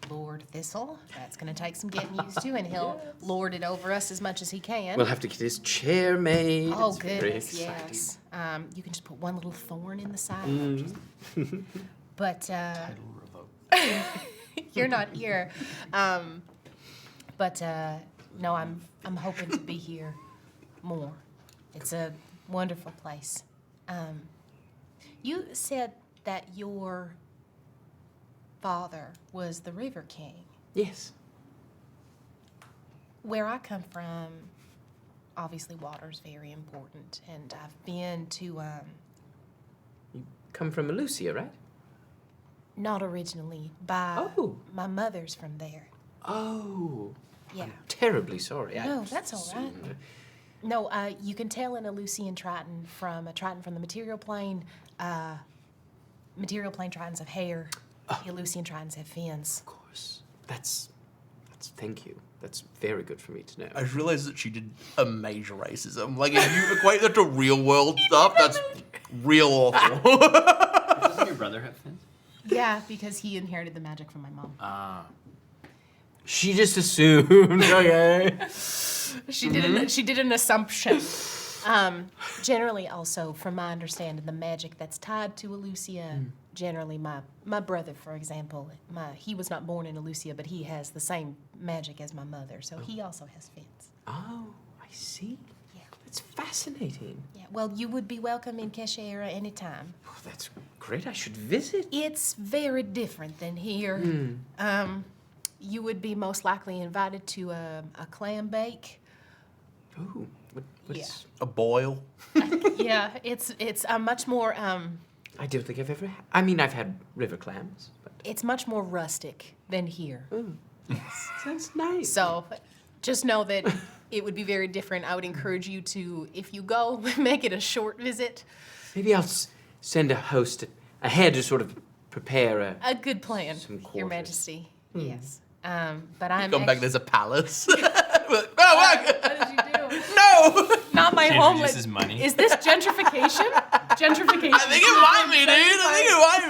Lord Thistle. That's going to take some getting used to, and he'll lord it over us as much as he can. We'll have to get his chair made. Oh, It's very goodness, exciting. yes. You can just put one little thorn in the side. But, you're not here. No, I'm hoping to be here more. It's a wonderful place. You said that your father was the River King. Yes. Where I come from, obviously water's very important, and I've been to, You come from Elucia, right? not originally, by Oh. my mother's from there. Oh. Yeah. I'm terribly sorry. No, that's all right. assumed- No, you can tell an Elucian Triton from a Triton from the material plane. Material plane Tritons have hair. Elucian Tritons have fins. Of course. That's thank you. That's very good for me to know. I just realized that she did a major racism. Like, if you equate that to real world stuff, that's real awful. Doesn't your brother have fins? Yeah, because he inherited the magic from my mom. Ah. She just assumed. Okay. She did an assumption. Generally, also, from my understanding, the magic that's tied to Elucia, generally, my brother, for example, he was not born in Elucia, but he has the same magic as my mother, so he also has fins. Oh, I see. Yeah. That's fascinating. Yeah. Well, you would be welcome in Keshaira anytime. Oh, that's great. I should visit. It's very different than here. You would be most likely invited to a clam bake. Ooh, what's... A boil. Yeah, it's a much more I don't think I've ever had... I mean, I've had river clams, but... it's much more rustic than here. That's nice. So, just know that it would be very different. I would encourage you to, if you go, make it a short visit. Maybe I'll send a host ahead to sort of prepare A good plan, Some Your quarters. Majesty. Yes. But I'm Come back, act- there's a palace. What did you do? No! Not my She homeland. introduces money. Is this gentrification? Gentrification. I think it might be, dude. I think it might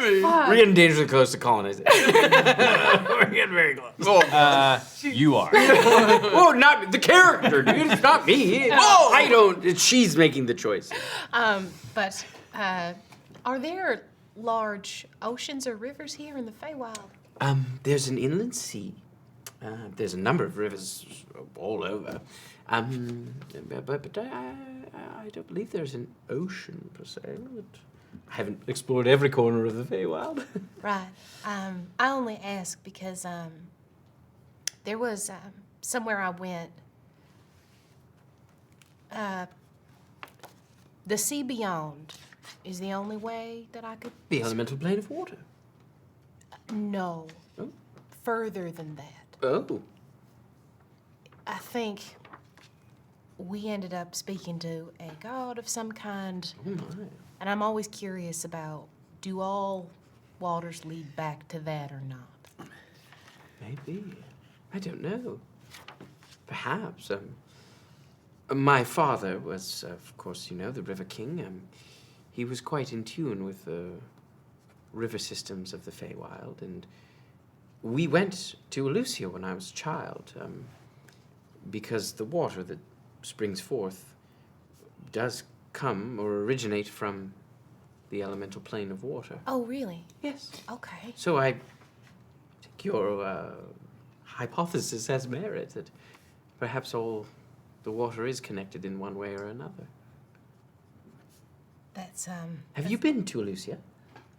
be. We're getting dangerously close to colonization. We're getting very close. You are. Oh, not the character, dude. It's not me. Whoa! I don't. She's making the choice. But are there large oceans or rivers here in the Feywild? There's an inland sea. There's a number of rivers all over. But I don't believe there's an ocean per se. But I haven't explored every corner of the Feywild. Right. I only ask because there was somewhere I went. The sea beyond is the only way that I could. The elemental plane of water. No. Oh. Further than that. Oh. I think we ended up speaking to a god of some kind. Oh my. And I'm always curious about, do all waters lead back to that or not? Maybe. I don't know. Perhaps. My father was, of course, you know, the River King. He was quite in tune with the river systems of the Feywild, and we went to Elucia when I was a child, because the water that springs forth does come or originate from the elemental plane of water. Oh, really? Yes. Okay. So I think your hypothesis has merit, that perhaps all the water is connected in one way or another. That's, Have you been to Lucia?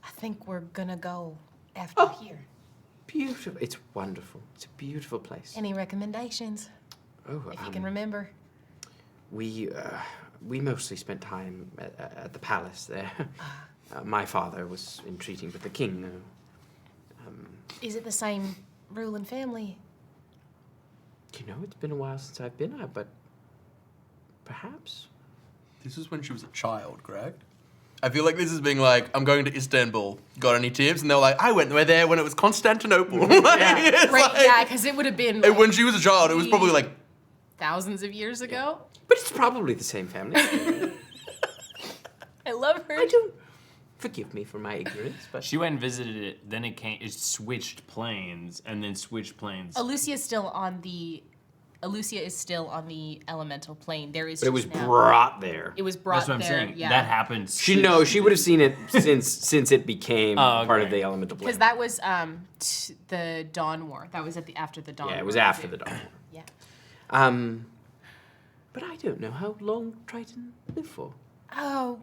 I think we're gonna go after here. Beautiful. It's wonderful. It's a beautiful place. Any recommendations? Oh, If you can remember. We mostly spent time at the palace there. My father was entreating with the king. Is it the same ruling family? You know, it's been a while since I've been there, but perhaps. This is when she was a child, Greg. I feel like this is being like, I'm going to Istanbul. Got any tips? And they're like, I went there when it was Constantinople. Yeah, because it would have been like, when she was a child, it was probably like thousands of years ago. But it's probably the same family. I love her. I don't. Forgive me for my ignorance, but She went and visited it, then it switched planes, and then switched planes. Alucia is still on the elemental plane. There is. it was just now- brought there. It was brought That's what I'm there. saying. Yeah. That happened. She would have seen it since it became Oh, part of okay. the elemental plane. Because that was the Dawn War. That was after the Dawn War. Yeah, it was after the Dawn War. Yeah. But I don't know how long Triton lived for. Oh,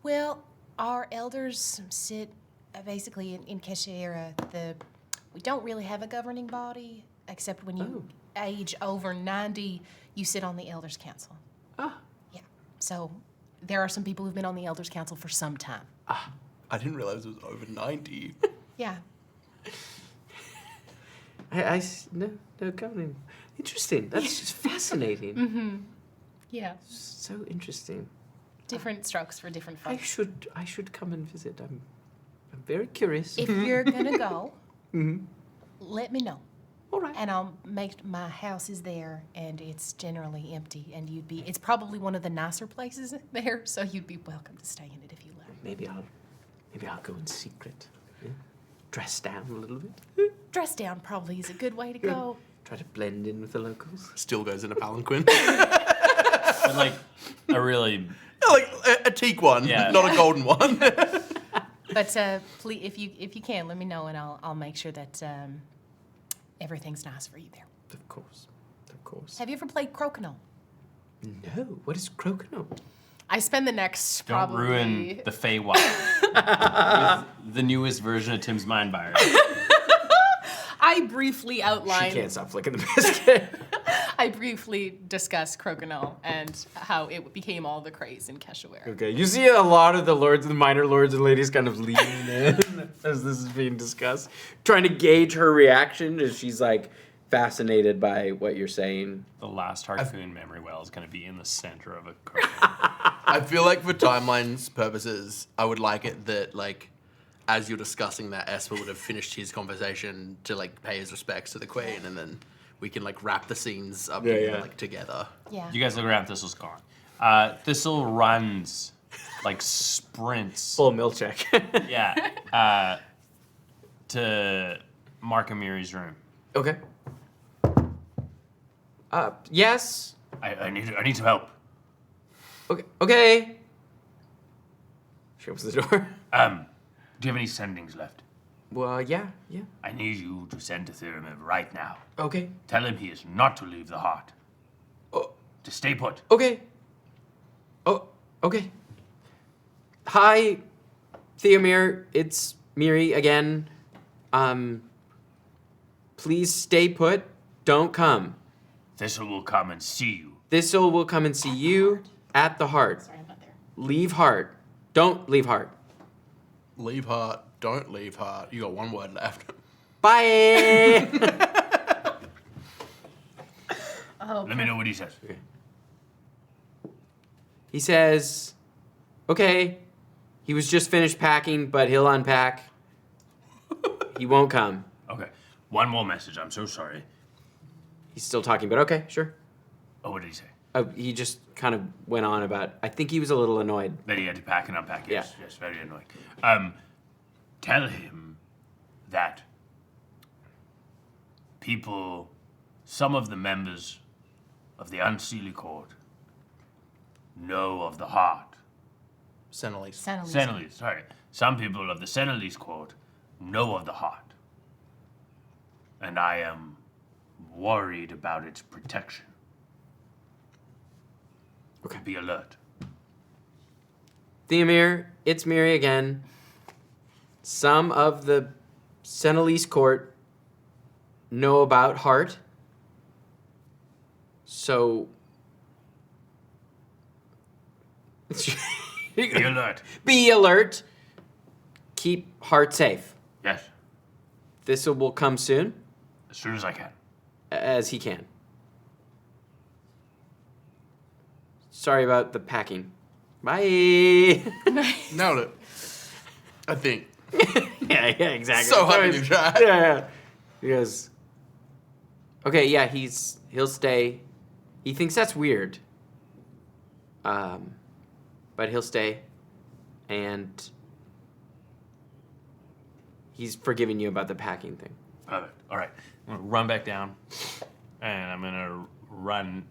well, our elders sit basically in Keshera. We don't really have a governing body, except when you age over 90, you sit on the Elders Council. Ah. Yeah. So there are some people who've been on the Elders Council for some time. I didn't realize it was over 90. Yeah. No governing. Interesting. That's just fascinating. Yeah. So interesting. Different strokes for different I folks. should come and visit. I'm very curious. If you're gonna go, let me know. All right. And I'll make my house is there, and it's generally empty, and it's probably one of the nicer places there, so you'd be welcome to stay in it if you like. Maybe I'll go in secret. Yeah? Dress down a little bit. Dress down probably is a good way to go. Try to blend in with the locals. Still goes in a palanquin. But like a really Like a teak one, Yeah. not a golden one. But please, if you can, let me know, and I'll make sure that everything's nice for you there. Of course. Have you ever played Crokinole? No. What is Crokinole? I spend the next don't probably. ruin the Feywild with the newest version of Tim's Mind Virus. I briefly outlined. She can't stop flicking the biscuit. I briefly discussed Crokinole and how it became all the craze in Keshaware. Okay, you see a lot of the minor lords and ladies kind of leaning in as this is being discussed, trying to gauge her reaction as she's like fascinated by what you're saying. The last Harpoon memory well is going to be in the center of a curve. I feel like for timeline's purposes, I would like it that like as you're discussing that, Esper would have finished his conversation to like pay his respects to the Queen, and then we can like wrap the scenes up like together. Yeah. You guys look around, Thistle's gone. Thistle runs, like sprints. Full mill check. Yeah. To Mark Amiri's room. Okay. Yes. I need some help. Okay. She opens the door. Do you have any sendings left? Well, yeah. I need you to send to Theramir right now. Okay. Tell him he is not to leave the heart. Oh. To stay put. Okay. Oh, okay. Hi, Theomir. It's Miri again. Please stay put. Don't come. Thistle will come and see you. Thistle will come and see you at the heart. Sorry, I'm not there. Leave heart. Don't leave heart. Leave heart, don't leave heart. You got one word left. Bye. Let me know what he says. He says, okay, he was just finished packing, but he'll unpack. He won't come. Okay. One more message. I'm so sorry. He's still talking, but okay, sure. Oh, what did he say? He just kind of went on about, I think he was a little annoyed. That he had to pack and unpack. Yes, Yeah. yes, very annoying. Tell him that people, some of the members of the Unseelie Court know of the heart. Senaliesse. Senaliesse, sorry. Some people of the Senaliesse Court know of the heart. And I am worried about its protection. Okay. Be alert. Theomir, it's Miri again. Some of the Senaliesse court know about Heart. So... Be alert. Be alert. Keep Heart safe. Yes, Thistle will come soon, as soon as I can. as he can. Sorry about the packing. Bye. Nailed it. I think. yeah, exactly. So happy you tried. Yeah. He goes, okay, yeah, he'll stay. He thinks that's weird. But he'll stay. And he's forgiving you about the packing thing. Perfect. All right. I'm going to run back down, and I'm going to run,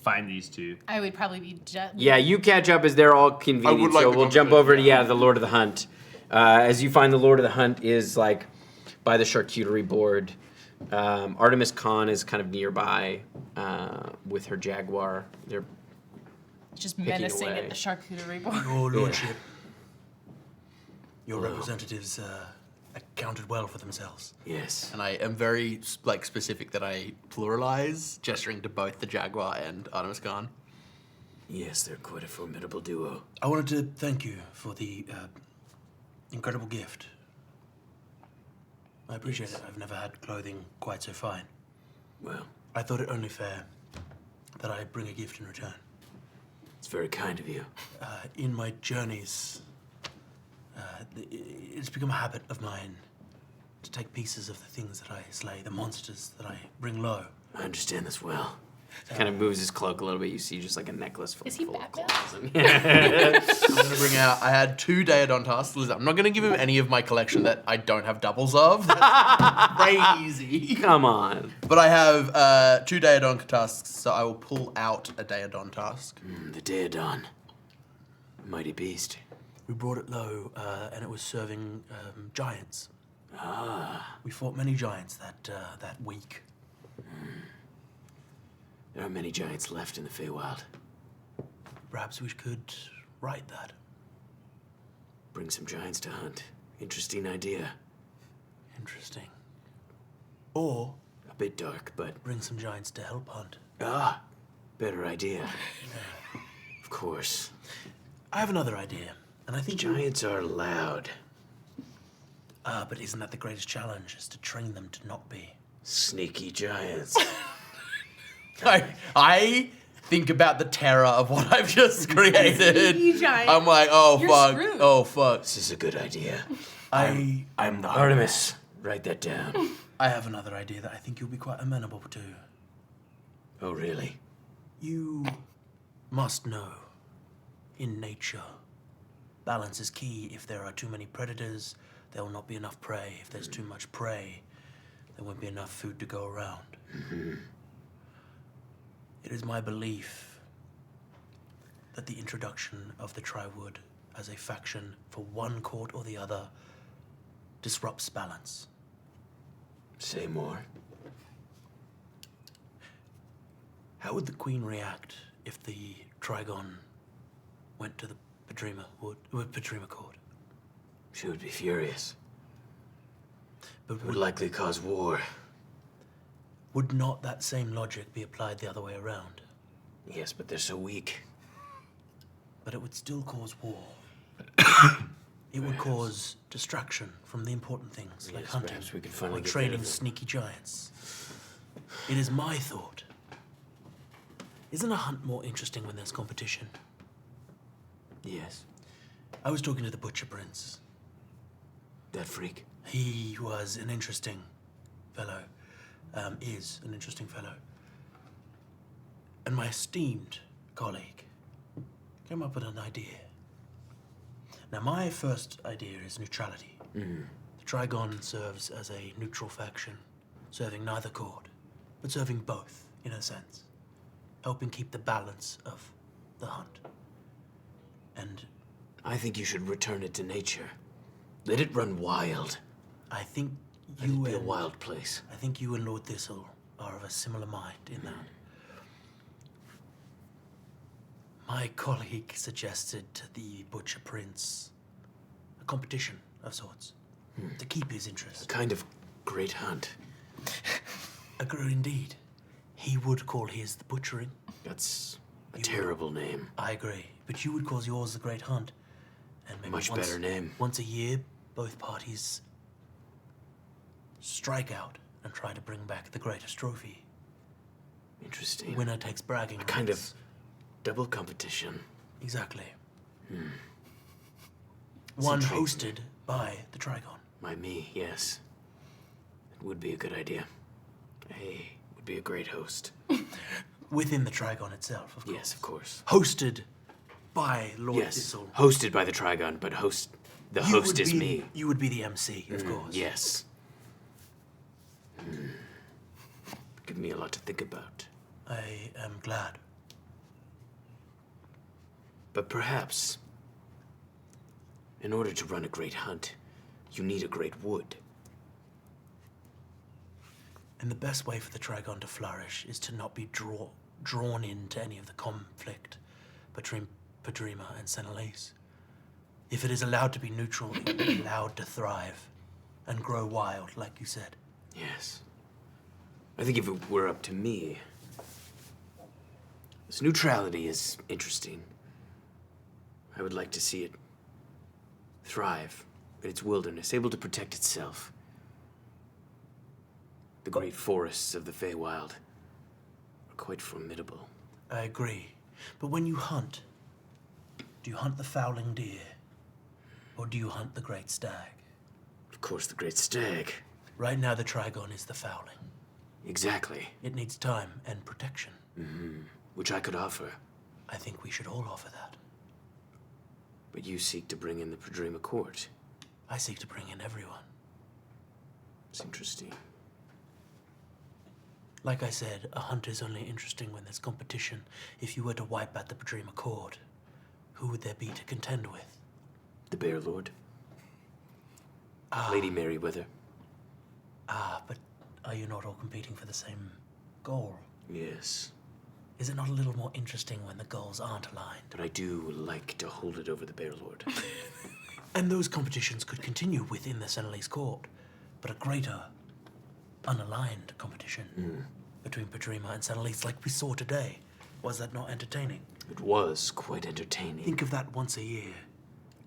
find these two. I would probably be just. Yeah, you catch up as they're all convenient, like so the we'll jump over to, conversation, the Lord of the Hunt. As you find the Lord of the Hunt is, like, by the charcuterie board. Artemis Khan is kind of nearby with her jaguar. They're Just picking menacing away. at the charcuterie board. Your lordship, your representatives accounted well for themselves. Yes. And I am very specific that I pluralize, gesturing to both the Jaguar and Artemis Khan. Yes, they're quite a formidable duo. I wanted to thank you for the incredible gift. I appreciate it. I've never had clothing quite so fine. Well, I thought it only fair that I bring a gift in return. it's very kind of you. In my journeys, it's become a habit of mine to take pieces of the things that I slay, the monsters that I bring low. I understand this well. Kind of moves his cloak a little bit. You see just like a necklace full, Is he full of Batman? claws. I'm going to bring out, I had 2 Daedon tusks. I'm not going to give him any of my collection that I don't have doubles of. That's crazy. Come on. But I have 2 Daedon tusks, so I will pull out a Daedon tusk. The Daedon. Mighty beast. We brought it low, and it was serving giants. We fought many giants that week. There are many giants left in the Feywild. Perhaps we could write that. Bring some giants to hunt. Interesting idea. Interesting. Or A bit dark, but bring some giants to help hunt. better idea. Of course. I have another idea, and I think Giants are loud. but isn't that the greatest challenge, is to train them to not be? Sneaky giants. I think about the terror of what I've just created. Sneaky giant. I'm like, oh You're fuck, screwed. oh fuck. This is a good idea. I'm the Artemis. Write that down. I have another idea that I think you'll be quite amenable to. Oh, really? You must know, in nature, balance is key. If there are too many predators, there will not be enough prey. If there's too much prey, there won't be enough food to go around. It is my belief that the introduction of the Triwood as a faction for one court or the other disrupts balance. Say more. How would the Queen react if the Trigon went to the Pedrima court? She would be furious. But Would likely cause war. would not that same logic be applied the other way around? Yes, but they're so weak. But it would still cause war. It would cause distraction from the important things like Yes, hunting perhaps we could finally or get rid trading of it. sneaky giants. It is my thought. Isn't a hunt more interesting when there's competition? Yes. I was talking to the Butcher Prince. That freak. He was an interesting fellow. Is an interesting fellow. And my esteemed colleague came up with an idea. Now, my first idea is neutrality. The Trigon serves as a neutral faction, serving neither court, but serving both, in a sense. Helping keep the balance of the hunt. And I think you should return it to nature. Let it run wild. I think Let you it be a and wild place. I think you and Lord Thistle are of a similar mind in that. My colleague suggested to the Butcher Prince a competition of sorts to keep his interest. A kind of great hunt. Agree indeed. He would call his the butchering. That's a terrible name. I agree. But you would call yours the Great Hunt. And maybe Much better name. Once a year, both parties strike out and try to bring back the greatest trophy. Interesting. Winner takes bragging A kind of rights. double competition. Exactly. One hosted by the Trigon. By me, yes. It would be a good idea. I would be a great host. Within the Trigon itself, of course. Yes, of course. Hosted by Lord Yes, Thistle. hosted by the Trigon, but the You host would is be- me. You would be the MC, of course. Yes. Give me a lot to think about. I am glad. But perhaps, in order to run a great hunt, you need a great wood. And the best way for the Trigon to flourish is to not be drawn into any of the conflict between Padrima and Senaliesse. If it is allowed to be neutral, it will be allowed to thrive and grow wild, like you said. Yes. I think if it were up to me, this neutrality is interesting. I would like to see it thrive in its wilderness, able to protect itself. The great forests of the Feywild are quite formidable. I agree. But when you hunt, do you hunt the fowling deer? Or do you hunt the great stag? Of course, the great stag. Right now, the Trigon is the fowling. Exactly. It needs time and protection. Which I could offer. I think we should all offer that. But you seek to bring in the Padrima court. I seek to bring in everyone. It's interesting. Like I said, a hunt is only interesting when there's competition. If you were to wipe out the Padrima court, who would there be to contend with? The Bear Lord. Lady Merryweather. But are you not all competing for the same goal? Yes. Is it not a little more interesting when the goals aren't aligned? But I do like to hold it over the Bear Lord. And those competitions could continue within the Senaliesse court, but a greater, unaligned competition between Padrima and Senaliesse, like we saw today. Was that not entertaining? It was quite entertaining. Think of that once a year.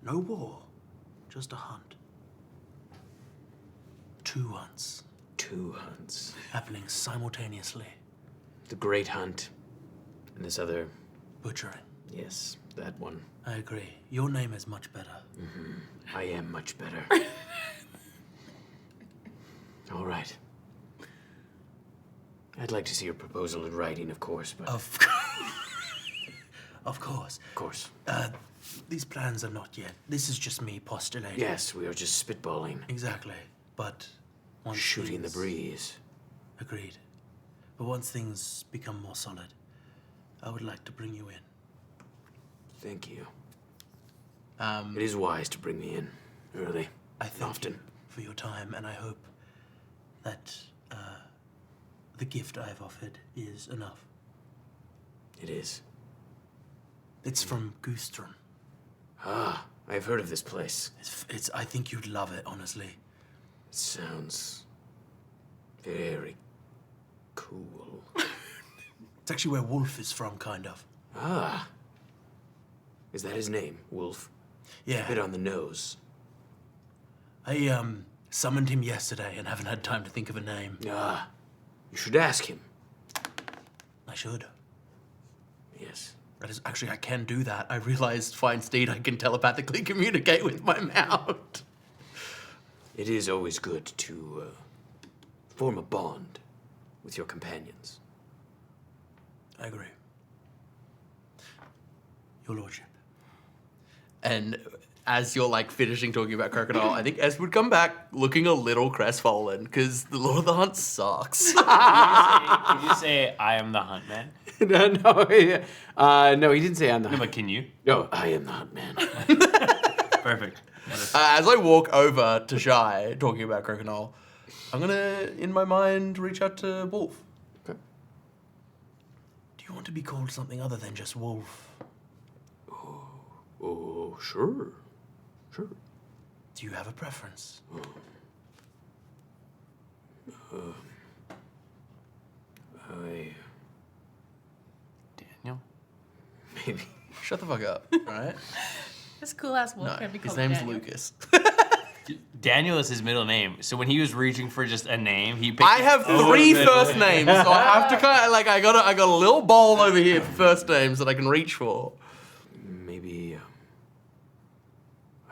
No war, just a hunt. 2 hunts 2 hunts. happening simultaneously. The Great Hunt. And this other... Butchering. Yes, that one. I agree. Your name is much better. I am much better. All right. I'd like to see your proposal in writing, of course, but... Of course. Of course. These plans are not yet. This is just me postulating. Yes, we are just spitballing. Exactly. But once Shooting the things- breeze. Agreed. But once things become more solid, I would like to bring you in. Thank you. It is wise to bring me in early. I thank often. you for your time, and I hope that the gift I have offered is enough. It is. It's from Goostrom. Ah, I've heard of this place. It's. I think you'd love it, honestly. It sounds very cool. It's actually where Wolf is from, kind of. Ah. Is that his name, Wolf? Yeah. A bit on the nose. I summoned him yesterday and haven't had time to think of a name. Ah. You should ask him. I should. Yes. That is actually, I can do that. I realized, fine steed, I can telepathically communicate with my mount. It is always good to form a bond with your companions. I agree. Your lordship. And as you're like finishing talking about Crocodile, I think Esper would come back looking a little crestfallen because the Lord of the Hunt sucks. Can you say, I am the hunt man? No, he didn't say I'm the No, hunt. but can you? No, I am the hunt man. Perfect. As I walk over to Shy talking about Crocodile, I'm gonna, in my mind, reach out to Wolf. Okay. Do you want to be called something other than just Wolf? Oh, sure. Sure. Do you have a preference? Daniel? Maybe. Shut the fuck up, alright? This cool ass wolf No, can't be his called name's Daniel. Lucas. Daniel is his middle name. So when he was reaching for just a name, he picked I have three first names, so I have to kind of like I got a little bowl over here for first names that I can reach for. Maybe.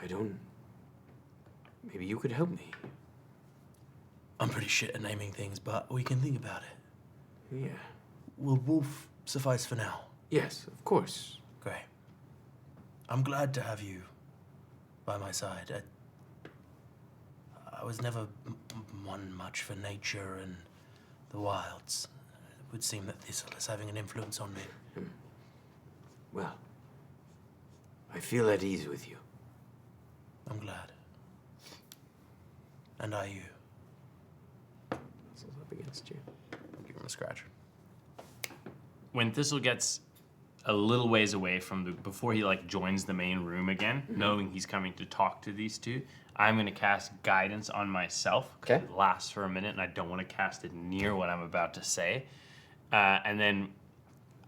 I don't. Maybe you could help me. I'm pretty shit at naming things, but we can think about it. Yeah. Will Wolf suffice for now? Yes, of course. Great. I'm glad to have you by my side. I was never one much for nature and the wilds. It would seem that Thistle is having an influence on me. Well, I feel at ease with you. I'm glad. And are you? Thistle's up against you. Give him a scratch. When Thistle gets a little ways away from before he like joins the main room again, knowing he's coming to talk to these two, I'm gonna cast guidance on myself. Okay. It lasts for a minute, and I don't want to cast it near what I'm about to say. And then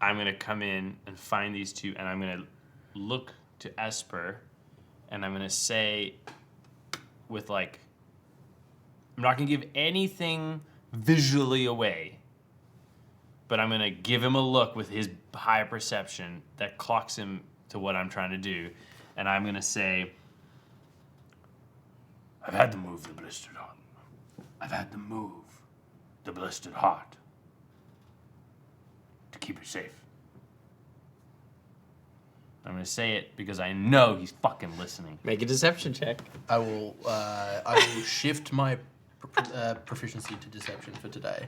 I'm gonna come in and find these two, and I'm gonna look to Esper, and I'm gonna say, with like, I'm not gonna give anything visually away, but I'm gonna give him a look with his high perception that clocks him to what I'm trying to do, and I'm gonna say, I've had to move the blistered heart. I've had to move the blistered heart to keep it safe. I'm gonna say it because I know he's fucking listening. Make a deception check. I will shift my proficiency to deception for today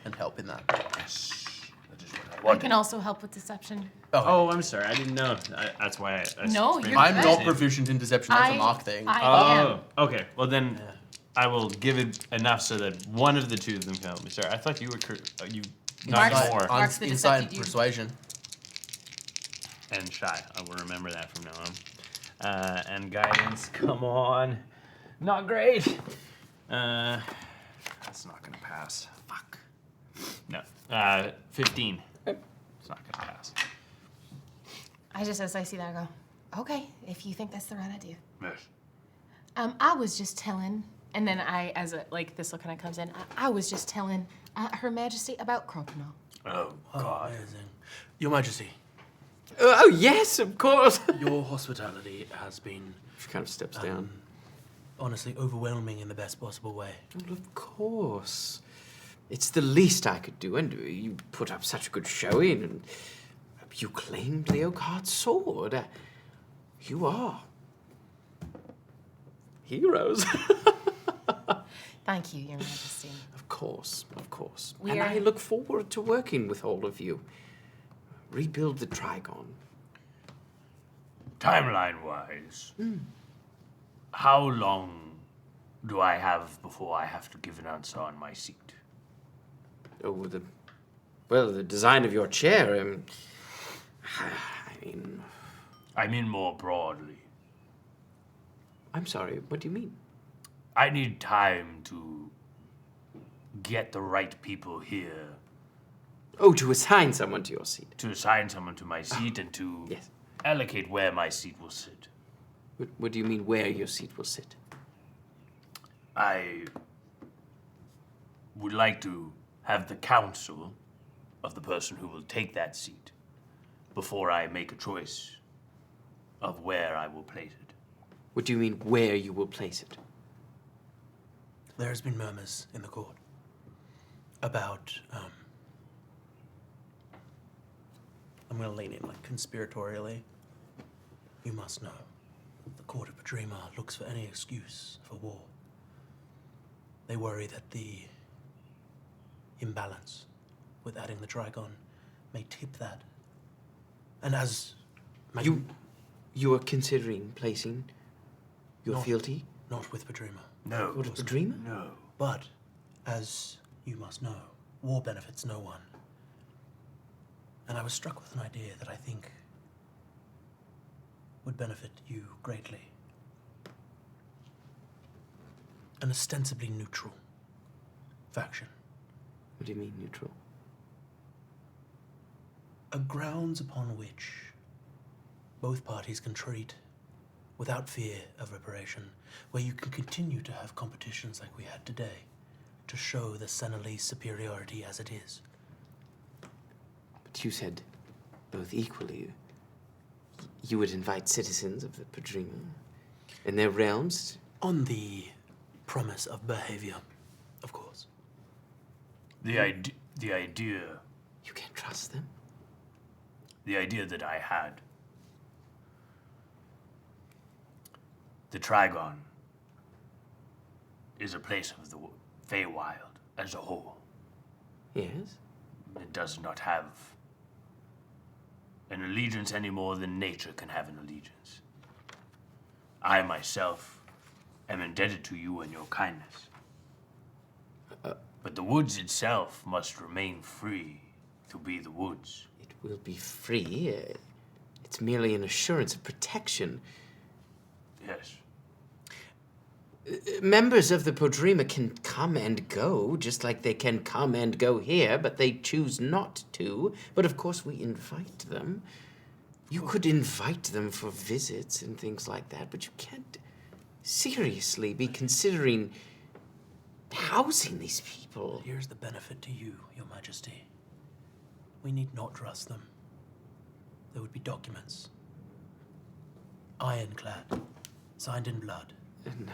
and help in that. Yes, that is what I I wanted. can also help with deception. Oh, I'm sorry. I didn't know. That's why I No, framed you're it. I'm good. not proficient in deception. That's a mark thing. I am. Oh, okay. Well then, I will give it enough so that one of the two of them can help me. Sorry, I thought you were you not Mark's- more. Mark's the Insight and deceptive dude. persuasion. And shy. I will remember that from now on. And guidance. Come on. Not great. That's not gonna pass. Fuck. No. 15. It's not gonna pass. As I see that, I go, okay, if you think that's the right idea. Yes. I was just telling, and then Thistle kind of comes in, I was just telling Her Majesty about Corshanel. Oh, God. Amazing. Your Majesty, Oh, yes, of course. your hospitality has been She kind of steps down. honestly overwhelming in the best possible way. Well, of course. It's the least I could do, and you put up such a good showing, and you claimed Leocard's sword. You are heroes. Thank you, Your Majesty. Of course, of course. We And are- I look forward to working with all of you. Rebuild the Trigon. Timeline-wise, how long do I have before I have to give an answer on my seat? Oh, the design of your chair, I mean more broadly. I'm sorry, what do you mean? I need time to get the right people here, Oh, to assign someone to your seat. to assign someone to my seat, and to Yes. allocate where my seat will sit. What do you mean where your seat will sit? I would like to have the counsel of the person who will take that seat before I make a choice of where I will place it. What do you mean where you will place it? There has been murmurs in the court about, I'm going to lean in like conspiratorially. You must know, the court of Padrima looks for any excuse for war. They worry that the imbalance with adding the Trigon may tip that. And as You are considering placing your fealty? Not with Padrima. No. Court of Padrima? No. But, as you must know, war benefits no one. And I was struck with an idea that I think would benefit you greatly. An ostensibly neutral faction. What do you mean, neutral? A grounds upon which both parties can treat without fear of reparation, where you can continue to have competitions like we had today, to show the Senaliesse superiority as it is. But you said both equally. You would invite citizens of the Podrima in their realms? On the promise of behavior, of course. The idea... You can't trust them? The idea that I had. The Trigon is a place of the Feywild as a whole. Yes? It does not have an allegiance any more than nature can have an allegiance. I myself am indebted to you and your kindness. But the woods itself must remain free to be the woods. It will be free. It's merely an assurance of protection. Yes. Members of the Podrima can come and go, just like they can come and go here, but they choose not to. But of course we invite them. You could invite them for visits and things like that, but you can't seriously be considering housing these people. Here's the benefit to you, Your Majesty. We need not trust them. There would be documents. Ironclad. Signed in blood. No.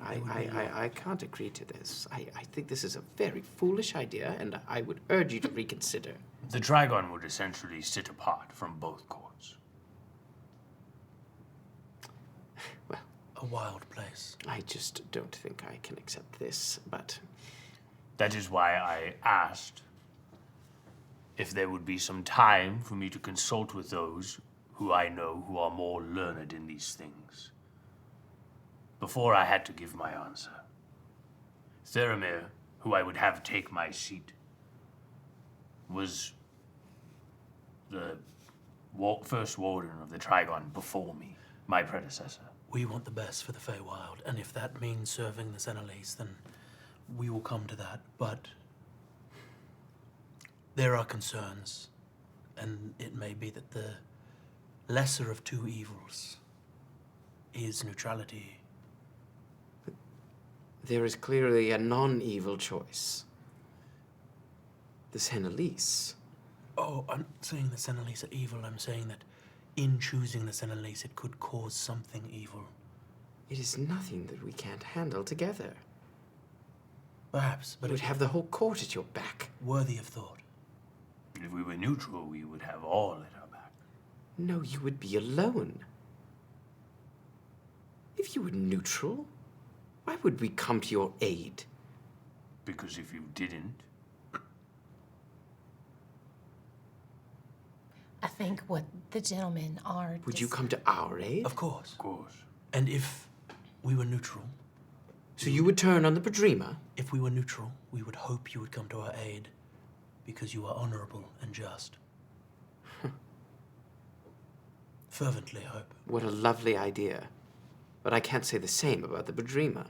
I can't agree to this. I think this is a very foolish idea, and I would urge you to reconsider. The Trigon would essentially sit apart from both courts. Well, a wild place. I just don't think I can accept this, but... That is why I asked if there would be some time for me to consult with those who I know who are more learned in these things, before I had to give my answer. Theramir, who I would have take my seat, was the first warden of the Trigon before me, my predecessor. We want the best for the Feywild, and if that means serving the Senaliesse, then we will come to that. But there are concerns, and it may be that the lesser of two evils is neutrality. There is clearly a non-evil choice. The Senaliesse. Oh, I'm not saying the Senaliesse are evil. I'm saying that in choosing the Senaliesse, it could cause something evil. It is nothing that we can't handle together. Perhaps, but You would have the whole court at your back. worthy of thought. If we were neutral, we would have all at our back. No, you would be alone. If you were neutral, why would we come to your aid? Because if you didn't, I think what the gentlemen are. Would you come to our aid? Of course. of course. And if we were neutral, So you would turn on the Podrima? if we were neutral, we would hope you would come to our aid, because you are honorable and just. Fervently hope. What a lovely idea. But I can't say the same about the Podrima.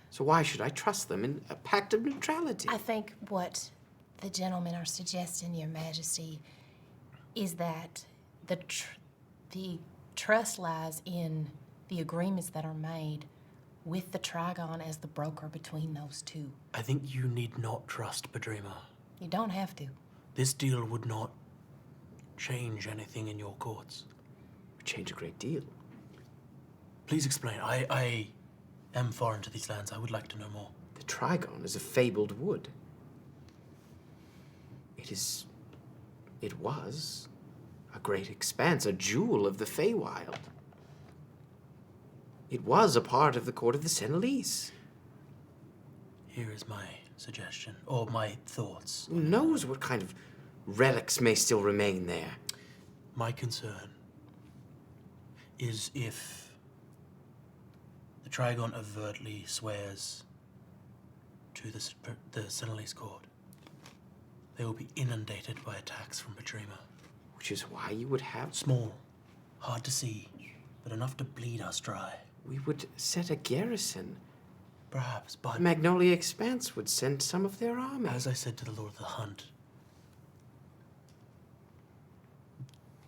So why should I trust them in a pact of neutrality? I think what the gentlemen are suggesting, Your Majesty, is that the trust lies in the agreements that are made with the Trigon as the broker between those two. I think you need not trust Podrima. You don't have to. This deal would not change anything in your courts. It would change a great deal. Please explain. I am foreign to these lands. I would like to know more. The Trigon is a fabled wood. It was a great expanse, a jewel of the Feywild. It was a part of the court of the Senaliesse. Here is my suggestion, or my thoughts. Who knows what kind of relics may still remain there? My concern is if the Trigon overtly swears to the Senaliesse court, they will be inundated by attacks from Podrima. Which is why you would have... Small Hard to see, but enough to bleed us dry. We would set a garrison. Perhaps, but Magnolia Expanse would send some of their army. as I said to the Lord of the Hunt,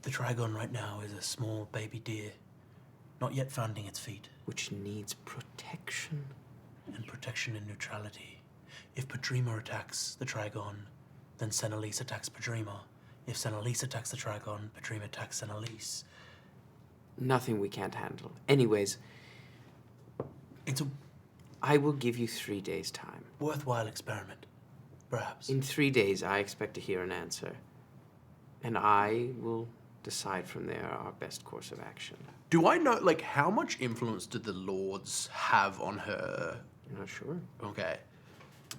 the Trigon right now is a small baby deer, not yet finding its feet. Which needs protection. And protection and neutrality. If Padrima attacks the Trigon, then Senaliesse attacks Padrima. If Senaliesse attacks the Trigon, Padrima attacks Senaliesse. Nothing we can't handle. Anyways, It's a I will give you 3 days' time. worthwhile experiment, perhaps. In 3 days, I expect to hear an answer. And I will decide from there our best course of action. Do I know, like, how much influence do the lords have on her? I'm not sure. Okay.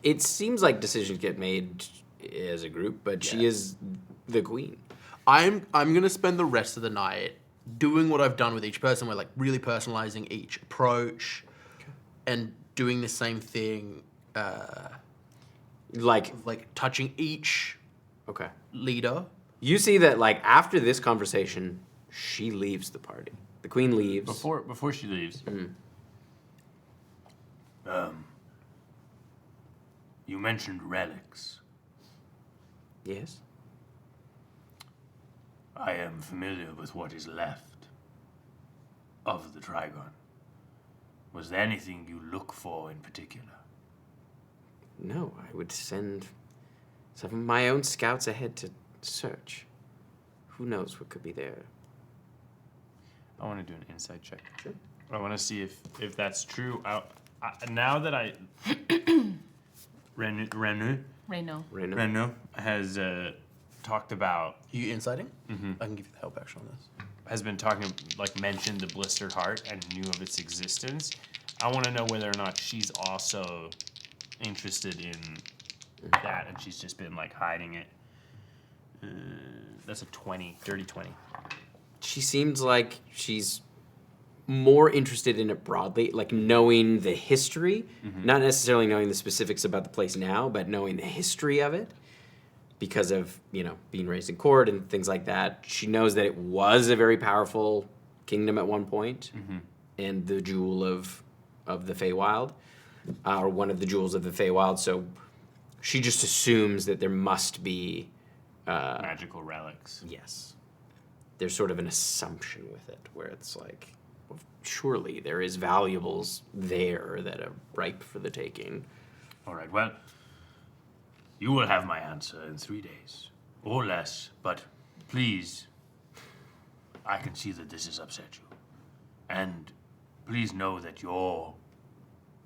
It seems like decisions get made as a group, but she is the queen. I'm gonna spend the rest of the night doing what I've done with each person. We're like really personalizing each approach and doing the same thing, Like, touching each okay. leader. You see that, like, after this conversation, she leaves the party. The queen leaves. Before she leaves, You mentioned relics. Yes? I am familiar with what is left of the Trigon. Was there anything you look for in particular? No, I would send some of my own scouts ahead to search. Who knows what could be there? I want to do an insight check. Sure. I want to see if that's true. Now that I Renu has talked about. You inciting? Mm-hmm. I can give you the help action on this. Has been talking, like, mentioned the blistered heart and knew of its existence. I want to know whether or not she's also interested in that, and she's just been, like, hiding it. That's a 20, dirty 20. She seems like she's more interested in it broadly, like knowing the history, not necessarily knowing the specifics about the place now, but knowing the history of it because of, being raised in court and things like that. She knows that it was a very powerful kingdom at one point, and the jewel of the Feywild, or one of the jewels of the Feywild, so she just assumes that there must be magical relics. Yes. There's sort of an assumption with it where it's like, well, surely there is valuables there that are ripe for the taking. All right, well, you will have my answer in 3 days, or less, but please, I can see that this has upset you. And please know that your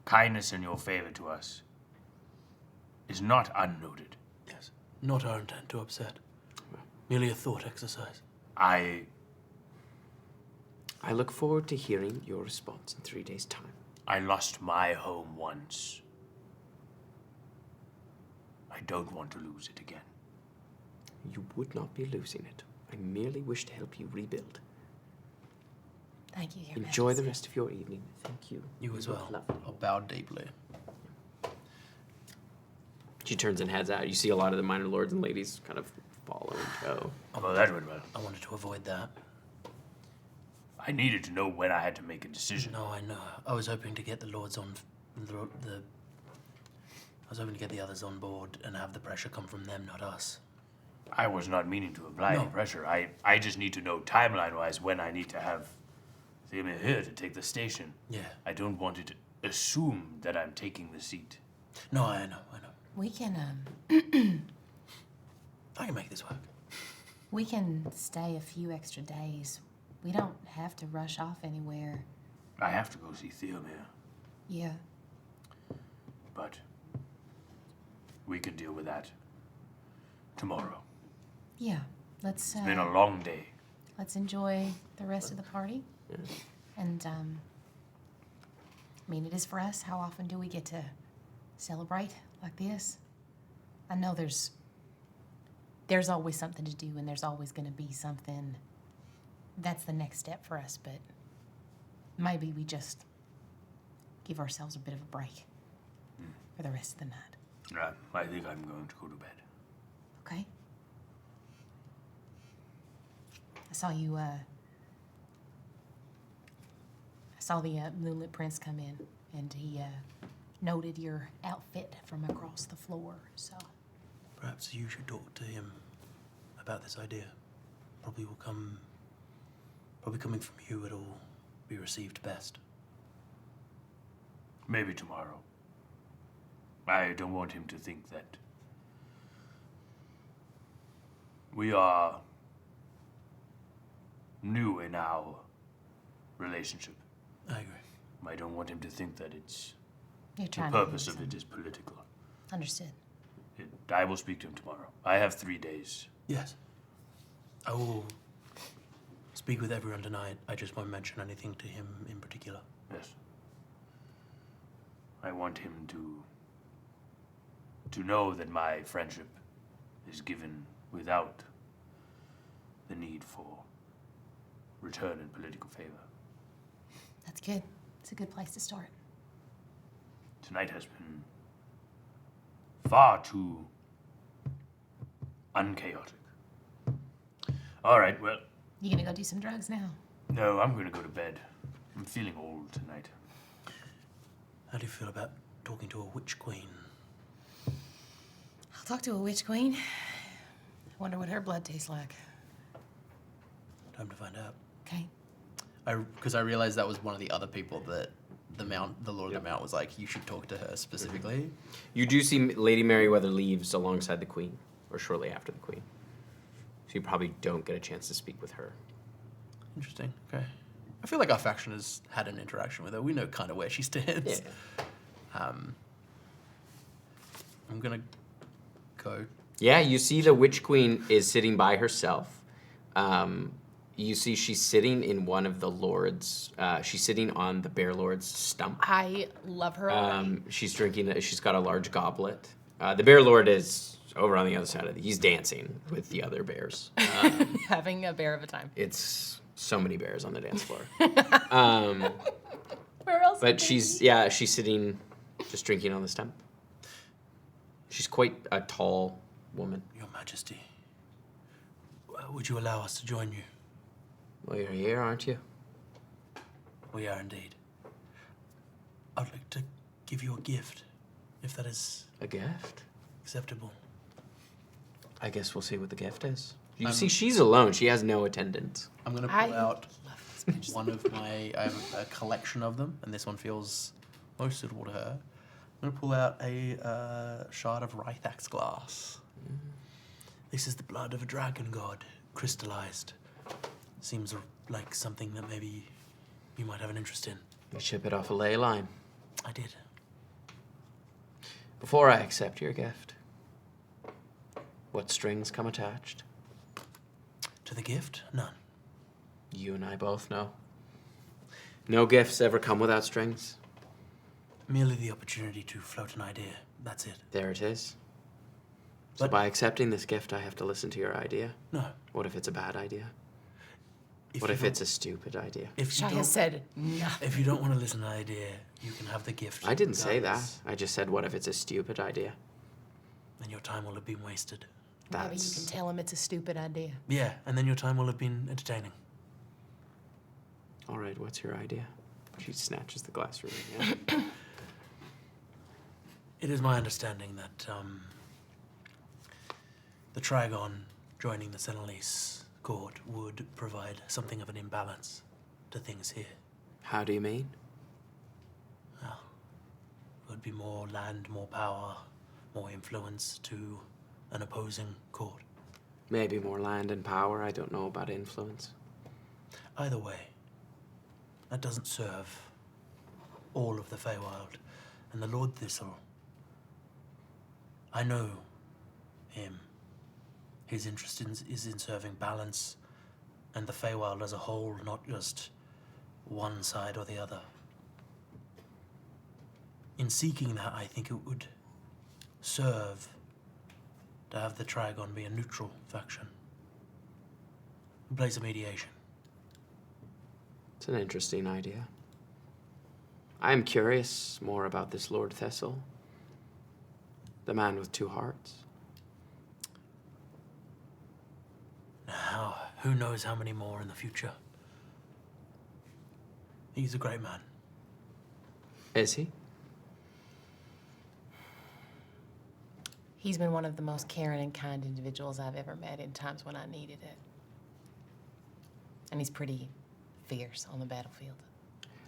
kindness and your favor to us is not unnoted. Yes, not our intent to upset. Merely a thought exercise. I look forward to hearing your response in 3 days' time. I lost my home once. I don't want to lose it again. You would not be losing it. I merely wish to help you rebuild. Thank you, Your Enjoy the Majesty. rest of your evening. Thank you. You as well. Lovely. I'll bow deeply. She turns and heads out. You see a lot of the minor lords and ladies kind of follow and go. Oh, that went well. I wanted to avoid that. I needed to know when I had to make a decision. No, I know. I was hoping to get the lords on I was hoping to get the others on board and have the pressure come from them, not us. I was not meaning to apply any pressure. I just need to know timeline-wise when I need to have Fiamma here to take the station. Yeah. I don't want it to assume that I'm taking the seat. No, I know. We can, I can make this work. we can stay a few extra days. We don't have to rush off anywhere. I have to go see Fiamma, Yeah. but we can deal with that tomorrow. Yeah. Let's, It's been a long day. let's enjoy the rest of the party. And, it is for us. How often do we get to celebrate like this? I know there's always something to do, and there's always going to be something. That's the next step for us, but maybe we just give ourselves a bit of a break for the rest of the night. I think I'm going to go to bed. Okay? I saw you saw the Moonlit Prince come in, and he noted your outfit from across the floor, so... Perhaps you should talk to him about this idea. Probably coming from you, it'll be received best. Maybe tomorrow. I don't want him to think that we are new in our relationship. I agree. I don't want him to think that You're the trying purpose to of it is political. Understood. I will speak to him tomorrow. I have 3 days. Yes. I will speak with everyone tonight. I just won't mention anything to him in particular. Yes. I want him to know that my friendship is given without the need for return in political favor. That's good. It's a good place to start. Tonight has been far too unchaotic. All right, well... You gonna go do some drugs now? No, I'm gonna go to bed. I'm feeling old tonight. How do you feel about talking to a witch queen? I'll talk to a witch queen. I wonder what her blood tastes like. Time to find out. Okay. Because I realized that was one of the other people that the Lord of the Mount was like, you should talk to her specifically. You do see Lady Merryweather leaves alongside the Queen, or shortly after the Queen. So you probably don't get a chance to speak with her. Interesting. Okay. I feel like our faction has had an interaction with her. We know kind of where she stands. Yeah. I'm gonna go. Yeah, you see the Witch Queen is sitting by herself. You see she's sitting in one of the lords. She's sitting on the Bear Lord's stump. I love her already. She's drinking. She's got a large goblet. The Bear Lord is over on the other side of he's dancing with the other bears. Having a bear of a time. It's so many bears on the dance floor. Where else? But she's sitting, just drinking on the stump. She's quite a tall woman. Your Majesty, would you allow us to join you? Well, you're here, aren't you? We are indeed. I'd like to give you a gift, if that is A gift? acceptable. I guess we'll see what the gift is. You see, she's alone. She has no attendants. I'm gonna pull out one of my. I have a collection of them, and this one feels most suitable to her. I'm gonna pull out a shard of Wraith glass. This is the blood of a dragon god, crystallized. Seems like something that maybe you might have an interest in. You ship it off a ley line. I did. Before I accept your gift, what strings come attached? To the gift? None. You and I both know. No gifts ever come without strings. Merely the opportunity to float an idea. That's it. There it is. So But- by accepting this gift, I have to listen to your idea? No. What if it's a bad idea? If What you if don't- it's a stupid idea? If you Shia don't, said nothing. if you don't want to listen to an idea, you can have the gift. I didn't say that. regardless. I just said, what if it's a stupid idea? Then your time will have been wasted. Maybe you That's... can tell him it's a stupid idea. Yeah, and then your time will have been entertaining. All right, what's your idea? She snatches the glass from me. Yeah. It is my understanding that the Trigon joining the Senaliesse court would provide something of an imbalance to things here. How do you mean? Well, it would be more land, more power, more influence to an opposing court. Maybe more land and power. I don't know about influence. Either way, that doesn't serve all of the Feywild. And the Lord Thistle, I know him. His interest is in serving balance and the Feywild as a whole, not just one side or the other. In seeking that, I think it would serve to have the Trigon be a neutral faction. In place of mediation. It's an interesting idea. I'm curious more about this Lord Thistle. The man with two hearts. Now, who knows how many more in the future? He's a great man. Is he? He's been one of the most caring and kind individuals I've ever met in times when I needed it. And he's pretty fierce on the battlefield.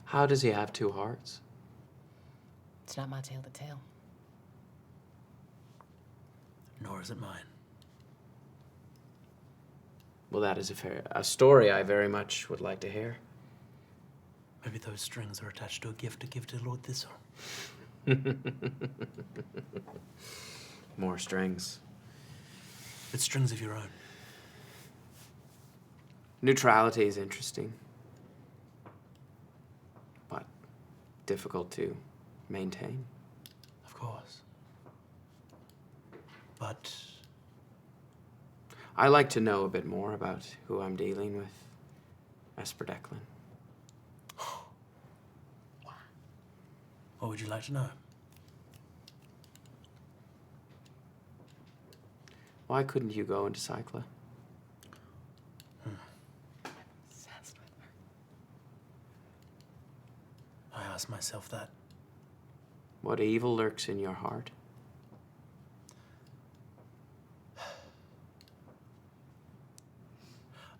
How does he have 2 hearts? It's not my tale to tell. Nor is it mine. Well, that is a story I very much would like to hear. Maybe those strings are attached to a gift to give to Lord Thistle. More strings. It's strings of your own. Neutrality is interesting, but difficult to maintain. Of course. But I like to know a bit more about who I'm dealing with. Esper Declan. what would you like to know? Why couldn't you go into Cycla? I ask myself that. What evil lurks in your heart?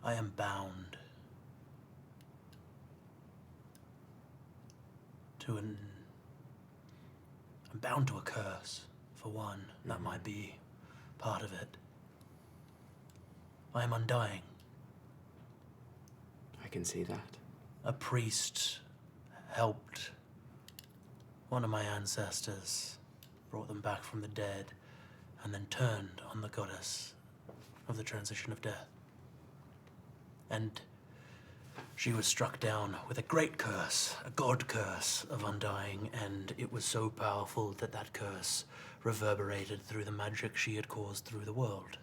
I am bound to I'm bound to a curse, for one. That might be part of it. I am undying. I can see that. A priest helped one of my ancestors, brought them back from the dead, and then turned on the goddess of the transition of death. And she was struck down with a great curse, a god curse of undying, and it was so powerful that that curse reverberated through the magic she had caused through the world.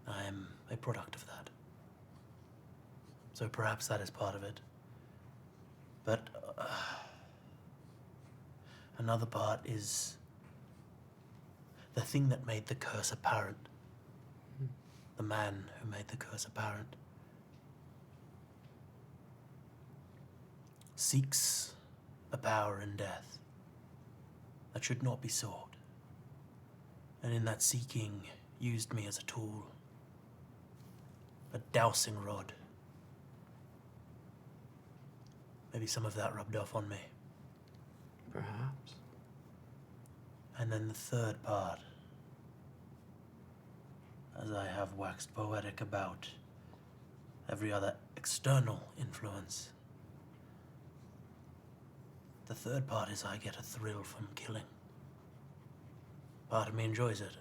I am a product of that. So perhaps that is part of it. But another part is the thing that made the curse apparent. The man who made the curse apparent seeks a power in death that should not be sought, and in that seeking used me as a tool, a dowsing rod. Maybe some of that rubbed off on me. Perhaps. And then the third part, as I have waxed poetic about every other external influence, the third part is I get a thrill from killing. Part of me enjoys it.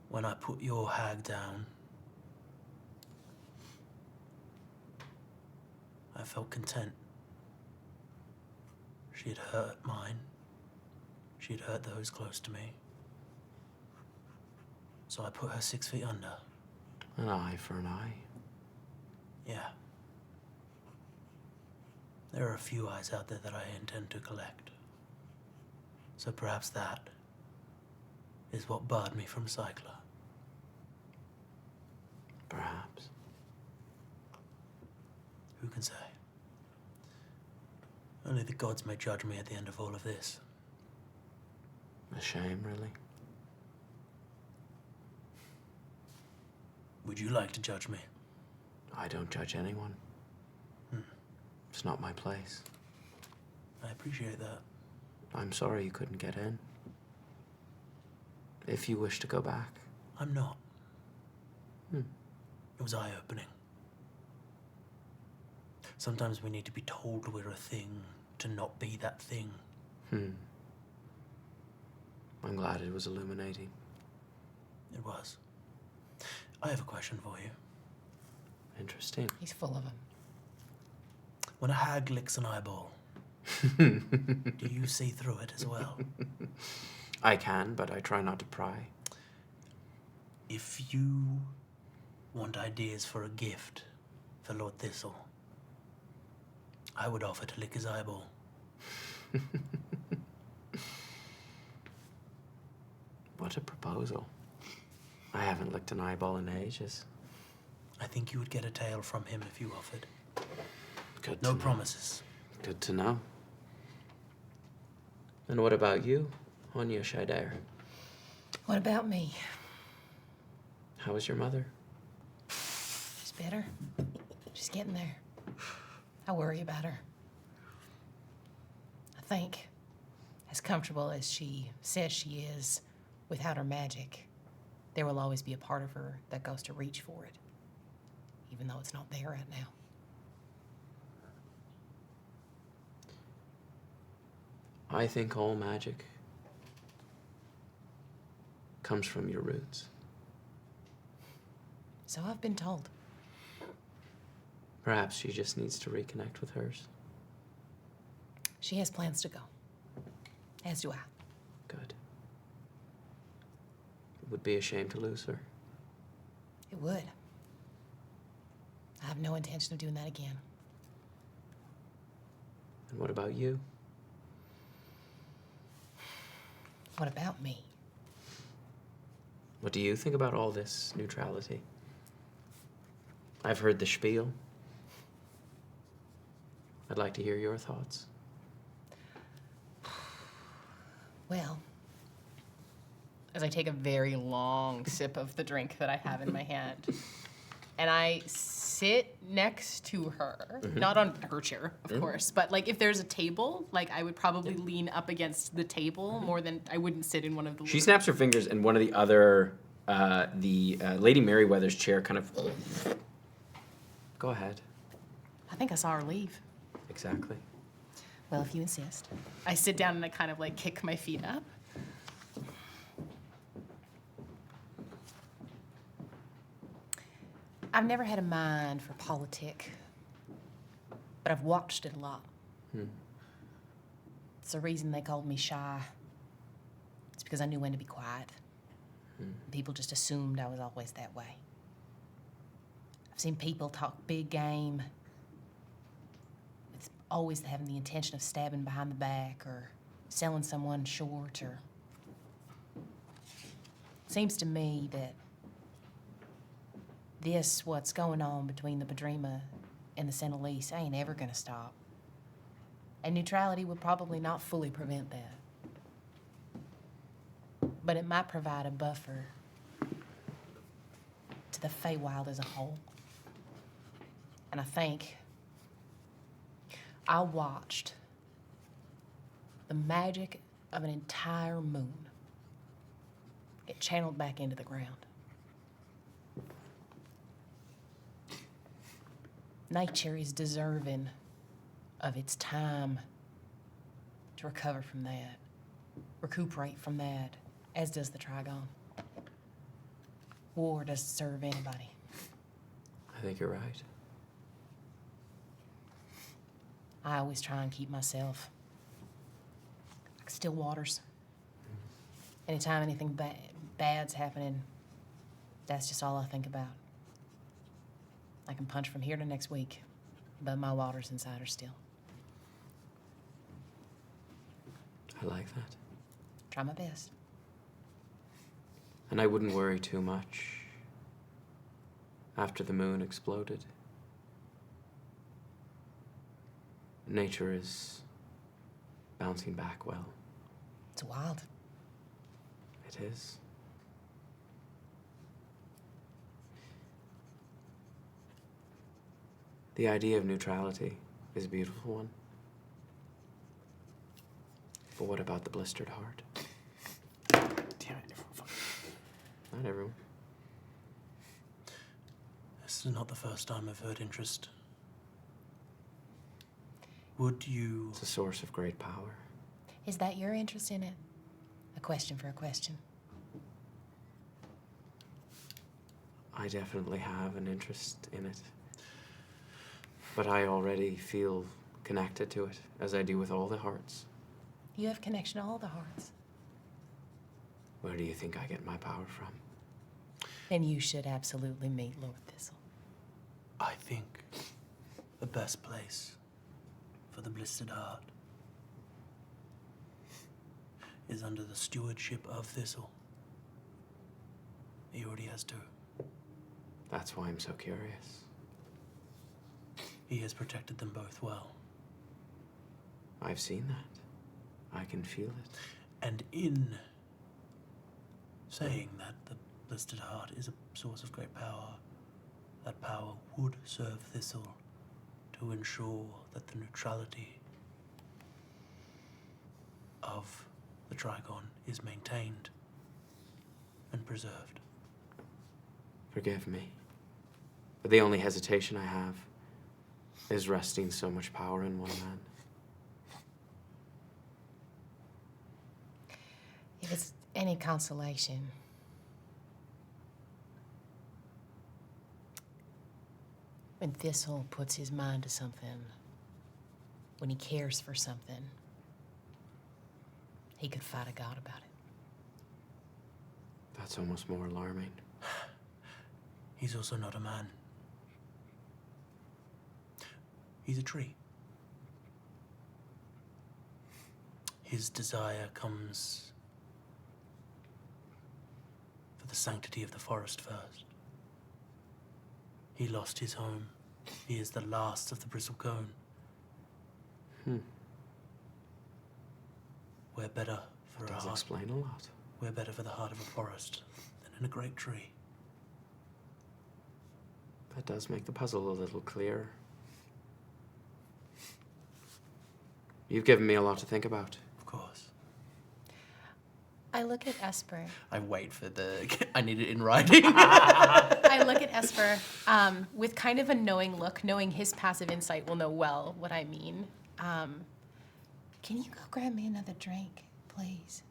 When I put your hag down, I felt content. She had hurt mine. She had hurt those close to me. So I put her 6 feet under. An eye for an eye. Yeah. There are a few eyes out there that I intend to collect. So perhaps that is what barred me from Cycla. Perhaps. Who can say? Only the gods may judge me at the end of all of this. A shame, really. Would you like to judge me? I don't judge anyone. It's not my place. I appreciate that. I'm sorry you couldn't get in. If you wish to go back. I'm not. It was eye-opening. Sometimes we need to be told we're a thing to not be that thing. I'm glad it was illuminating. It was. I have a question for you. Interesting. He's full of them. When a hag licks an eyeball, do you see through it as well? I can, but I try not to pry. If you want ideas for a gift for Lord Thistle, I would offer to lick his eyeball. What a proposal. I haven't licked an eyeball in ages. I think you would get a tail from him if you offered. Good. No promises. Good to know. And what about you, Honiah Shydare? What about me? How is your mother? She's better. She's getting there. I worry about her. I think, as comfortable as she says she is without her magic, there will always be a part of her that goes to reach for it, even though it's not there right now. I think all magic comes from your roots. So I've been told. Perhaps she just needs to reconnect with hers. She has plans to go. As do I. Good. It would be a shame to lose her. It would. I have no intention of doing that again. And what about you? What about me? What do you think about all this neutrality? I've heard the spiel. I'd like to hear your thoughts. Well, as I take a very long sip of the drink that I have in my hand, and I sit next to her, not on her chair, of course, but like if there's a table, like I would probably lean up against the table more than I wouldn't sit in one of the. She snaps her fingers, and one of the other, Lady Merryweather's chair kind of. Go ahead. I think I saw her leave. Exactly. Well, if you insist. I sit down and I kind of like kick my feet up. I've never had a mind for politic, but I've watched it a lot. It's the reason they called me shy. It's because I knew when to be quiet. People just assumed I was always that way. I've seen people talk big game with always having the intention of stabbing behind the back or selling someone short or... It seems to me that what's going on between the Padrima and the Senaliesse ain't ever gonna stop. And neutrality would probably not fully prevent that. But it might provide a buffer to the Feywild as a whole. And I think I watched the magic of an entire moon get channeled back into the ground. Nature is deserving of its time to recover from that, recuperate from that, as does the Trigon. War doesn't serve anybody. I think you're right. I always try and keep myself like still waters. Anytime anything bad's happening, that's just all I think about. I can punch from here to next week, but my waters inside are still. I like that. Try my best. And I wouldn't worry too much after the moon exploded. Nature is bouncing back well. It's wild. It is. The idea of neutrality is a beautiful one. But what about the blistered heart? Damn it, Not everyone. This is not the first time I've heard interest. Would you... It's a source of great power. Is that your interest in it? A question for a question. I definitely have an interest in it. But I already feel connected to it, as I do with all the hearts. You have connection to all the hearts. Where do you think I get my power from? Then you should absolutely meet Lord Thistle. I think the best place for the blistered heart is under the stewardship of Thistle. He already has two. That's why I'm so curious. he has protected them both well. I've seen that. I can feel it. And in saying that the Blistered Heart is a source of great power, that power would serve Thistle to ensure that the neutrality of the Trigon is maintained and preserved. Forgive me. But the only hesitation I have is resting so much power in one man. If it's any consolation, when Thistle puts his mind to something, when he cares for something, he could fight a god about it. That's almost more alarming. He's also not a man. He's a tree. His desire comes for the sanctity of the forest first. He lost his home. He is the last of the bristlecone. We're better for That a does heart. explain a lot. We're better for the heart of a forest than in a great tree. That does make the puzzle a little clearer. You've given me a lot to think about. Of course. I look at Esper. I wait for the. I need it in writing. I look at Esper with kind of a knowing look, knowing his passive insight will know well what I mean. Can you go grab me another drink, please?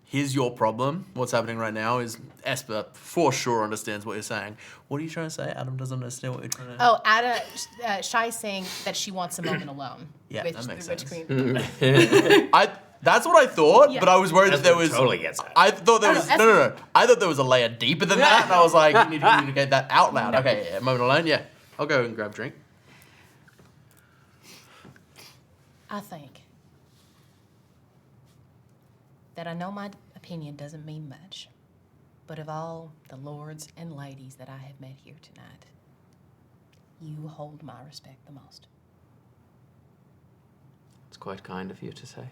Here's your problem. What's happening right now is Esper for sure understands what you're saying. What are you trying to say? Adam doesn't understand what you're trying to. Oh, Shy's saying that she wants a moment alone. Yeah, with that makes the Witch sense. Queen. That's what I thought, Yeah. but I was worried that there Esper was. totally gets that. I thought there was no, no. I thought there was a layer deeper than that, and I was like, you need to communicate that out loud. No. Okay, yeah, moment alone. Yeah, I'll go and grab a drink. I think that I know my opinion doesn't mean much, but of all the lords and ladies that I have met here tonight, you hold my respect the most. It's quite kind of you to say.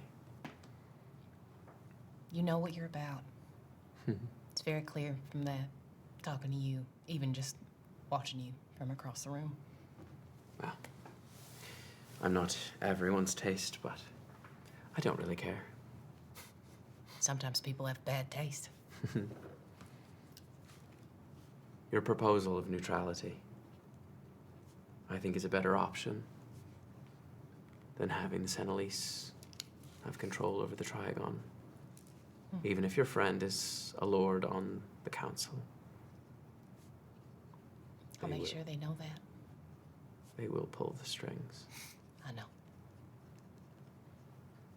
You know what you're about. It's very clear from that, talking to you, even just watching you from across the room. Well, I'm not everyone's taste, but I don't really care. Sometimes people have bad taste. Your proposal of neutrality, I think, is a better option than having the Senaliesse have control over the Trigon. Even if your friend is a lord on the council. I'll They make will. sure they know that. They will pull the strings. I know.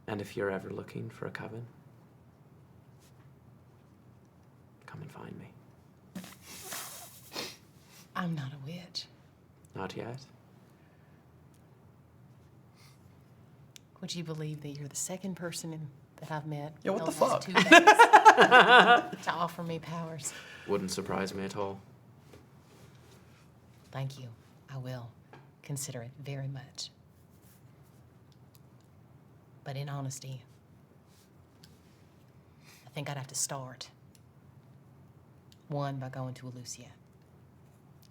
And if you're ever looking for a coven, come and find me. I'm not a witch. Not yet. Would you believe that you're the second person that I've met Yeah, in what the last fuck? 2 days to offer me powers? Wouldn't surprise me at all. Thank you. I will consider it very much. But in honesty, I think I'd have to start, one, by going to Elucia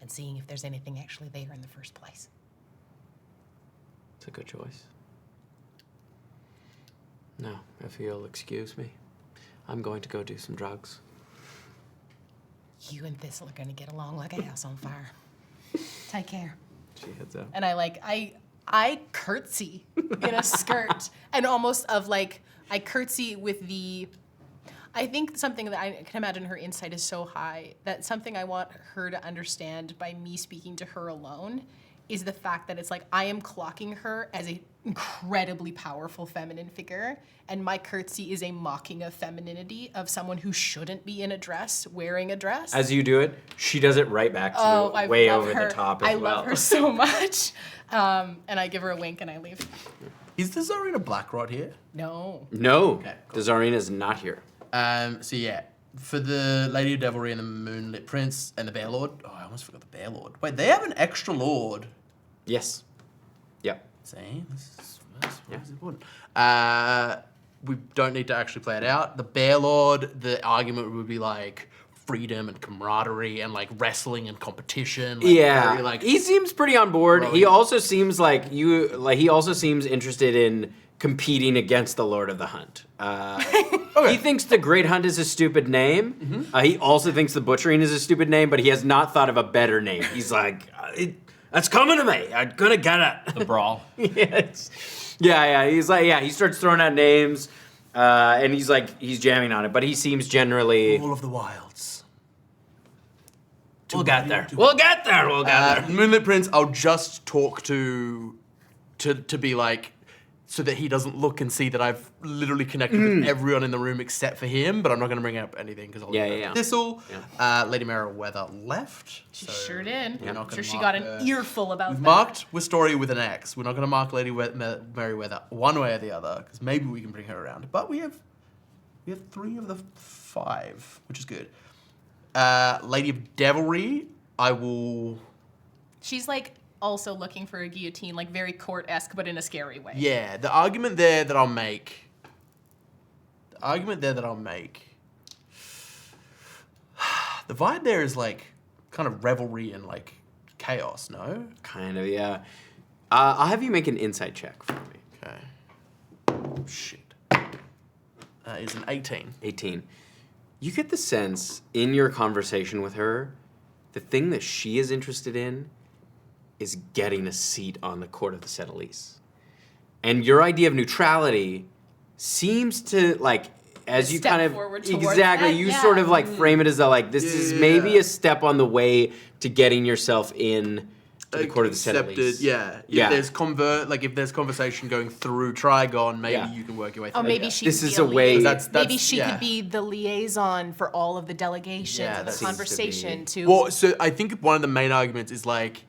and seeing if there's anything actually there in the first place. It's a good choice. Now, if you'll excuse me, I'm going to go do some drugs. You and Thistle are gonna get along like a house on fire. Take care. She heads out. And I curtsy in a skirt and almost of like, I curtsy with the, I think something that I can imagine her insight is so high that something I want her to understand by me speaking to her alone is the fact that it's like I am clocking her as an incredibly powerful feminine figure, and my curtsy is a mocking of femininity of someone who shouldn't be in a dress wearing a dress. As you do it, she does it right back to you, I way love over her. the top as I well. love her so much. And I give her a wink and I leave. Is the Zarina Blackrod here? No. No, Okay, cool. the Zarina is not here. So yeah, for the Lady of Devilry and the Moonlit Prince and the Bear Lord. Oh, I almost forgot the Bear Lord. Wait, they have an extra lord. Yes. Yep. See, this is important. We don't need to actually play it out. The Bear Lord, the argument would be like freedom and camaraderie and like wrestling and competition. Like, Yeah, very, like he seems pretty on board. Growing. He also seems like he also seems interested in competing against the Lord of the Hunt. He thinks the Great Hunt is a stupid name. He also thinks the Butchering is a stupid name, but he has not thought of a better name. He's like, that's coming to me. I'm gonna get it. The Brawl. Yeah. He's like, he starts throwing out names, and he's jamming on it. But he seems generally. All of the wilds. We'll get there. We'll get there. Moonlit Prince, I'll just talk to be like, so that he doesn't look and see that I've literally connected with everyone in the room except for him, but I'm not going to bring up anything because I'll leave Thistle. Lady Meriwether left. She sure did. We're not I'm sure gonna she mark got an her. earful about We've that. marked with story with an X. We're not going to mark Lady Meriwether one way or the other because maybe we can bring her around. But we have 3 of the 5, which is good. Lady of Devilry, I will. She's like also looking for a guillotine, like very court-esque, but in a scary way. Yeah, the argument there that I'll make. The vibe there is like kind of revelry and like chaos, no? Kind of, yeah. I'll have you make an insight check for me. Okay. Shit. It's an 18. 18. You get the sense in your conversation with her, the thing that she is interested in is getting a seat on the court of the Senaliesse. And your idea of neutrality seems to, like, as you Step kind of forward towards exactly that, you yeah. sort of like frame it as though like this is maybe Yeah. a step on the way to getting yourself in to the court of the Senaliesse. Yeah. Yeah. If there's conversation going through Trigon, maybe you can work your way through. Oh, maybe she This could is be a way- liaison. That's- maybe she yeah. could be the liaison for all of the delegations Yeah, and that the seems to conversation to. Well, so I think one of the main arguments is like,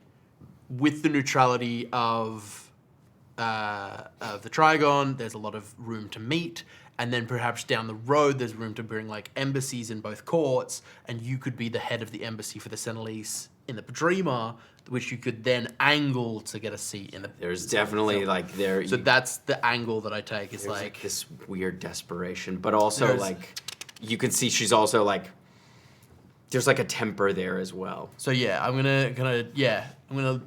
with the neutrality of the Trigon, there's a lot of room to meet, and then perhaps down the road there's room to bring like embassies in both courts, and you could be the head of the embassy for the Senaliesse in the Padrima, which you could then angle to get a seat in the. There's definitely like there. So that's the angle that I take. Is There's like this weird desperation, but also There's- like you can see she's also like there's like a temper there as well. So yeah, I'm gonna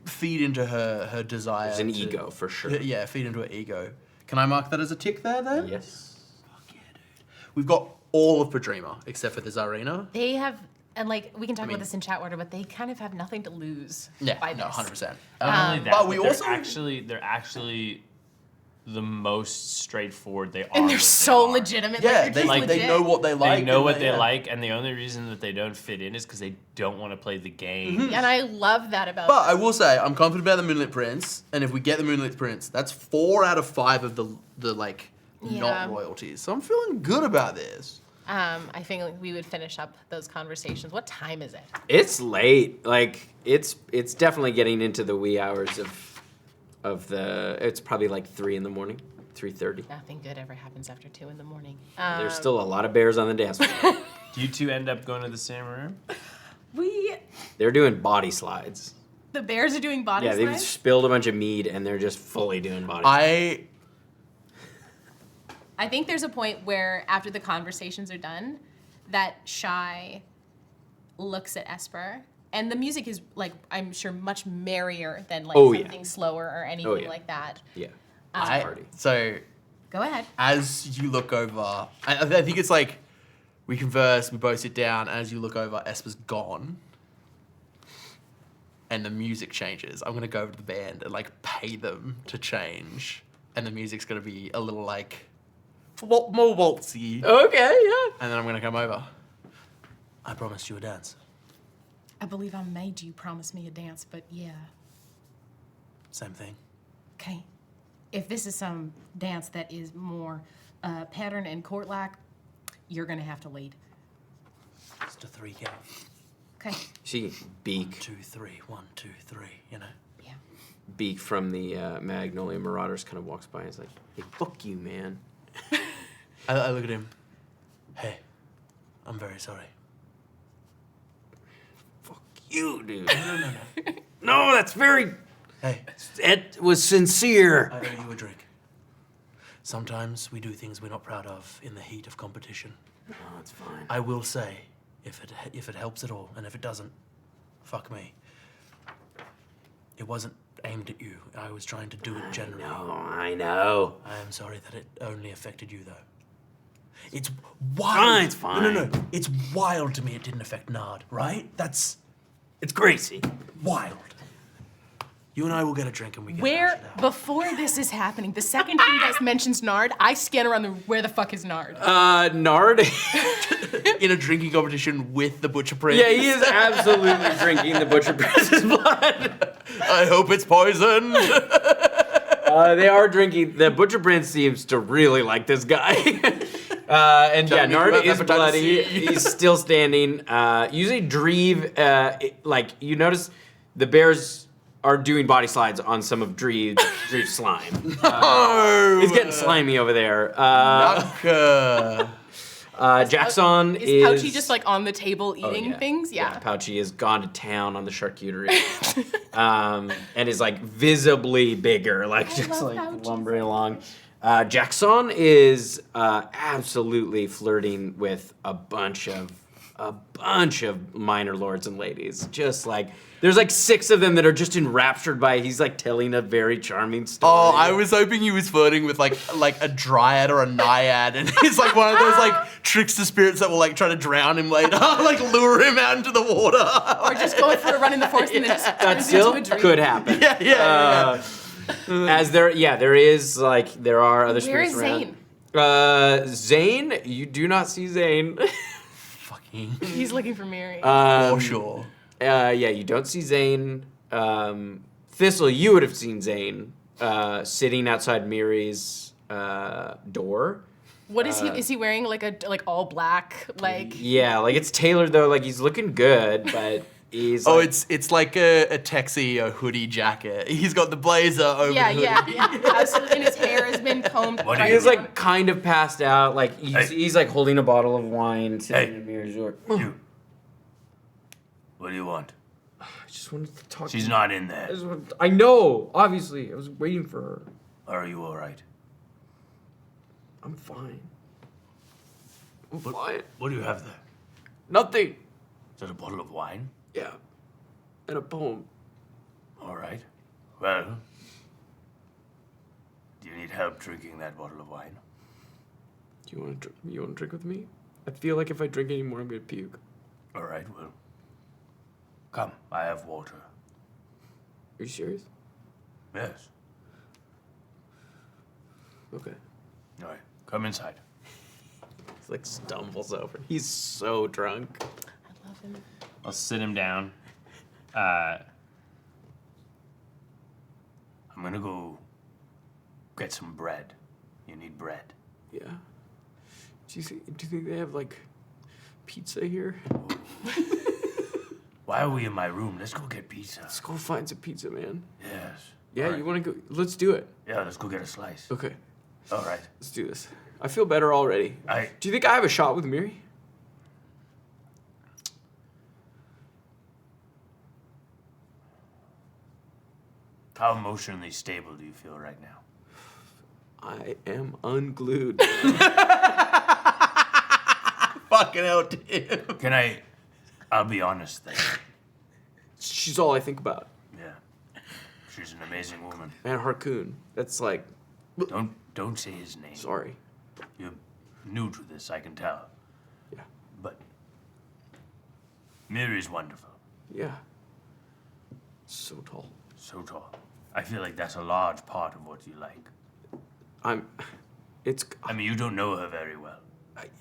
feed into her desire. There's an to- ego for sure. Yeah, feed into her ego. Can I mark that as a tick there then? Yes. Fuck yeah, dude. We've got all of Padrima except for the Tsarina. They have, and like we can talk about this in chat order, but they kind of have nothing to lose. Yeah, by no, this. 100%. Not only that, but we they're also actually the most straightforward they are. And they're what so they are. legitimate. Yeah, like, they're just they legit. know what they like. They know and what they yeah. like, and the only reason that they don't fit in is because they don't want to play the game. And I love that about. But I will say, I'm confident about the Moonlit Prince, and if we get the Moonlit Prince, that's 4 out of 5 of the like Yeah. not royalties. So I'm feeling good about this. I think like, we would finish up those conversations. What time is it? It's late. Like it's definitely getting into the wee hours of the. It's probably like 3 in the morning, 3:30. Nothing good ever happens after 2 in the morning. There's still a lot of bears on the dance floor. Do you two end up going to the same room? They're doing body slides. The bears are doing body Yeah, they've slides. spilled a bunch of mead and they're just fully doing body slides. I think there's a point where after the conversations are done, that Shy looks at Esper, and the music is like I'm sure much merrier than like something slower or anything like that. Yeah. So Go ahead. as you look over, I think it's like we converse, we both sit down, and as you look over, Esper's gone. And the music changes. I'm going to go over to the band and like pay them to change. And the music's going to be a little like more waltzy. Okay, yeah. And then I'm going to come over. I promised you a dance. I believe I made you promise me a dance, but yeah. Same thing. Okay. If this is some dance that is more pattern and court-like, you're going to have to lead. Just a 3 count. Okay. See, Beak. 1, 2, 3. 1, 2, 3. You know. Yeah. Beak from the Magnolia Marauders kind of walks by and is like, "Hey, fuck you, man." I look at him. Hey, I'm very sorry. Fuck you, dude. No. No, that's very... Hey, It was sincere. I owe you a drink. Sometimes we do things we're not proud of in the heat of competition. No, it's fine. I will say, if it helps at all, and if it doesn't, fuck me. It wasn't aimed at you. I was trying to do it generally. I know. I am sorry that it only affected you, though. It's wild. It's fine. No. It's wild to me it didn't affect Nard, right? It's crazy. Wild. You and I will get a drink and we can hash Where, it out. before this is happening, the second he guys mentions Nard, I scan around where the fuck is Nard? Nard? In a drinking competition with the Butcher Prince. Yeah, he is absolutely drinking the Butcher Prince's blood. I hope it's poisoned. They are drinking. The Butcher Prince seems to really like this guy. And Tell yeah, me Nard about is hepatitis bloody. C. He's still standing. Usually Dreve, you notice the bears are doing body slides on some of Dreve's slime. He's getting slimy over there. Jackson Is Pouchy just like on the table eating things? Yeah. Pouchy has gone to town on the charcuterie. And is like visibly bigger, like just like Pouchy lumbering along. Jackson is absolutely flirting with a bunch of minor lords and ladies. Just like there's like 6 of them that are just enraptured by it. He's like telling a very charming story. Oh, I was hoping he was flirting with like a dryad or a naiad, and he's like one of those like trickster spirits that will like try to drown him later, like lure him out into the water. Or just going for a run in the forest and then just that turns still into a dream. could happen. Yeah. As there is like there are other Where spirits is around. Zane, you do not see Zane. Fucking He's looking for Miri. for sure. Yeah, you don't see Zane. Thistle, you would have seen Zane sitting outside Miri's door. What is he? Is he wearing like all black? Like Yeah, like it's tailored though. Like he's looking good, but he's Oh, like, it's like a texie, a hoodie jacket. He's got the blazer over the hoodie. Absolutely. And his hair has been combed. What do right you- he's down. like kind of passed out. Like he's like holding a bottle of wine sitting in Miri's door. You. What do you want? I just wanted to talk. She's to not in there. I know. Obviously, I was waiting for her. Are you all right? I'm fine. I'm fine. What do you have there? Nothing. Is that a bottle of wine? Yeah. And a poem. All right. Well, do you need help drinking that bottle of wine? Do you want to drink with me? I feel like if I drink anymore, I'm gonna puke. All right, well, come. I have water. Are you serious? Yes. Okay. All right, come inside. He's like stumbles over. He's so drunk. I love him. I'll sit him down. I'm gonna go get some bread. You need bread. Yeah. Do you think they have like pizza here? Why are we in my room? Let's go get pizza. Let's go find some pizza, man. Yes. Yeah, All right. you want to go? Let's do it. Yeah, let's go get a slice. Okay, All right. let's do this. I feel better already. Do you think I have a shot with Miri? How emotionally stable do you feel right now? I am unglued. Fucking hell, Tim. I'll be honest then. She's all I think about. Yeah. She's an amazing woman. And Harkoon. That's like, Don't say his name. sorry. You're new to this, I can tell. Yeah. But Miri's wonderful. Yeah. So tall. So tall. I feel like that's a large part of what you like. I mean, you don't know her very well.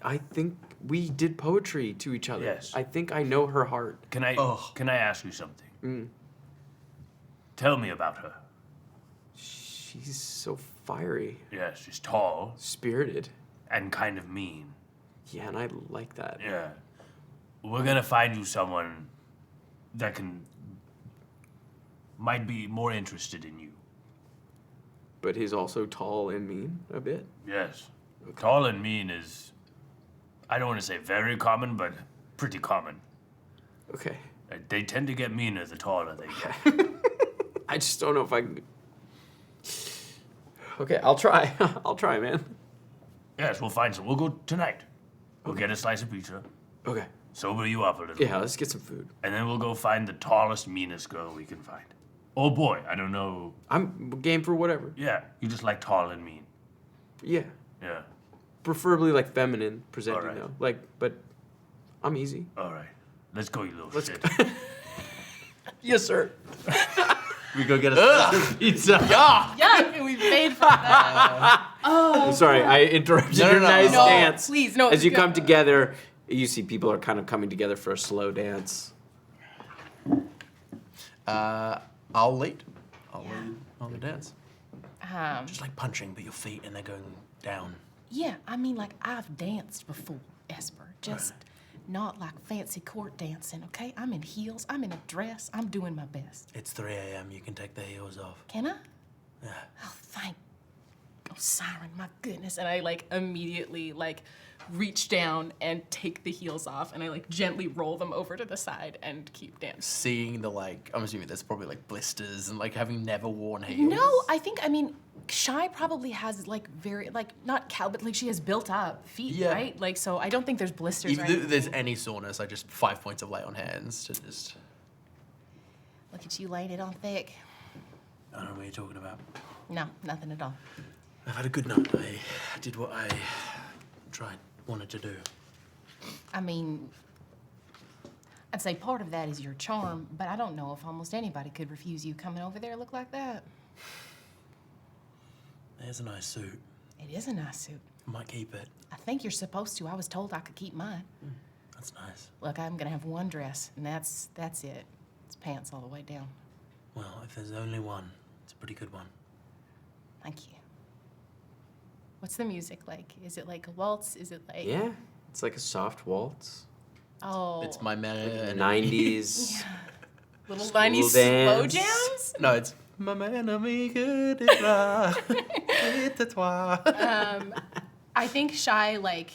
I think we did poetry to each other. Yes. I think I know her heart. Can I ask you something? Mm. Tell me about her. She's so fiery. Yes, she's tall. Spirited. And kind of mean. Yeah, and I like that. Yeah. We're gonna find you someone that might be more interested in you. But he's also tall and mean a bit. Yes. Okay. Tall and mean is... I don't want to say very common, but pretty common. Okay. They tend to get meaner the taller they get. I just don't know if I can. Okay, I'll try. I'll try, man. Yes, we'll find some. We'll go tonight. We'll get a slice of pizza. Okay. Sober you up a little. Yeah, let's get some food. And then we'll go find the tallest, meanest girl we can find. Oh boy, I don't know. I'm game for whatever. Yeah, you just like tall and mean. Yeah. Yeah. Preferably like feminine presenting Alright. though. Like, but I'm easy. All right. Let's go, you little Let's shit. Yes, sir. We go get a pizza. Yeah, we paid for that. I'm sorry, I interrupted No, your no, nice no. dance. Please, no. As you come together, you see people are kind of coming together for a slow dance. I'll lead. I'll lead on the dance. Just like punching, but your feet and they're going down. Yeah, I mean, like, I've danced before, Esper. Just not like fancy court dancing, okay? I'm in heels, I'm in a dress, I'm doing my best. It's 3 a.m. You can take the heels off. Can I? Yeah. Oh, thank. Oh, Siren, my goodness. And I, like, immediately, like, reach down and take the heels off, and I, like, gently roll them over to the side and keep dancing. Seeing the, like, I'm assuming there's probably, like, blisters and, like, having never worn heels. No, I mean, Shy probably has, like, very, like, not cow, but, like, she has built up feet, Yeah. right? Like, so I don't think there's blisters Even or if anything. there's any soreness, I just 5 points of lay on hands to just... Look at you laying it on thick. I don't know what you're talking about. No, nothing at all. I've had a good night. I did what I wanted to do. I mean, I'd say part of that is your charm, but I don't know if almost anybody could refuse you coming over there look like that. There's a nice suit. It is a nice suit. I might keep it. I think you're supposed to. I was told I could keep mine. That's nice. Look, I'm gonna have one dress, and that's it. It's pants all the way down. Well, if there's only one, it's a pretty good one. Thank you. What's the music like? Is it like a waltz? Is it like... Yeah, it's like a soft waltz. Oh. It's my man. 90s. Little school 90s slow dance. jams? No, it's ma enemy que de toi, et toi. I think Shy, like...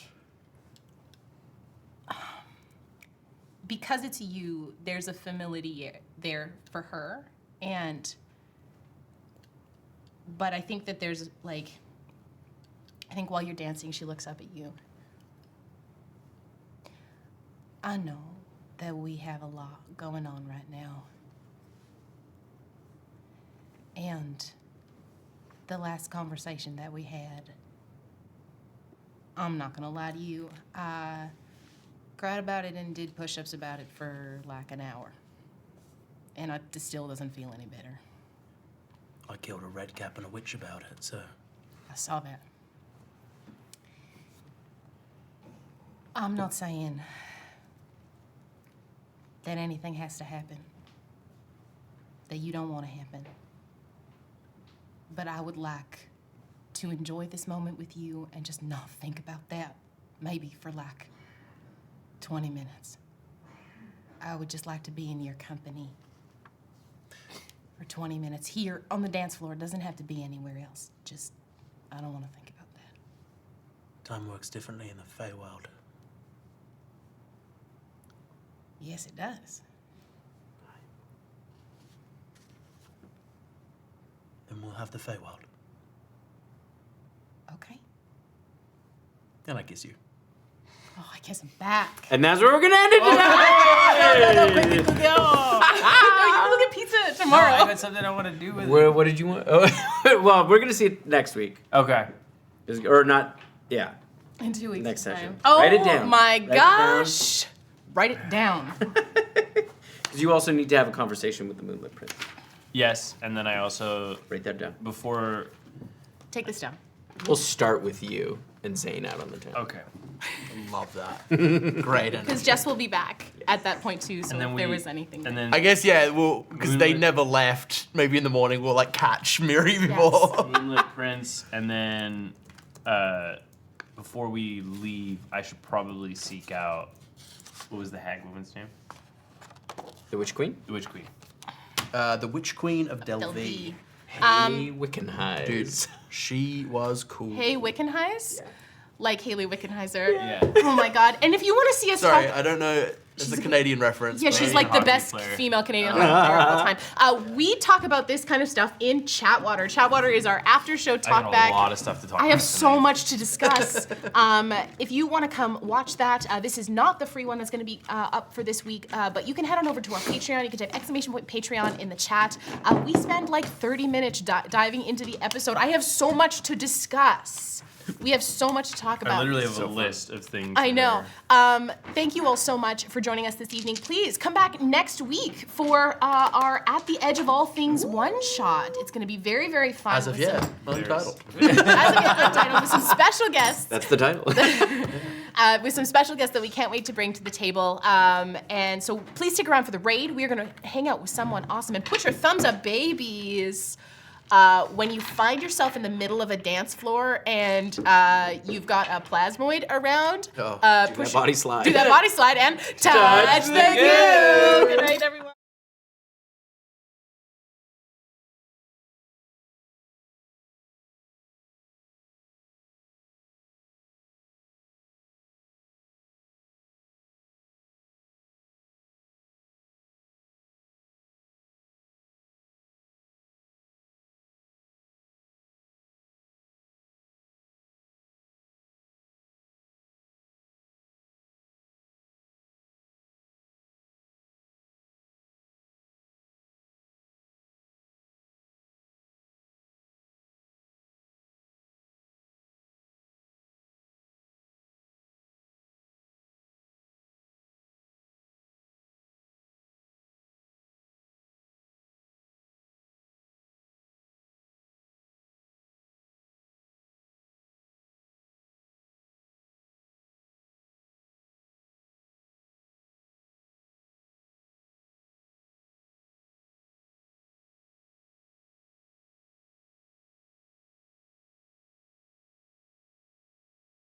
Because it's you, there's a familiarity there for her, and... But I think that there's, like... I think while you're dancing, she looks up at you. I know that we have a lot going on right now. And the last conversation that we had, I'm not gonna lie to you, I cried about it and did push-ups about it for like an hour. And it still doesn't feel any better. I killed a red cap and a witch about it, so... I saw that. I'm not saying that anything has to happen that you don't want to happen. But I would like to enjoy this moment with you and just not think about that, maybe for like 20 minutes. I would just like to be in your company for 20 minutes here on the dance floor. It doesn't have to be anywhere else. Just, I don't want to think about that. Time works differently in the Feywild. Yes, it does. Then we'll have the Feywild. Okay. And I kiss you. Oh, I guess I'm back. And that's where we're gonna end it tonight! No, you look at pizza tomorrow. I got something I want to do with it. What did you want? Oh, well, we're gonna see it next week. Okay. Or not, yeah. In 2 weeks. Next time. session. Oh Write it down. my Write it down. gosh. Write it down. Because you also need to have a conversation with the Moonlit Prince. Yes, and then I also, Write that down. before... Take this down. We'll start with you and Zane out on the town. Okay. Love that. Great. Because Jess will be back at that point too, so And then if there was anything. And there. then I guess, yeah, well, because they Moonlit- never left. Maybe in the morning we'll, like, catch Miri before. Moonlit Prince, and then before we leave, I should probably seek out, what was the hag woman's name? The Witch Queen? The Witch Queen. The Witch Queen of Del Delvi. V. Hey, Wickenhides. Dude, she was cool. Hey, Wickenhighs. like Haley Wickenheiser. Yeah. Oh my god. And if you want to see us Sorry, talk... I don't know. It's a Canadian reference. Yeah, but- she's like the hockey best player. female Canadian hockey player of all time. We talk about this kind of stuff in Chatwater. Chatwater is our after-show I got talkback. a lot of stuff to talk I about. have so much to discuss. If you want to come watch that, this is not the free one that's going to be up for this week, but you can head on over to our Patreon. You can type !Patreon in the chat. We spend like 30 minutes diving into the episode. I have so much to discuss. We have so much to talk about. I literally have a list of things. I know. that Thank you all so much for joining us this evening. Please come back next week for our At the Edge of All Things one-shot. It's going to be very, very fun. As of with yet, some- untitled. As of yet, untitled, with some special guests. That's the title. With some special guests that we can't wait to bring to the table. And so please stick around for the raid. We are going to hang out with someone awesome. And put your thumbs up, babies. When you find yourself in the middle of a dance floor and you've got a plasmoid around, Do that body slide. Do that body slide and touch the goo. Good night, everyone.